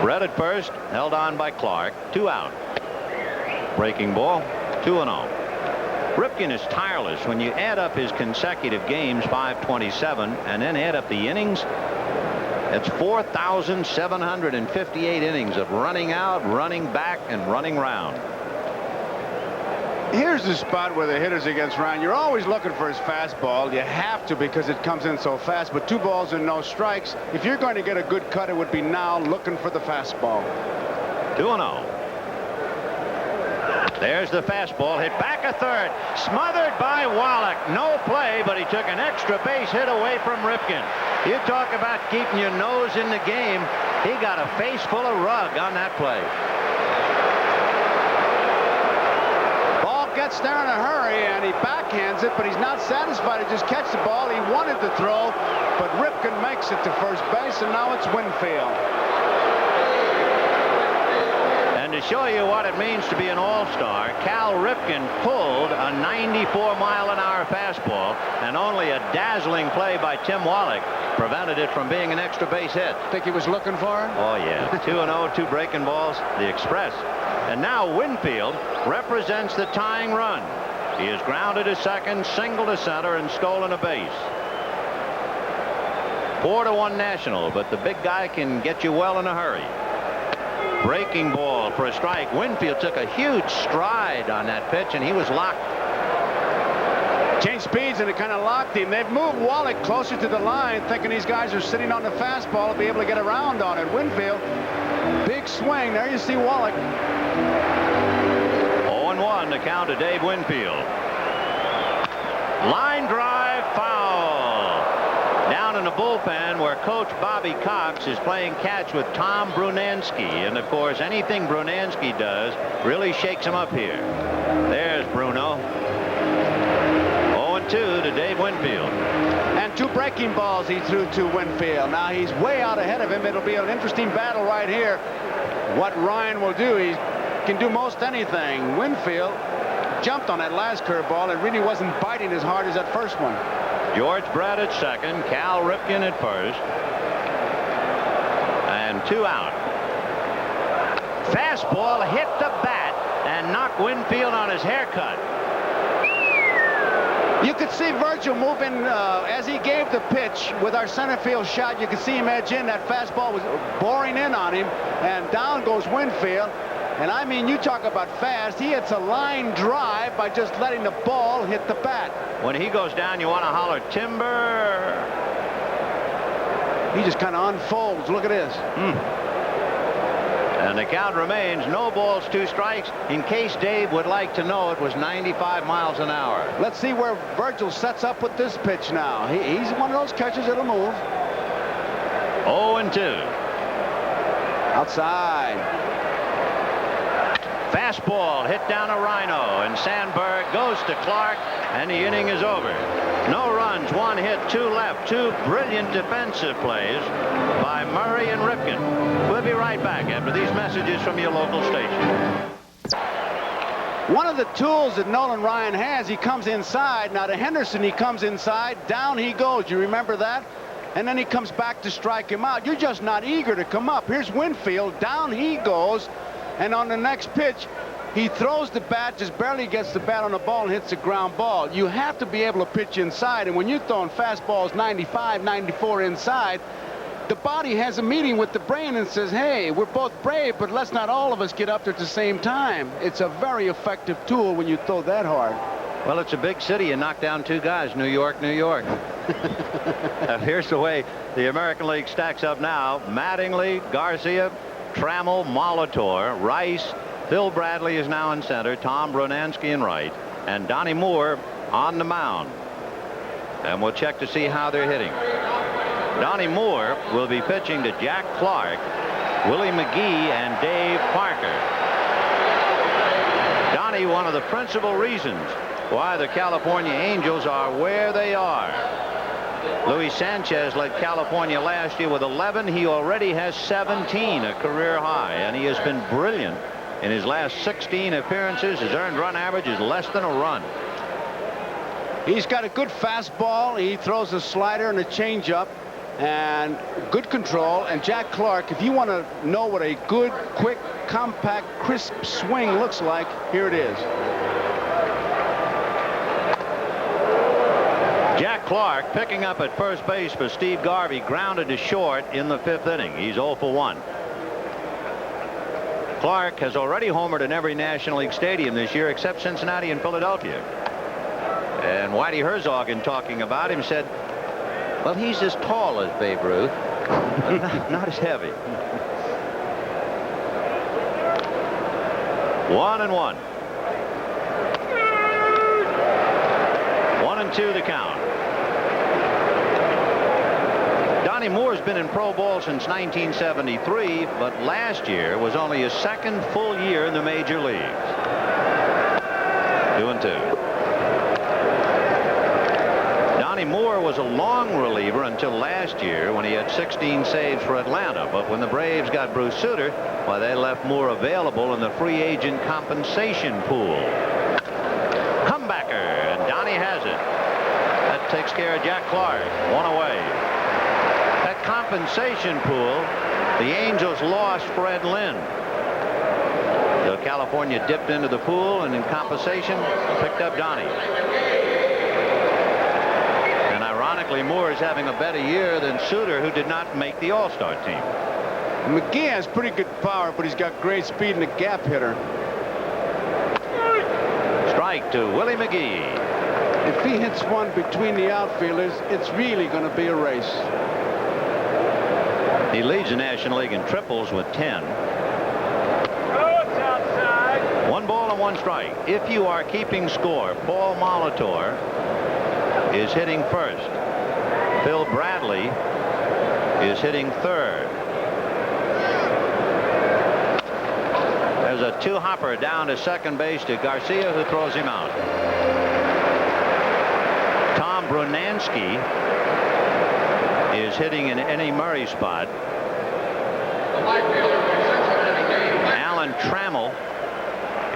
C: Brett at first, held on by Clark. 2 out. Breaking ball, 2-0. Ripken is tireless. When you add up his consecutive games, 527, and then add up the innings, it's 4,758 innings of running out, running back, and running round.
D: Here's the spot where the hitter's against Ryan. You're always looking for his fastball. You have to because it comes in so fast, but 2 balls and no strikes. If you're going to get a good cut, it would be now looking for the fastball.
C: 2-0. There's the fastball, hit back a third, smothered by Wallach. No play, but he took an extra base hit away from Ripken. You talk about keeping your nose in the game. He got a face full of rug on that play.
D: Ball gets there in a hurry, and he backhands it, but he's not satisfied to just catch the ball. He wanted to throw, but Ripken makes it to first base, and now it's Winfield.
C: To show you what it means to be an all-star, Cal Ripken pulled a 94-mile-an-hour fastball, and only a dazzling play by Tim Wallach prevented it from being an extra base hit.
D: Think he was looking for it?
C: Oh, yeah. 2-0, 2 breaking balls, the Express. And now Winfield represents the tying run. He has grounded to second, single to center, and stolen a base. 4-1 National, but the big guy can get you well in a hurry. Breaking ball for a strike. Winfield took a huge stride on that pitch, and he was locked.
D: Changed speeds, and it kind of locked him. They've moved Wallach closer to the line, thinking these guys are sitting on the fastball to be able to get around on it. Winfield, big swing. There you see Wallach.
C: 0-1 to count to Dave Winfield. Line drive foul. Down in the bullpen where Coach Bobby Cox is playing catch with Tom Brunansky. And, of course, anything Brunansky does really shakes him up here. There's Bruno. 0-2 to Dave Winfield.
N: And 2 breaking balls he threw to Winfield. Now he's way out ahead of him. It'll be an interesting battle right here. What Ryan will do, he can do most anything. Winfield jumped on that last curveball and really wasn't biting as hard as that first one.
C: George Brett at second, Cal Ripken at first, and 2 out. Fastball hit the bat and knocked Winfield on his haircut.
N: You could see Virgil moving as he gave the pitch with our center field shot. You could see him edge in. That fastball was boring in on him, and down goes Winfield. And I mean, you talk about fast. He hits a line drive by just letting the ball hit the bat.
C: When he goes down, you want to holler, timber.
N: He just kind of unfolds. Look at this.
C: And the count remains no balls, 2 strikes. In case Dave would like to know, it was 95 miles an hour.
N: Let's see where Virgil sets up with this pitch now. He's one of those catchers that'll move.
C: 0-2.
N: Outside.
C: Fastball hit down a rhino, and Sandberg goes to Clark, and the inning is over. No runs, 1 hit, 2 left. 2 brilliant defensive plays by Murray and Ripken. We'll be right back after these messages from your local station.
N: One of the tools that Nolan Ryan has, he comes inside. Now to Henderson, he comes inside. Down he goes. You remember that? And then he comes back to strike him out. You're just not eager to come up. Here's Winfield. Down he goes. And on the next pitch, he throws the bat, just barely gets the bat on the ball and hits the ground ball. You have to be able to pitch inside. And when you're throwing fastballs 95, 94 inside, the body has a meeting with the brain and says, hey, we're both brave, but let's not all of us get up there at the same time. It's a very effective tool when you throw that hard.
C: Well, it's a big city. You knock down 2 guys, New York, New York. Here's the way the American League stacks up now. Mattingly, Garcia, Trammell, Molitor, Rice, Phil Bradley is now in center, Tom Brunansky in right, and Donnie Moore on the mound. And we'll check to see how they're hitting. Donnie Moore will be pitching to Jack Clark, Willie McGee, and Dave Parker. Donnie, one of the principal reasons why the California Angels are where they are. Luis Sanchez led California last year with 11. He already has 17, a career high, and he has been brilliant in his last 16 appearances. His earned run average is less than a run.
N: He's got a good fastball. He throws a slider and a changeup and good control. And Jack Clark, if you want to know what a good, quick, compact, crisp swing looks like, here it is.
C: Jack Clark picking up at first base for Steve Garvey, grounded to short in the 5th inning. He's 0 for 1. Clark has already homered in every National League stadium this year except Cincinnati and Philadelphia. And Whitey Herzog, in talking about him, said, well, he's as tall as Babe Ruth, but not as heavy. 1-1. 1-2 the count. Donnie Moore's been in pro ball since 1973, but last year was only his 2nd full year in the major leagues. 2-2. Donnie Moore was a long reliever until last year when he had 16 saves for Atlanta. But when the Braves got Bruce Sutter, well, they left Moore available in the free agent compensation pool. Comebacker, and Donnie has it. That takes care of Jack Clark. 1 away. That compensation pool, the Angels lost Fred Lynn. So California dipped into the pool and in compensation picked up Donnie. And ironically, Moore is having a better year than Sutter, who did not make the All-Star team.
N: McGee has pretty good power, but he's got great speed and a gap hitter.
C: Strike to Willie McGee.
N: If he hits one between the outfielders, it's really going to be a race.
C: He leads the National League in triples with 10. 1 ball and 1 strike. If you are keeping score, Paul Molitor is hitting first. Phil Bradley is hitting third. There's a two-hopper down to second base to Garcia, who throws him out. Tom Brunansky is hitting in Eddie Murray's spot. Alan Trammell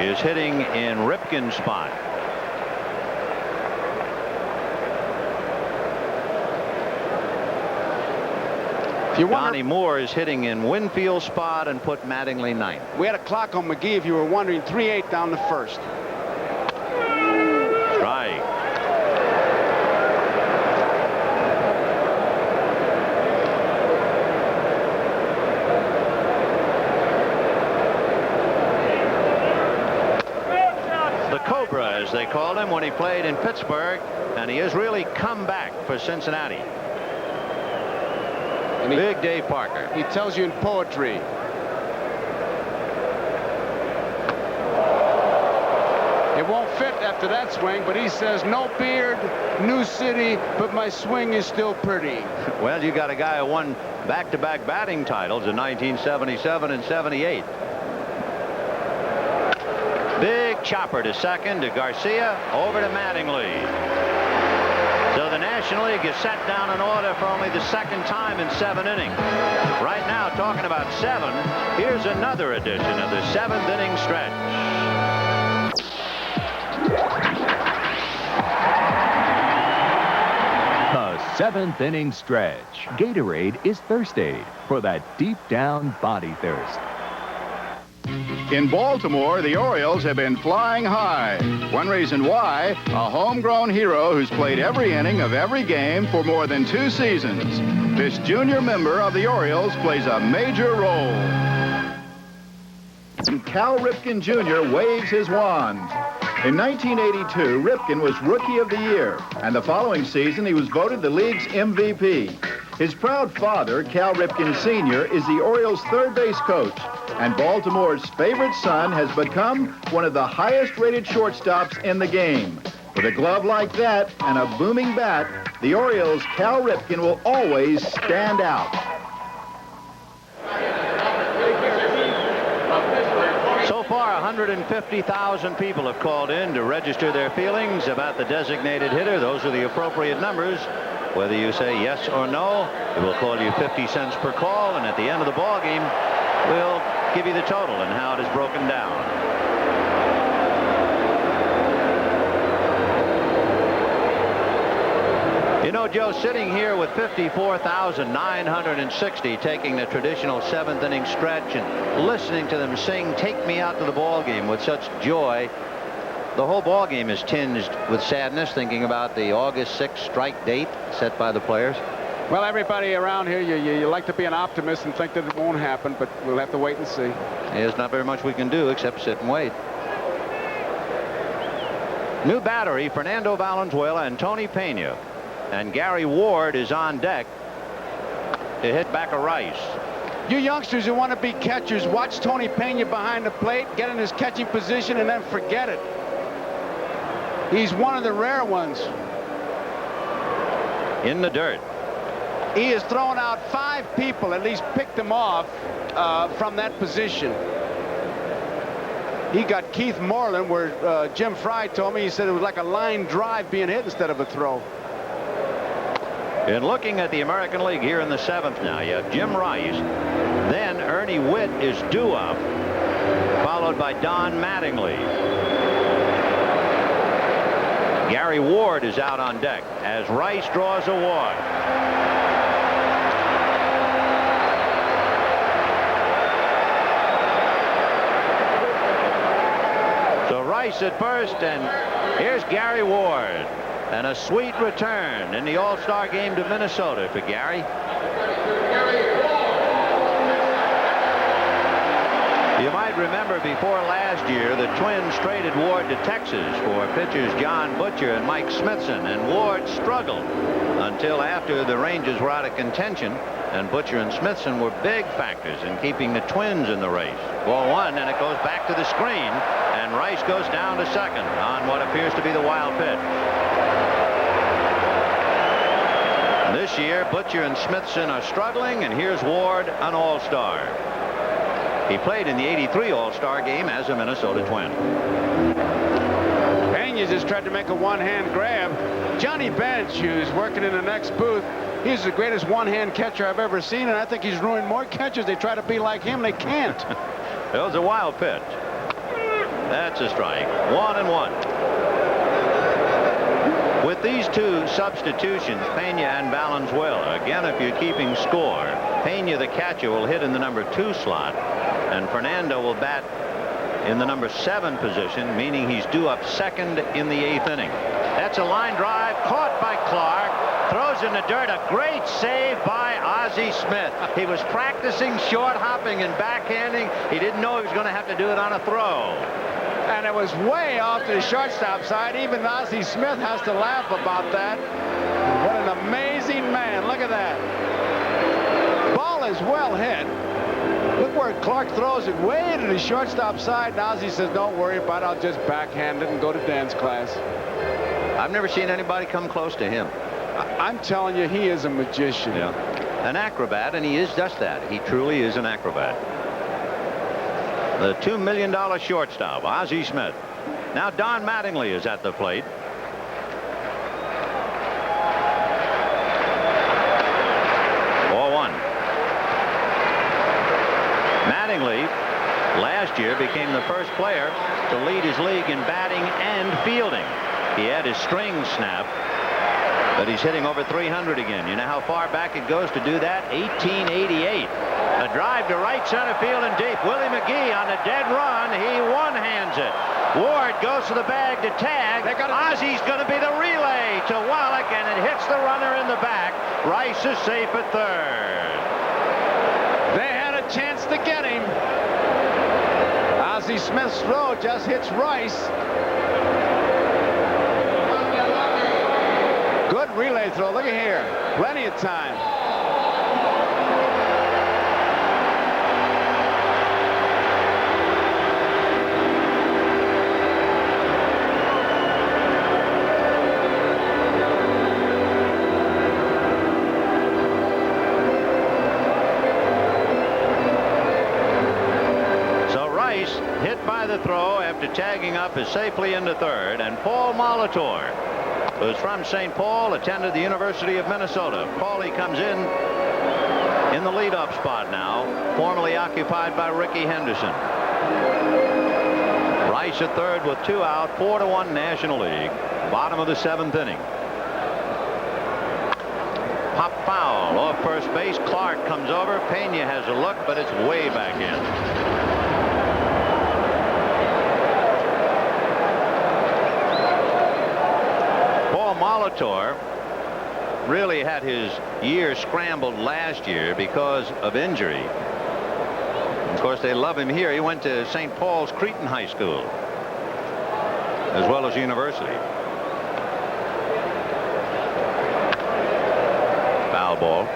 C: is hitting in Ripken's spot. Donnie Moore is hitting in Winfield's spot and put Mattingly ninth.
N: We had a clock on McGee, if you were wondering, 3-8 down the first.
C: Strike. The Cobra, as they called him when he played in Pittsburgh, and he has really come back for Cincinnati. Big Dave Parker.
N: He tells you in poetry. It won't fit after that swing, but he says, no beard, new city, but my swing is still pretty.
C: Well, you got a guy who won back-to-back batting titles in 1977 and 78. Big chopper to second to Garcia, over to Mattingly. So the National League has set down an order for only the second time in 7 innings. Right now, talking about 7, here's another edition of the 7th inning stretch.
A: The 7th inning stretch. Gatorade is thirst aid for that deep down body thirst.
J: In Baltimore, the Orioles have been flying high. One reason why, a homegrown hero who's played every inning of every game for more than 2 seasons. This junior member of the Orioles plays a major role. Cal Ripken Jr. waves his wand. In 1982, Ripken was Rookie of the Year, and the following season he was voted the league's MVP. His proud father, Cal Ripken Sr., is the Orioles' third base coach, and Baltimore's favorite son has become one of the highest-rated shortstops in the game. With a glove like that and a booming bat, the Orioles' Cal Ripken will always stand out.
C: So far, 150,000 people have called in to register their feelings about the designated hitter. Those are the appropriate numbers. Whether you say yes or no, it will call you 50 cents per call, and at the end of the ball game, we'll give you the total and how it is broken down. You know, Joe, sitting here with 54,960 taking the traditional 7th inning stretch and listening to them sing "Take Me Out to the Ball Game" with such joy, the whole ball game is tinged with sadness thinking about the August 6th strike date set by the players.
N: Well, everybody around here, you like to be an optimist and think that it won't happen, but we'll have to wait and see.
C: There's not very much we can do except sit and wait. New battery, Fernando Valenzuela and Tony Pena. And Gary Ward is on deck to hit back a Rice.
N: You youngsters who want to be catchers, watch Tony Pena behind the plate, get in his catching position, and then forget it. He's one of the rare ones.
C: In the dirt.
N: He has thrown out 5 people, at least picked them off from that position. He got Keith Moreland, where Jim Fry told me, he said it was like a line drive being hit instead of a throw.
C: In looking at the American League here in the 7th now, you have Jim Rice. Then Ernie Witt is due up, followed by Don Mattingly. Gary Ward is out on deck as Rice draws a walk. So Rice at first, and here's Gary Ward. And a sweet return in the All-Star game to Minnesota for Gary. You might remember before last year, the Twins traded Ward to Texas for pitchers John Butcher and Mike Smithson, and Ward struggled until after the Rangers were out of contention, and Butcher and Smithson were big factors in keeping the Twins in the race. Ball 1, and it goes back to the screen, and Rice goes down to second on what appears to be the wild pitch. this year, Butcher and Smithson are struggling, and here's Ward, an All-Star. He played in the '83 All-Star game as a Minnesota Twin.
N: Pena just tried to make a one-hand grab. Johnny Bench, who's working in the next booth, he's the greatest one-hand catcher I've ever seen, and I think he's ruined more catchers. They try to be like him, they can't.
C: That was a wild pitch. That's a strike. 1-1. With these two substitutions, Pena and Valenzuela, again, if you're keeping score, Pena, the catcher, will hit in the number 2 slot, and Fernando will bat in the number 7 position, meaning he's due up second in the 8th inning. That's a line drive caught by Clark. Throws in the dirt. A great save by Ozzie Smith. He was practicing short hopping and backhanding. He didn't know he was going to have to do it on a throw.
N: And it was way off to the shortstop side. Even Ozzie Smith has to laugh about that. What an amazing man. Look at that. Ball is well hit. Look where Clark throws it way to the shortstop side. And Ozzie says, don't worry about it. I'll just backhand it and go to dance class.
C: I've never seen anybody come close to him.
N: I'm telling you, he is a magician.
C: Yeah. An acrobat, and he is just that. He truly is an acrobat. The $2 million shortstop, Ozzie Smith. Now Don Mattingly is at the plate. Mattingly last year became the first player to lead his league in batting and fielding. He had his string snap, but he's hitting over 300 again. You know how far back it goes to do that? 1888. A drive to right center field and deep. Willie McGee on a dead run. He one-hands it. Ward goes to the bag to tag. Ozzie's going to be the relay to Wallach, and it hits the runner in the back. Rice is safe at third.
N: They had a chance to get him. Ozzie Smith's throw just hits Rice. Good relay throw. Look at here. Plenty of time.
C: Hit by the throw after tagging up is safely into third, and Paul Molitor, who's from St. Paul, attended the University of Minnesota. Paulie comes in the leadoff spot now, formerly occupied by Ricky Henderson. Rice at third with 2 out, 4-1 National League, bottom of the 7th inning. Pop foul off first base. Clark comes over. Pena has a look, but it's way back in. Molitor really had his year scrambled last year because of injury. Of course, they love him here. He went to St. Paul's Cretin High School as well as university. Foul ball.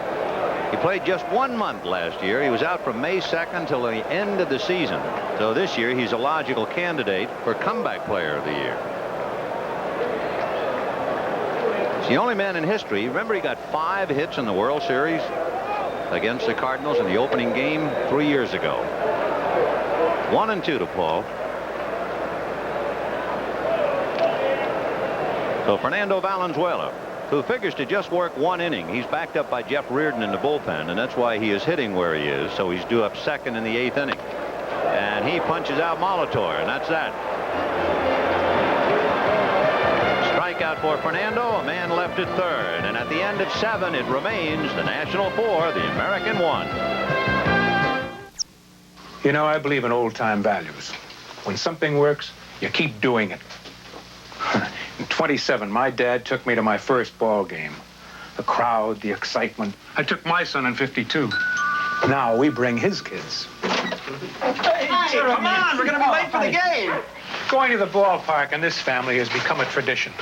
C: He played just 1 month last year. He was out from May 2nd till the end of the season. So this year he's a logical candidate for comeback player of the year. The only man in history. Remember, he got 5 hits in the World Series against the Cardinals in the opening game 3 years ago. 1-2 to Paul. So Fernando Valenzuela, who figures to just work 1 inning. He's backed up by Jeff Reardon in the bullpen, and that's why he is hitting where he is. So he's due up second in the 8th inning. And he punches out Molitor, and that's that. Strikeout for Fernando, a man left at third, and at the end of 7 it remains the National 4, the American 1.
O: You know, I believe in old-time values. When something works, you keep doing it. In 27, my dad took me to my first ball game. The crowd, the excitement. I took my son in 52. Now we bring his kids.
L: Hey, come on, we're going to be late for the game.
O: Going to the ballpark in this family has become a tradition.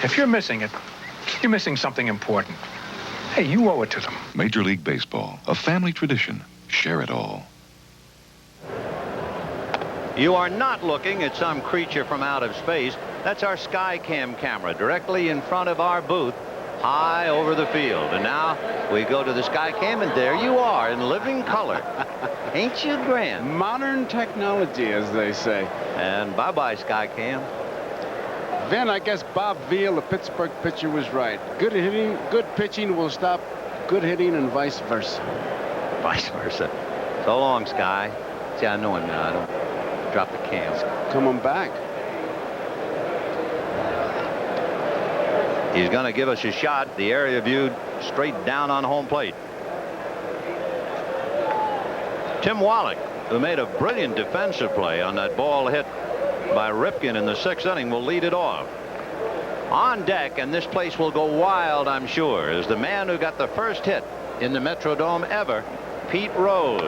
O: If you're missing it, you're missing something important. Hey, you owe it to them.
P: Major League Baseball, a family tradition. Share it all.
C: You are not looking at some creature from out of space. That's our Skycam camera directly in front of our booth high over the field. And now we go to the Skycam, and there you are in living color. Ain't you grand?
D: Modern technology, as they say.
C: And bye-bye, Skycam.
D: Vin, I guess Bob Veal, the Pittsburgh pitcher, was right. Good hitting, good pitching will stop good hitting, and vice versa.
C: Vice versa. So long, Sky. See, I know him now. I don't drop the cam.
D: Coming back.
C: He's going to give us a shot. The area viewed straight down on home plate. Tim Wallach, who made a brilliant defensive play on that ball hit by Ripken in the 6th inning, will lead it off. On deck, and this place will go wild, I'm sure, is the man who got the first hit in the Metrodome ever, Pete Rose.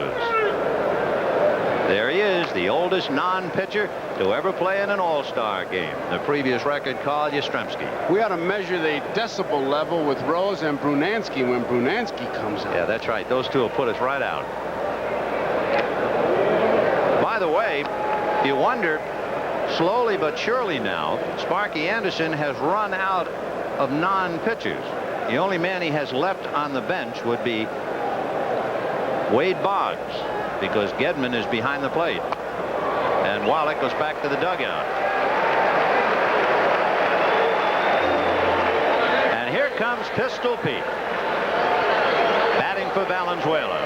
C: There he is, the oldest non-pitcher to ever play in an all-star game. The previous record, Carl Yastrzemski.
D: We ought to measure the decibel level with Rose and Brunansky when Brunansky comes out.
C: Yeah, that's right. Those two will put us right out. By the way, you wonder, slowly but surely now, Sparky Anderson has run out of non-pitchers. The only man he has left on the bench would be Wade Boggs, because Gedman is behind the plate. And Wallach goes back to the dugout. And here comes Pistol Pete, batting for Valenzuela.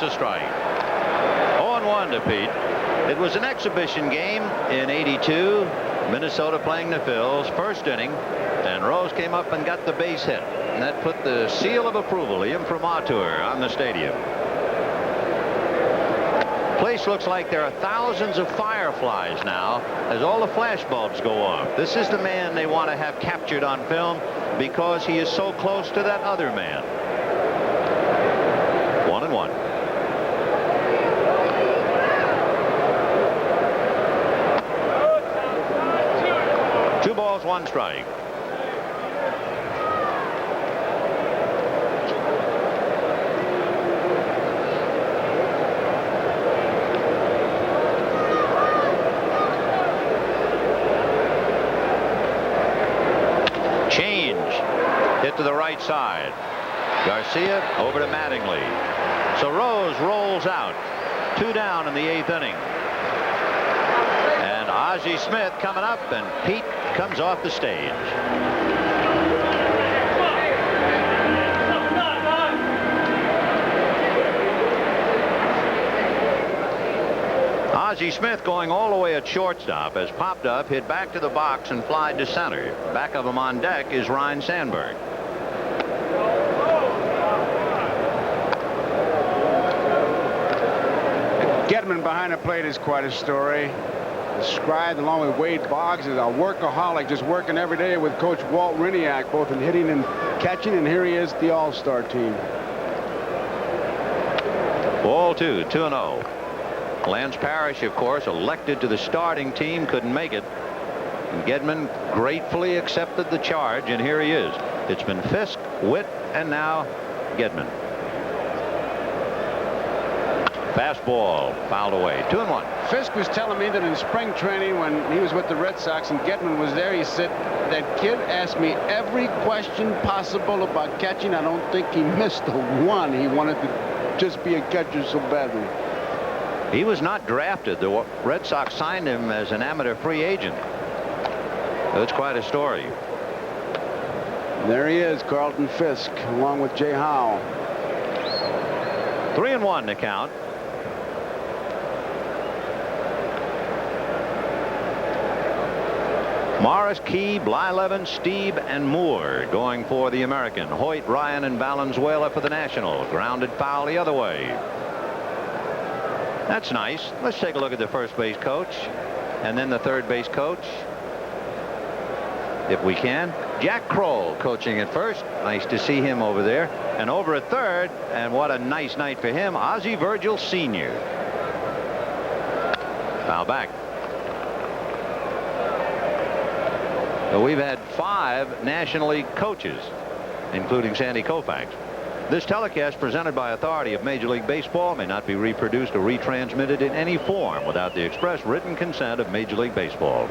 C: A strike. 0-1 to Pete. It was an exhibition game in '82. Minnesota playing the Phils, first inning, and Rose came up and got the base hit, and that put the seal of approval, the imprimatur, on the stadium. Place looks like there are thousands of fireflies now as all the flash bulbs go off. This is the man they want to have captured on film because he is so close to that other man. 1-1. 2 balls, 1 strike. Change. Hit to the right side. Garcia over to Mattingly. So Rose rolls out. 2 down in the 8th inning. And Ozzie Smith coming up, and Pete comes off the stage. Ozzie Smith, going all the way at shortstop, has popped up, hit back to the box, and flied to center. Back of him on deck is Ryne Sandberg.
D: Gedman behind the plate is quite a story. Described along with Wade Boggs as a workaholic, just working every day with Coach Walt Riniak, both in hitting and catching, and here he is, the All-Star team.
C: Ball 2, 2-0. Lance Parrish, of course, elected to the starting team, couldn't make it. And Gedman gratefully accepted the charge, and here he is. It's been Fisk, Witt, and now Gedman. Fastball fouled away. 2-1.
D: Fisk was telling me that in spring training when he was with the Red Sox and Gedman was there, he said, that kid asked me every question possible about catching. I don't think he missed a one. He wanted to just be a catcher so badly.
C: He was not drafted. The Red Sox signed him as an amateur free agent. That's quite a story.
D: There he is, Carlton Fisk, along with Jay Howe.
C: 3-1 to count. Morris, Key, Blyleven, Steeb, and Moore going for the American. Hoyt, Ryan, and Valenzuela for the National. Grounded foul the other way. That's nice. Let's take a look at the first base coach and then the third base coach. if we can. Jack Kroll coaching at first. Nice to see him over there. And over at third, and what a nice night for him, Ozzie Virgil Sr. Foul back. So we've had 5 National League coaches, including Sandy Koufax. This telecast, presented by authority of Major League Baseball, may not be reproduced or retransmitted in any form without the express written consent of Major League Baseball.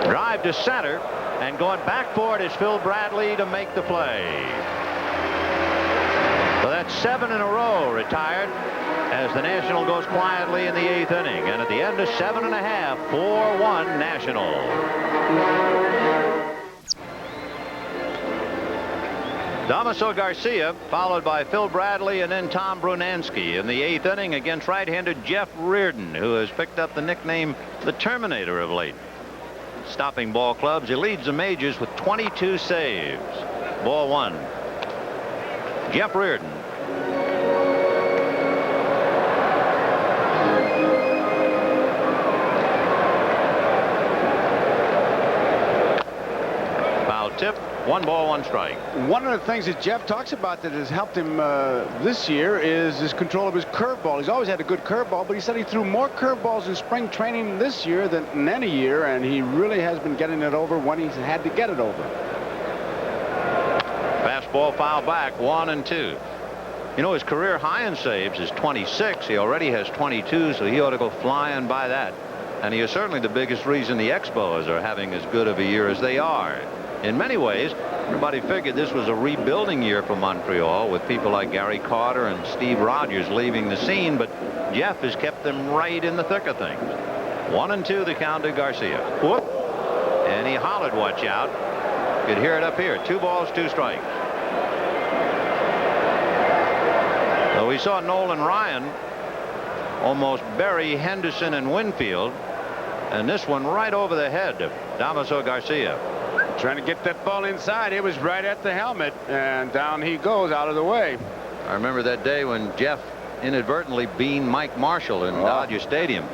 C: Drive to center, and going back for it is Phil Bradley to make the play. So that's 7 in a row retired as the National goes quietly in the 8th inning. And at the end of 7 1/2, 4-1 National. Damaso Garcia followed by Phil Bradley and then Tom Brunansky in the 8th inning against right-hander Jeff Reardon, who has picked up the nickname the Terminator of late. Stopping ball clubs, he leads the majors with 22 saves. Ball 1. Jeff Reardon. Foul tip. 1 ball, 1 strike.
N: One of the things that Jeff talks about that has helped him this year is his control of his curveball. He's always had a good curveball, but he said he threw more curveballs in spring training this year than in any year, and he really has been getting it over when he's had to get it over.
C: Fastball foul back, 1-2. You know, his career high in saves is 26. He already has 22, so he ought to go flying by that. And he is certainly the biggest reason the Expos are having as good of a year as they are. In many ways, everybody figured this was a rebuilding year for Montreal with people like Gary Carter and Steve Rogers leaving the scene, but Jeff has kept them right in the thick of things. 1-2 the count to Garcia. Whoop. And he hollered, watch out. Could hear it up here. 2 balls, 2 strikes. So we saw Nolan Ryan almost bury Henderson and Winfield, and this one right over the head of Damaso Garcia.
D: Trying to get that ball inside. It was right at the helmet, and down he goes out of the way.
C: I remember that day when Jeff inadvertently beaned Mike Marshall in Dodger Stadium.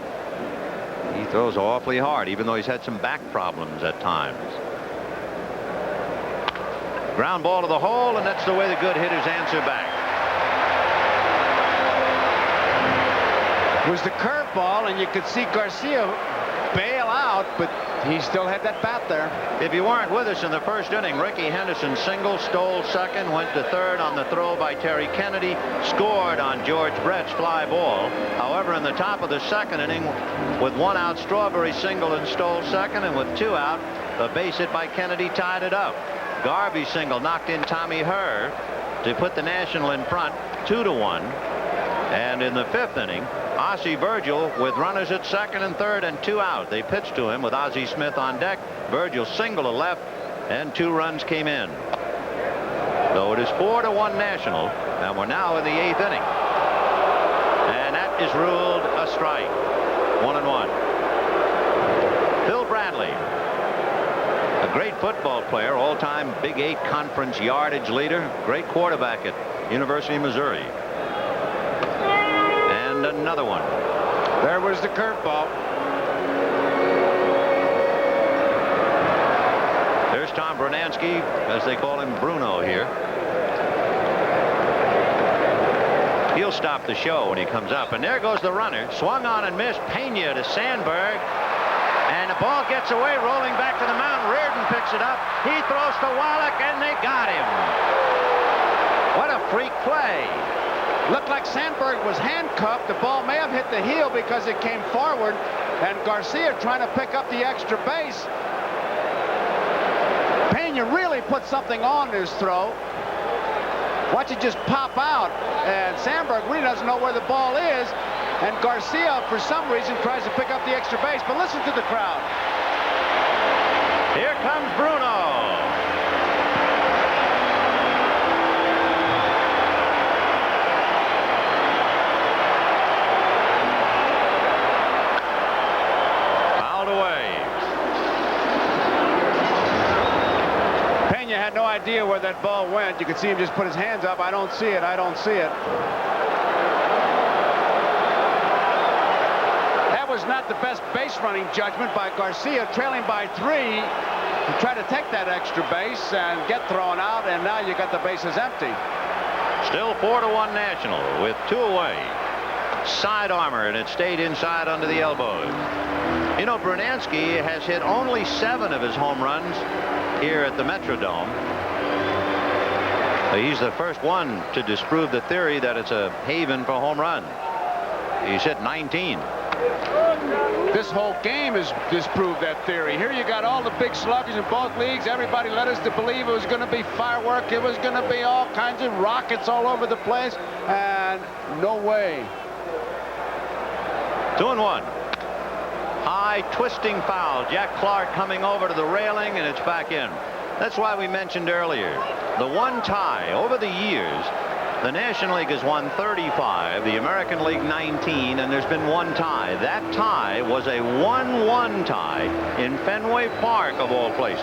C: He throws awfully hard, even though he's had some back problems at times. Ground ball to the hole, and that's the way the good hitters answer back.
N: It was the curveball, and you could see Garcia bail out, but he still had that bat there.
C: If you weren't with us in the first inning, Ricky Henderson singled, stole second, went to third on the throw by Terry Kennedy, scored on George Brett's fly ball. However, in the top of the second inning, with 1 out, Strawberry singled and stole second, and with 2 out, the base hit by Kennedy tied it up. Garvey single knocked in Tommy Herr to put the National in front 2-1. And in the 5th inning, Ozzie Virgil with runners at second and third and 2 out. They pitched to him with Ozzie Smith on deck. Virgil singled to left, and 2 runs came in. So it is 4-1 National, and we're now in the 8th inning. And that is ruled a strike. 1-1. Phil Bradley, a great football player, all-time Big 8 conference yardage leader, great quarterback at University of Missouri. And another one.
D: There was the curveball.
C: There's Tom Brunansky, as they call him, Bruno here. He'll stop the show when he comes up. And there goes the runner. Swung on and missed. Pena to Sandberg. And the ball gets away, rolling back to the mound. Reardon picks it up. He throws to Wallach, and they got him. What a freak play.
N: Looked like Sandberg was handcuffed. The ball may have hit the heel because it came forward, and Garcia trying to pick up the extra base. Pena really put something on his throw. Watch it just pop out, and Sandberg really doesn't know where the ball is, and Garcia, for some reason, tries to pick up the extra base. But listen to the crowd.
C: Here comes Bruno.
N: Had no idea where that ball went. You could see him just put his hands up. I don't see it. I don't see it. That was not the best base running judgment by Garcia, trailing by 3 to try to take that extra base and get thrown out, and now you got the bases empty.
C: Still 4-1 National with 2 away. Side armor, and it stayed inside under the elbows. You know, Brunansky has hit only 7 of his home runs here at the Metrodome. He's the first one to disprove the theory that it's a haven for home runs. He's hit 19.
N: This whole game has disproved that theory. Here you got all the big sluggers in both leagues. Everybody led us to believe it was going to be firework. It was going to be all kinds of rockets all over the place. And no way.
C: 2-1. High twisting foul. Jack Clark coming over to the railing, and it's back in. That's why we mentioned earlier the one tie over the years. The National League has won 35, the American League 19, and there's been one tie. That tie was a 1-1 tie in Fenway Park, of all places.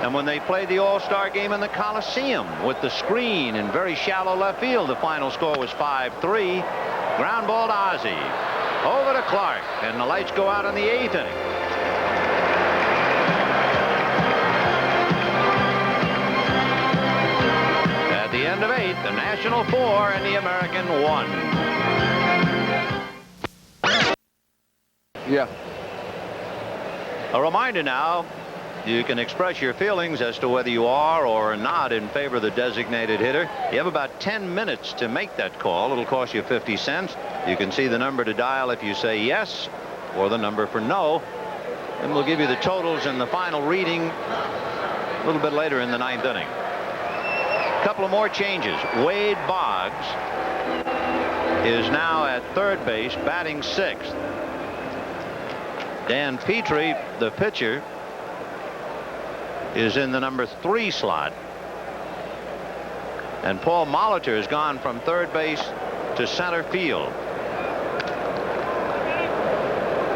C: And when they played the All-Star game in the Coliseum with the screen in very shallow left field, the final score was 5-3. Ground ball to Ozzie. Over to Clark, and the lights go out in the 8th inning. At the end of 8, the National 4 and the American 1.
N: Yeah.
C: A reminder now, you can express your feelings as to whether you are or are not in favor of the designated hitter. You have about 10 minutes to make that call. It'll cost you 50 cents. You can see the number to dial if you say yes, or the number for no. And we'll give you the totals and the final reading a little bit later in the 9th inning. A couple of more changes. Wade Boggs is now at third base, batting 6th. Dan Petrie, the pitcher, is in the number 3 slot. And Paul Molitor has gone from third base to center field.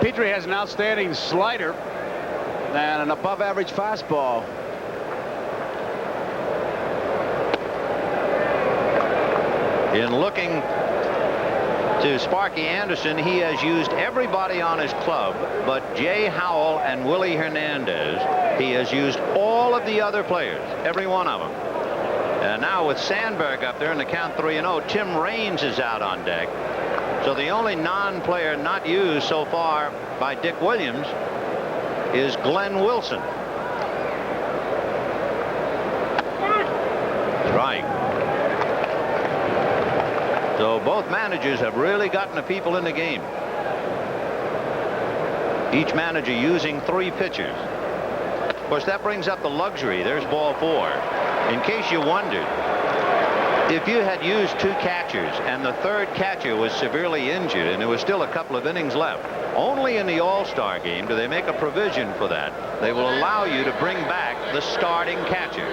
N: Petrie has an outstanding slider and an above-average fastball.
C: In looking to Sparky Anderson, he has used everybody on his club but Jay Howell and Willie Hernandez. He has used all of the other players, every one of them. And now with Sandberg up there in the count 3-0, Tim Raines is out on deck. So the only non-player not used so far by Dick Williams is Glenn Wilson. Strike. So both managers have really gotten the people in the game. Each manager using 3 pitchers. Of course, that brings up the luxury. There's ball 4. In case you wondered, if you had used 2 catchers and the third catcher was severely injured and there was still a couple of innings left, only in the All-Star game do they make a provision for that. They will allow you to bring back the starting catcher.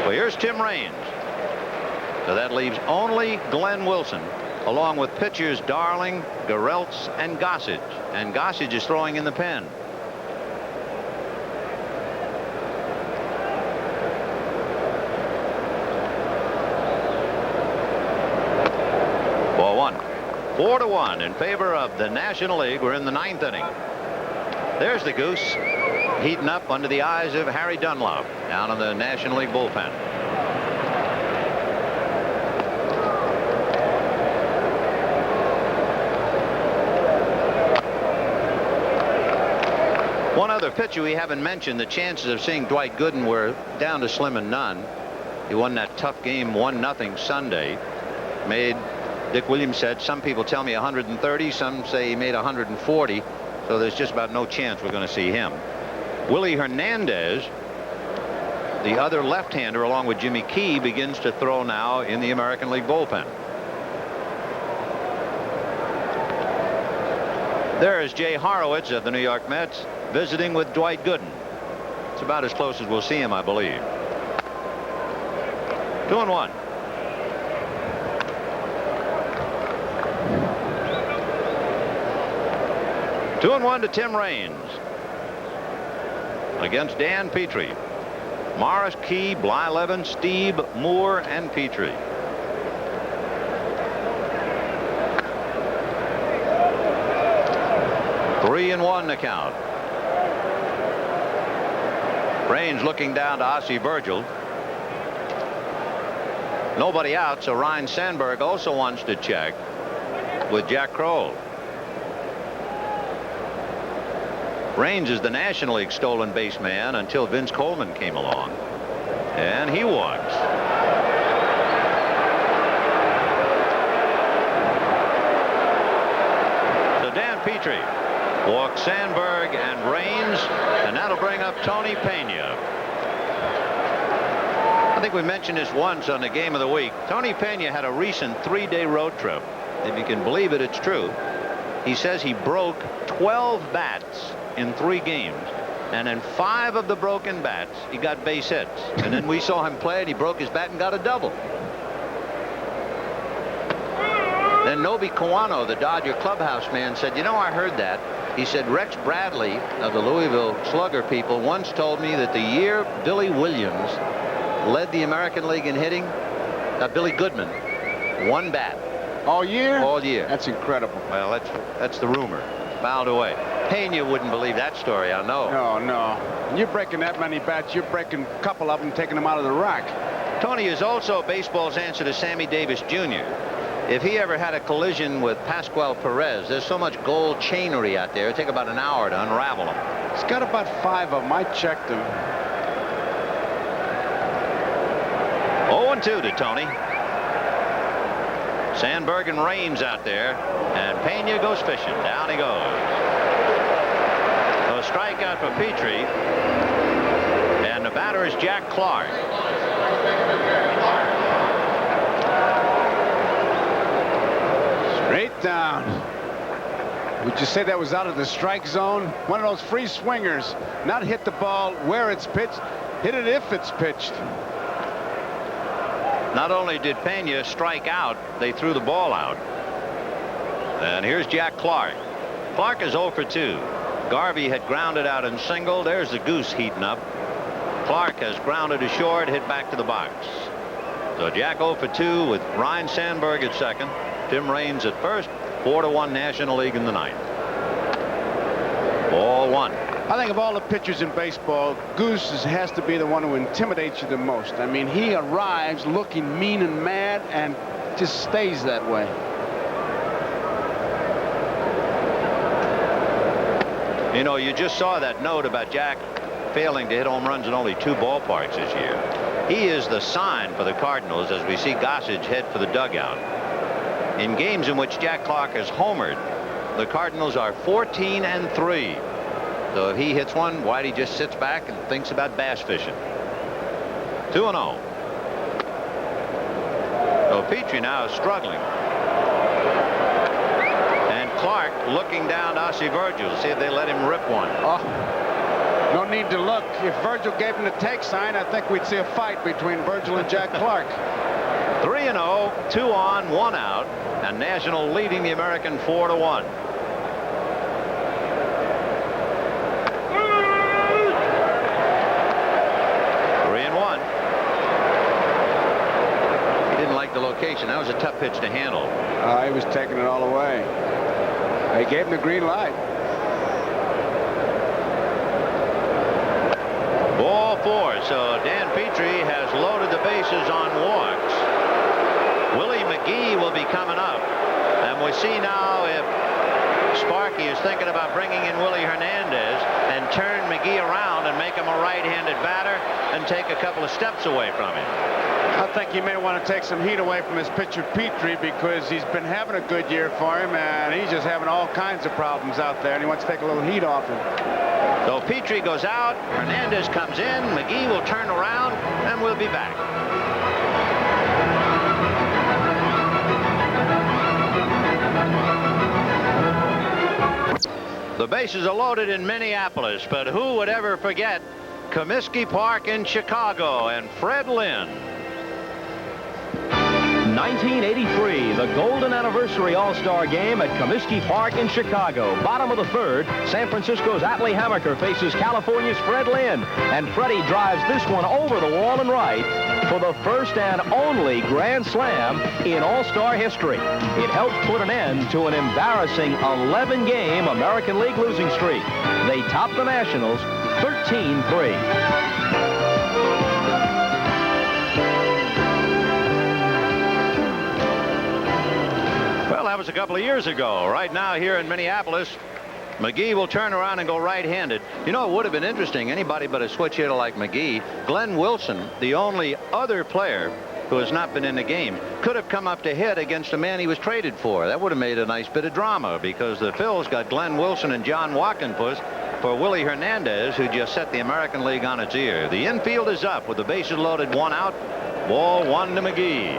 C: Well, here's Tim Raines. So that leaves only Glenn Wilson, along with pitchers Darling, Garrelts, and Gossage. And Gossage is throwing in the pen. Ball 1. 4-1 in favor of the National League. We're in the 9th inning. There's the Goose heating up under the eyes of Harry Dunlop down in the National League bullpen. One other pitcher we haven't mentioned, the chances of seeing Dwight Gooden were down to slim and none. He won that tough game 1-0 Sunday. Made, Dick Williams said, some people tell me 130, some say he made 140. So there's just about no chance we're going to see him. Willie Hernandez, the other left-hander along with Jimmy Key, begins to throw now in the American League bullpen. There is Jay Horowitz of the New York Mets visiting with Dwight Gooden. It's about as close as we'll see him, I believe. 2-1. Two and 1 to Tim Raines against Dan Petrie. Morris, Key, Blyleven, Steeb, Moore, and Petrie. 3-1 the count. Raines looking down to Ossie Virgil. Nobody out, so Ryne Sandberg also wants to check with Jack Kroll. Raines is the National League stolen base man until Vince Coleman came along. And he walks. So Dan Petrie walks Sandberg and Raines, and that'll bring up Tony Pena. I think we mentioned this once on the Game of the Week. Tony Pena had a recent 3-day road trip. If you can believe it, it's true. He says he broke 12 bats in 3 games. And in 5 of the broken bats, he got base hits. And then we saw him play, and he broke his bat and got a double. Then Nobe Kawano, the Dodger clubhouse man, said, you know, I heard that. He said, Rex Bradley of the Louisville Slugger people once told me that the year Billy Williams led the American League in hitting, Billy Goodman, 1 bat.
D: All year?
C: All year.
D: That's incredible.
C: Well, that's the rumor. Fouled away. Pena wouldn't believe that story, I know.
D: No. You're breaking that many bats. You're breaking a couple of them, taking them out of the rack.
C: Tony is also baseball's answer to Sammy Davis Jr. If he ever had a collision with Pascual Perez, there's so much gold chainery out there, it'd take about an hour to unravel them.
D: He's got about 5 of them. I checked them.
C: 0-2 to Tony. Sandberg and Raines out there, and Pena goes fishing. Down he goes. So strikeout for Petrie, and the batter is Jack Clark.
D: Straight down. Would you say that was out of the strike zone? One of those free swingers. Not hit the ball where it's pitched, hit it if it's pitched.
C: Not only did Pena strike out, they threw the ball out. And here's Jack Clark. Clark is 0 for 2. Garvey had grounded out in single. There's the goose heating up. Clark has grounded to short, hit back to the box. So Jack 0 for 2 with Ryne Sandberg at second, Tim Raines at first. 4-1 National League in the ninth. Ball 1.
D: I think of all the pitchers in baseball, Goose has to be the one who intimidates you the most. I mean, he arrives looking mean and mad and just stays that way.
C: You know, you just saw that note about Jack failing to hit home runs in only 2 ballparks this year. He is the sign for the Cardinals as we see Gossage head for the dugout. In games in which Jack Clark has homered, the Cardinals are 14-3. So if he hits one, Whitey just sits back and thinks about bass fishing. 2-0. So Petrie now is struggling. And Clark looking down to Ossie Virgil to see if they let him rip one.
D: Oh, no need to look. If Virgil gave him the take sign, I think we'd see a fight between Virgil and Jack Clark.
C: 3-0, 2 on, 1 out, and National leading the American 4-1. The location. That was a tough pitch to handle.
D: He was taking it all away. They gave him the green light.
C: Ball 4. So Dan Petrie has loaded the bases on walks. Willie McGee will be coming up, and we see now if Sparky is thinking about bringing in Willie Hernandez and turn McGee around and make him a right-handed batter and take a couple of steps away from him.
D: I think he may want to take some heat away from his pitcher Petrie because he's been having a good year for him and he's just having all kinds of problems out there and he wants to take a little heat off him.
C: So Petrie goes out, Hernandez comes in, McGee will turn around, and we'll be back. The bases are loaded in Minneapolis, but who would ever forget Comiskey Park in Chicago and Fred Lynn.
B: 1983, the golden anniversary All-Star game at Comiskey Park in Chicago. Bottom of the 3rd, San Francisco's Atlee Hammaker faces California's Fred Lynn, and Freddie drives this one over the wall and right. for the first and only Grand Slam in All-Star history. It helped put an end to an embarrassing 11-game American League losing streak. They topped the Nationals 13-3.
C: Well, that was a couple of years ago. Right now here in Minneapolis, McGee will turn around and go right-handed. You know, it would have been interesting, anybody but a switch hitter like McGee. Glenn Wilson, the only other player who has not been in the game, could have come up to hit against a man he was traded for. That would have made a nice bit of drama, because the Phils got Glenn Wilson and John Walkenfuss for Willie Hernandez, who just set the American League on its ear. The infield is up with the bases loaded, 1 out. Ball 1 to McGee.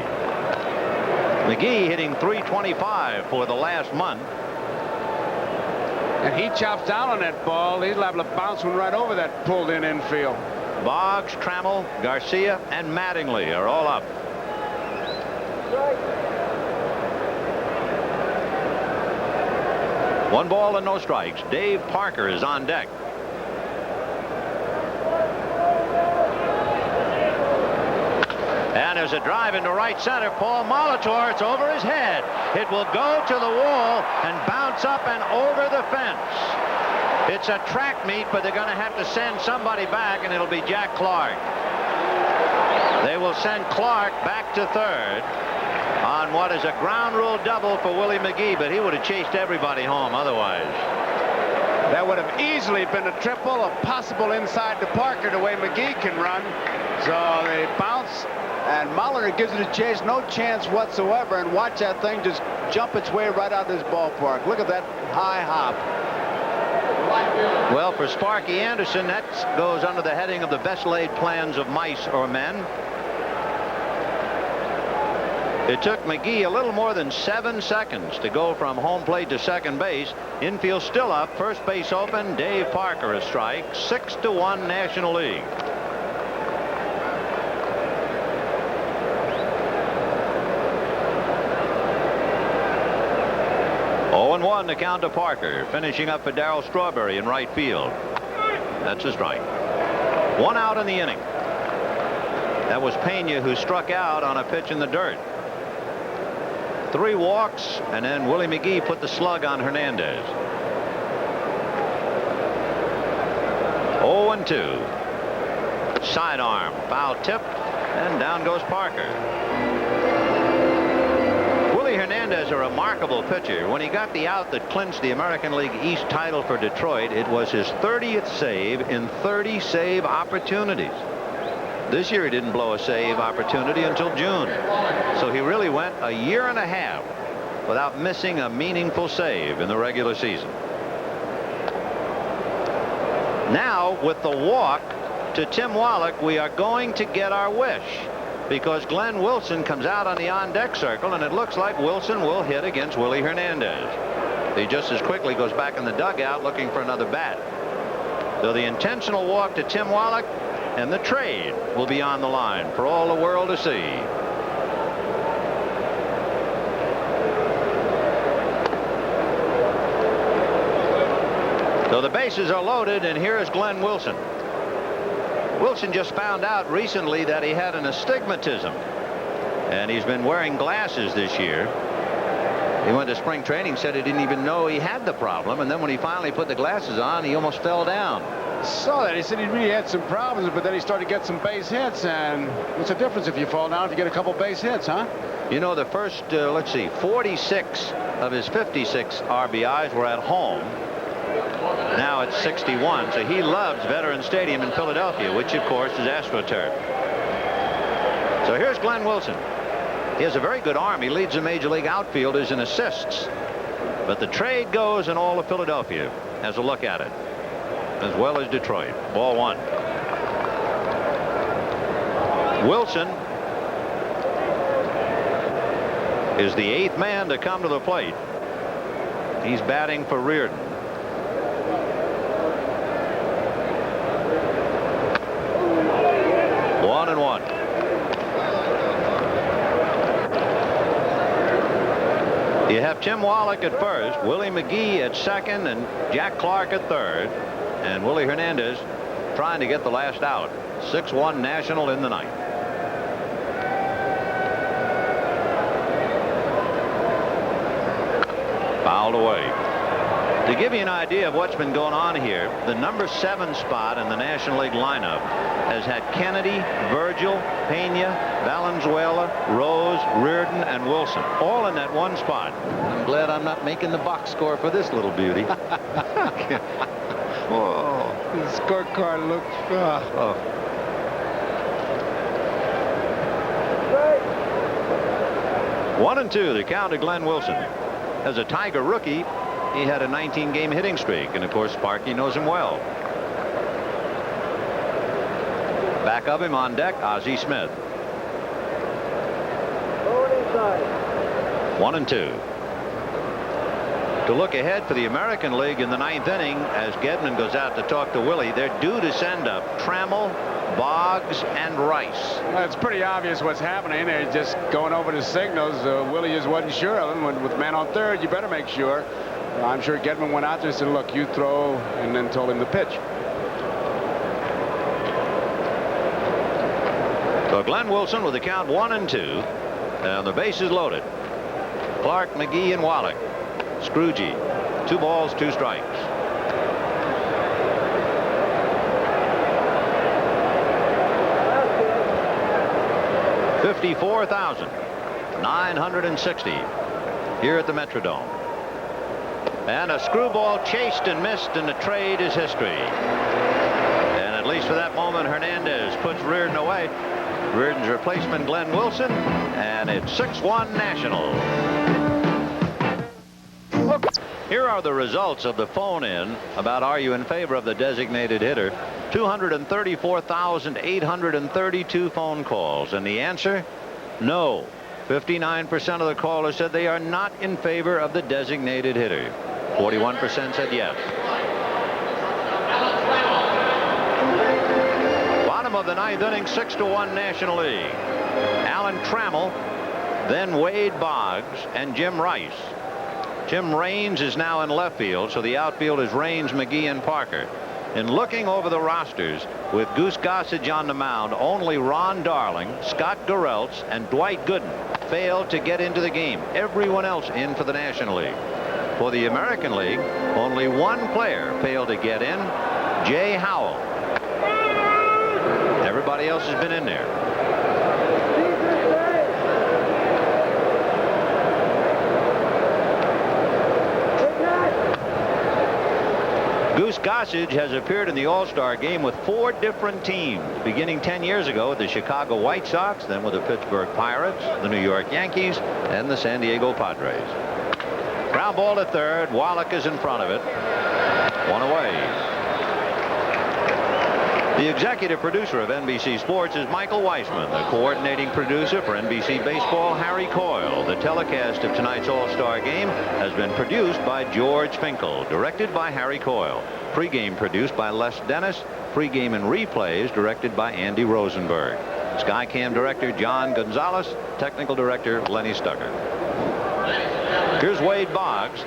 C: McGee hitting .325 for the last month.
D: And he chops down on that ball. He's liable to bounce one right over that pulled-in infield.
C: Boggs, Trammell, Garcia, and Mattingly are all up. One ball and no strikes. Dave Parker is on deck. And there's a drive into right center. Paul Molitor, it's over his head. It will go to the wall and bounce up and over the fence. It's a track meet, but they're going to have to send somebody back, and it'll be Jack Clark. They will send Clark back to third on what is a ground rule double for Willie McGee, but he would have chased everybody home otherwise.
N: That would have easily been a triple, a possible inside to Parker the way McGee can run. So they bounce, and Molitor gives it a chase, no chance whatsoever, and watch that thing just jump its way right out of this ballpark. Look at that high hop.
C: Well, for Sparky Anderson, that goes under the heading of the best laid plans of mice or men. It took McGee a little more than 7 seconds to go from home plate to second base. Infield still up, first base open. Dave Parker a strike. 6-1 National League. Oh, 0-1 to count to Parker. Finishing up for Darryl Strawberry in right field. That's a strike. 1 out in the inning. That was Pena who struck out on a pitch in the dirt. 3 walks, and then Willie McGee put the slug on Hernandez. 0-2. Sidearm, foul tip, and down goes Parker. Willie Hernandez, a remarkable pitcher. When he got the out that clinched the American League East title for Detroit, it was his 30th save in 30 save opportunities. This year he didn't blow a save opportunity until June. So he really went a year and a half without missing a meaningful save in the regular season. Now, with the walk to Tim Wallach, we are going to get our wish, because Glenn Wilson comes out on the on-deck circle, and it looks like Wilson will hit against Willie Hernandez. He just as quickly goes back in the dugout looking for another bat. So the intentional walk to Tim Wallach and the trade will be on the line for all the world to see. So the bases are loaded, and here's Glenn Wilson. Wilson just found out recently that he had an astigmatism, and he's been wearing glasses this year. He went to spring training, said he didn't even know he had the problem, and then when he finally put the glasses on, he almost fell down.
N: Saw that. He said he really had some problems, but then he started to get some base hits. And what's the difference if you fall down if you get a couple base hits, huh?
C: You know, the first, 46 of his 56 RBIs were at home. Now it's 61, so he loves Veterans Stadium in Philadelphia, which, of course, is AstroTurf. So here's Glenn Wilson. He has a very good arm. He leads the Major League outfielders in assists. But the trade goes, and all of Philadelphia has a look at it, as well as Detroit. Ball 1. Wilson is the 8th man to come to the plate. He's batting for Reardon. One and one. You have Tim Wallach at first, Willie McGee at second, and Jack Clark at third, and Willie Hernandez trying to get the last out. 6-1 National in the ninth. Fouled away. To give you an idea of what's been going on here, the number 7 spot in the National League lineup has had Kennedy, Virgil, Pena, Valenzuela, Rose, Reardon, and Wilson, all in that one spot. I'm glad I'm not making the box score for this little beauty.
N: Whoa. The scorecard looks...
C: Oh. One and two, the count to Glenn Wilson. As a Tiger rookie, he had a 19-game hitting streak, and of course Sparky knows him well. Back of him on deck, Ozzie Smith. 1 and 2. To look ahead for the American League in the 9th inning, as Gedman goes out to talk to Willie, they're due to send up Trammell, Boggs, and Rice.
D: Well, it's pretty obvious what's happening. They're just going over the signals. Willie just wasn't sure of them. With man on third, you better make sure. I'm sure Gedman went out there and said, look, you throw, and then told him to pitch.
C: So Glenn Wilson with the count 1 and 2, and the base is loaded. Clark, McGee, and Wallach. Scroogey, 2 balls, 2 strikes. $54,960 here at the Metrodome. And a screwball chased and missed, and the trade is history. And at least for that moment, Hernandez puts Reardon away. Reardon's replacement, Glenn Wilson, and it's 6-1 National. Here are the results of the phone-in about are you in favor of the designated hitter. 234,832 phone calls, and the answer, no. 59% of the callers said they are not in favor of the designated hitter. 41% said yes. Bottom of the 9th inning, 6-1 National League. Alan Trammell, then Wade Boggs, and Jim Rice. Jim Raines is now in left field, so the outfield is Raines, McGee, and Parker. In looking over the rosters, with Goose Gossage on the mound, only Ron Darling, Scott Garrelts, and Dwight Gooden failed to get into the game. Everyone else in for the National League. For the American League, only one player failed to get in, Jay Howell. Everybody else has been in there. Goose Gossage has appeared in the All-Star game with 4 different teams, beginning 10 years ago with the Chicago White Sox, then with the Pittsburgh Pirates, the New York Yankees, and the San Diego Padres. Ground ball to third. Wallach is in front of it. 1 away. The executive producer of NBC Sports is Michael Weissman. The coordinating producer for NBC Baseball, Harry Coyle. The telecast of tonight's All-Star game has been produced by George Finkel, directed by Harry Coyle. Pre-game produced by Les Dennis. Pre-game and replays directed by Andy Rosenberg. Skycam director John Gonzalez. Technical director Lenny Stucker. Here's Wade Boggs.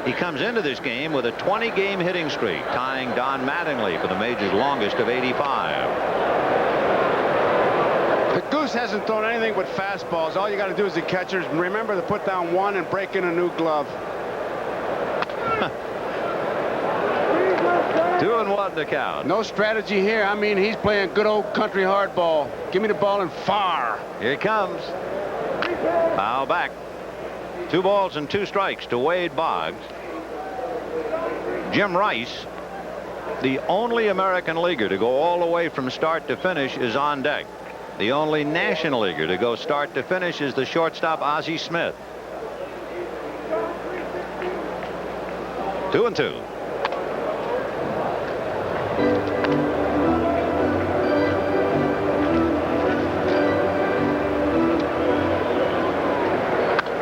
C: He comes into this game with a 20-game hitting streak, tying Don Mattingly for the major's longest of 85.
N: The Goose hasn't thrown anything but fastballs. All you got to do as the catchers remember to put down one and break in a new glove.
C: 2-1 to count.
N: No strategy here. I mean, he's playing good old country hardball. Give me the ball and fire.
C: Here it comes. Foul back. 2 balls and 2 strikes to Wade Boggs. Jim Rice, the only American leaguer to go all the way from start to finish, is on deck. The only National Leaguer to go start to finish is the shortstop Ozzie Smith. 2-2.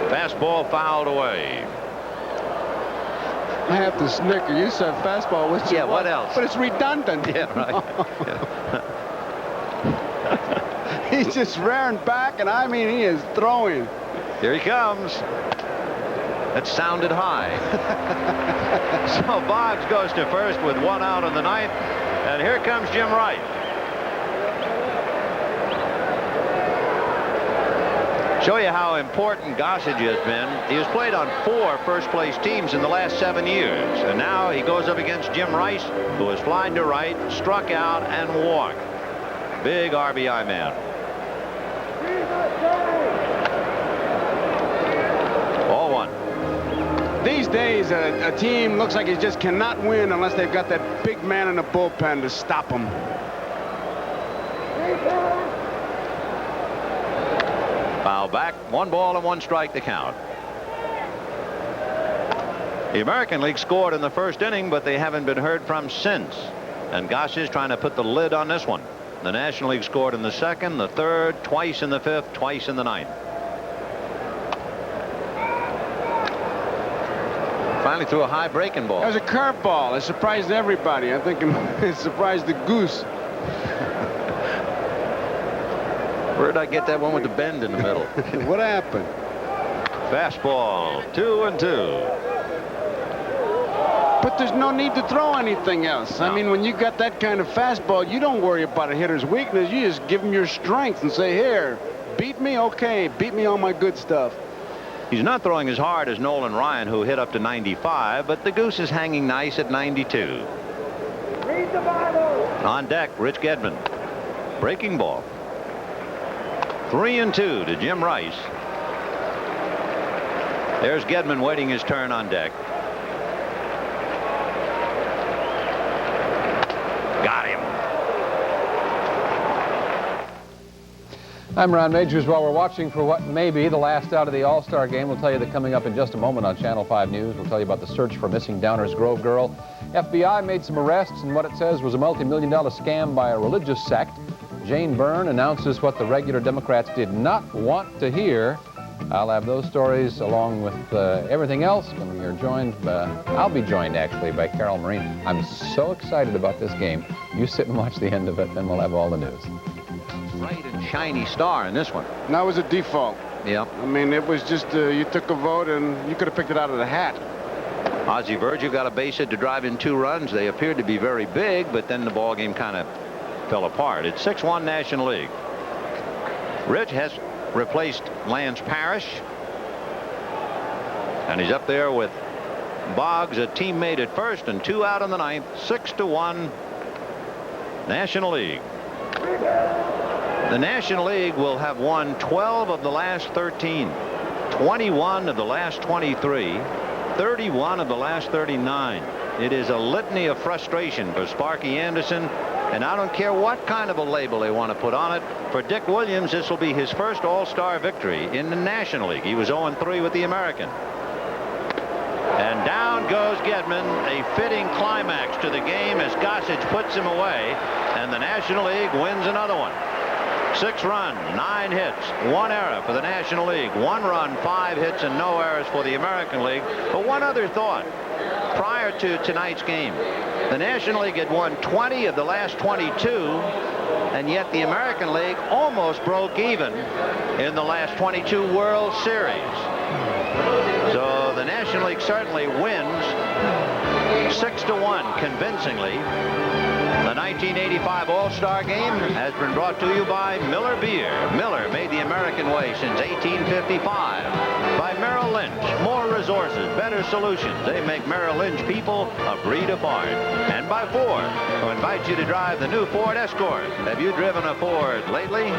C: Fastball fouled away.
N: I have to snicker. You said fastball.
C: Yeah, what else?
N: But it's redundant.
C: Yeah, right.
N: He's just rearing back, and I mean, he is throwing.
C: Here he comes. That sounded high. So Boggs goes to first with 1 out in the 9th, and here comes Jim Rice. Show you how important Gossage has been. He has played on 4 first-place teams in the last 7 years. And now he goes up against Jim Rice, who is flying to right, struck out, and walked. Big RBI man. Ball 1.
D: These days, a team looks like it just cannot win unless they've got that big man in the bullpen to stop them.
C: Foul back. 1 ball and 1 strike to count. The American League scored in the first inning, but they haven't been heard from since. And Goss is trying to put the lid on this one. The National League scored in the 2nd, the 3rd, twice in the 5th, twice in the 9th. Finally threw a high breaking ball.
D: That was a curveball. It surprised everybody. I think it surprised the goose.
C: Where did I get that one with the bend in the middle?
D: What happened?
C: Fastball, 2-2.
D: But there's no need to throw anything else. No. I mean, when you got that kind of fastball, you don't worry about a hitter's weakness. You just give him your strength and say, here, beat me, okay, beat me on my good stuff.
C: He's not throwing as hard as Nolan Ryan, who hit up to 95, but the goose is hanging nice at 92.
I: Read the Bible.
C: On deck, Rich Gedman. Breaking ball. 3-2 to Jim Rice. There's Gedman waiting his turn on deck. Got him.
Q: I'm Ron Majors. While we're watching for what may be the last out of the All-Star game, we'll tell you that coming up in just a moment on Channel 5 News, we'll tell you about the search for missing Downers Grove girl. FBI made some arrests in what it says was a multi-million-dollar scam by a religious sect. Jane Byrne announces what the regular Democrats did not want to hear. I'll have those stories along with everything else when we are joined. I'll be joined, actually, by Carol Marine. I'm so excited about this game. You sit and watch the end of it, then we'll have all the news.
C: Bright and shiny star in this one.
D: And that was a default.
C: Yep.
D: I mean, it was just, you took a vote and you could have picked it out of the hat.
C: Ozzie Virgil got a base hit to drive in 2 runs. They appeared to be very big, but then the ball game kind of fell apart. It's 6-1 National League. Rich has replaced Lance Parrish, and he's up there with Boggs, a teammate at first, and 2 out in the 9th. 6-1 National League. The National League will have won 12 of the last 13, 21 of the last 23, 31 of the last 39. It is a litany of frustration for Sparky Anderson, and I don't care what kind of a label they want to put on it. For Dick Williams, this will be his first All-Star victory in the National League. He was 0-3 with the American. And down goes Gedman, a fitting climax to the game as Gossage puts him away, and the National League wins another one. 6 runs, 9 hits, 1 error for the National League. 1 run, 5 hits, and no errors for the American League. But one other thought. Prior to tonight's game, the National League had won 20 of the last 22, and yet the American League almost broke even in the last 22 World Series. So the National League certainly wins 6-1 convincingly. The 1985 All-Star Game has been brought to you by Miller Beer. Miller made the American way since 1855. By Merrill Lynch, more resources, better solutions. They make Merrill Lynch people a breed apart. And by Ford, who invites you to drive the new Ford Escort. Have you driven a Ford lately?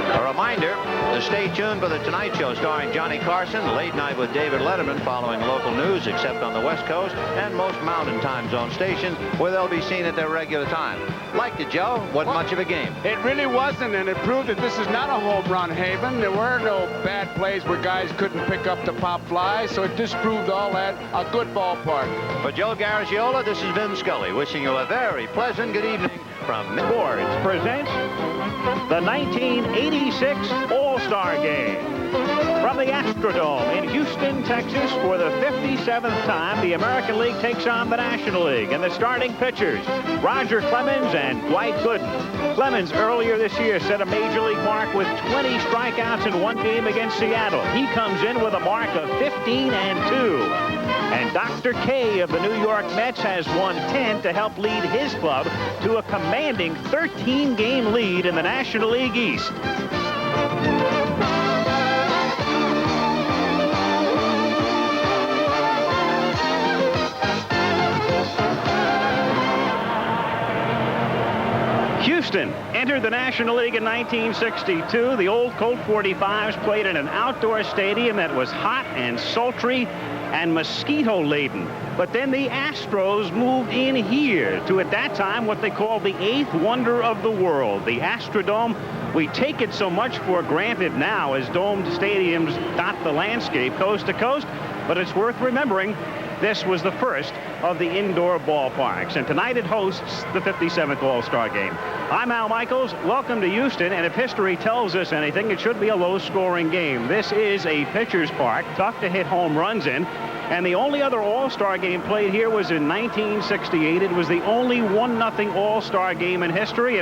C: A reminder to stay tuned for the Tonight Show starring Johnny Carson, Late Night with David Letterman, following local news except on the West Coast and most Mountain Time Zone stations where they'll be seen at their regular time. Liked it, Joe? Wasn't much of a game.
D: It really wasn't, and it proved that this is not a home run haven. There were no bad plays where guys couldn't pick up the pop fly, so it disproved all that. A good ballpark.
C: For Joe Garagiola, this is Vin Scully wishing you a very pleasant good evening from
R: Sports presents the 1986 All-Star Game. From the Astrodome in Houston, Texas, for the 57th time, the American League takes on the National League. And the starting pitchers, Roger Clemens and Dwight Gooden. Clemens earlier this year set a major league mark with 20 strikeouts in 1 game against Seattle. He comes in with a mark of 15-2. And Dr. K of the New York Mets has won 10 to help lead his club to a commanding 13-game lead in the National League East. Houston entered the National League in 1962. The old Colt 45s played in an outdoor stadium that was hot and sultry and mosquito-laden. But then the Astros moved in here to, at that time, what they called the eighth wonder of the world, the Astrodome. We take it so much for granted now as domed stadiums dot the landscape coast to coast, but it's worth remembering this was the first of the indoor ballparks, and tonight it hosts the 57th All-Star Game. I'm Al Michaels. Welcome to Houston, and if history tells us anything, it should be a low-scoring game. This is a pitcher's park, tough to hit home runs in, and the only other All-Star game played here was in 1968. It was the only 1-0 All-Star game in history.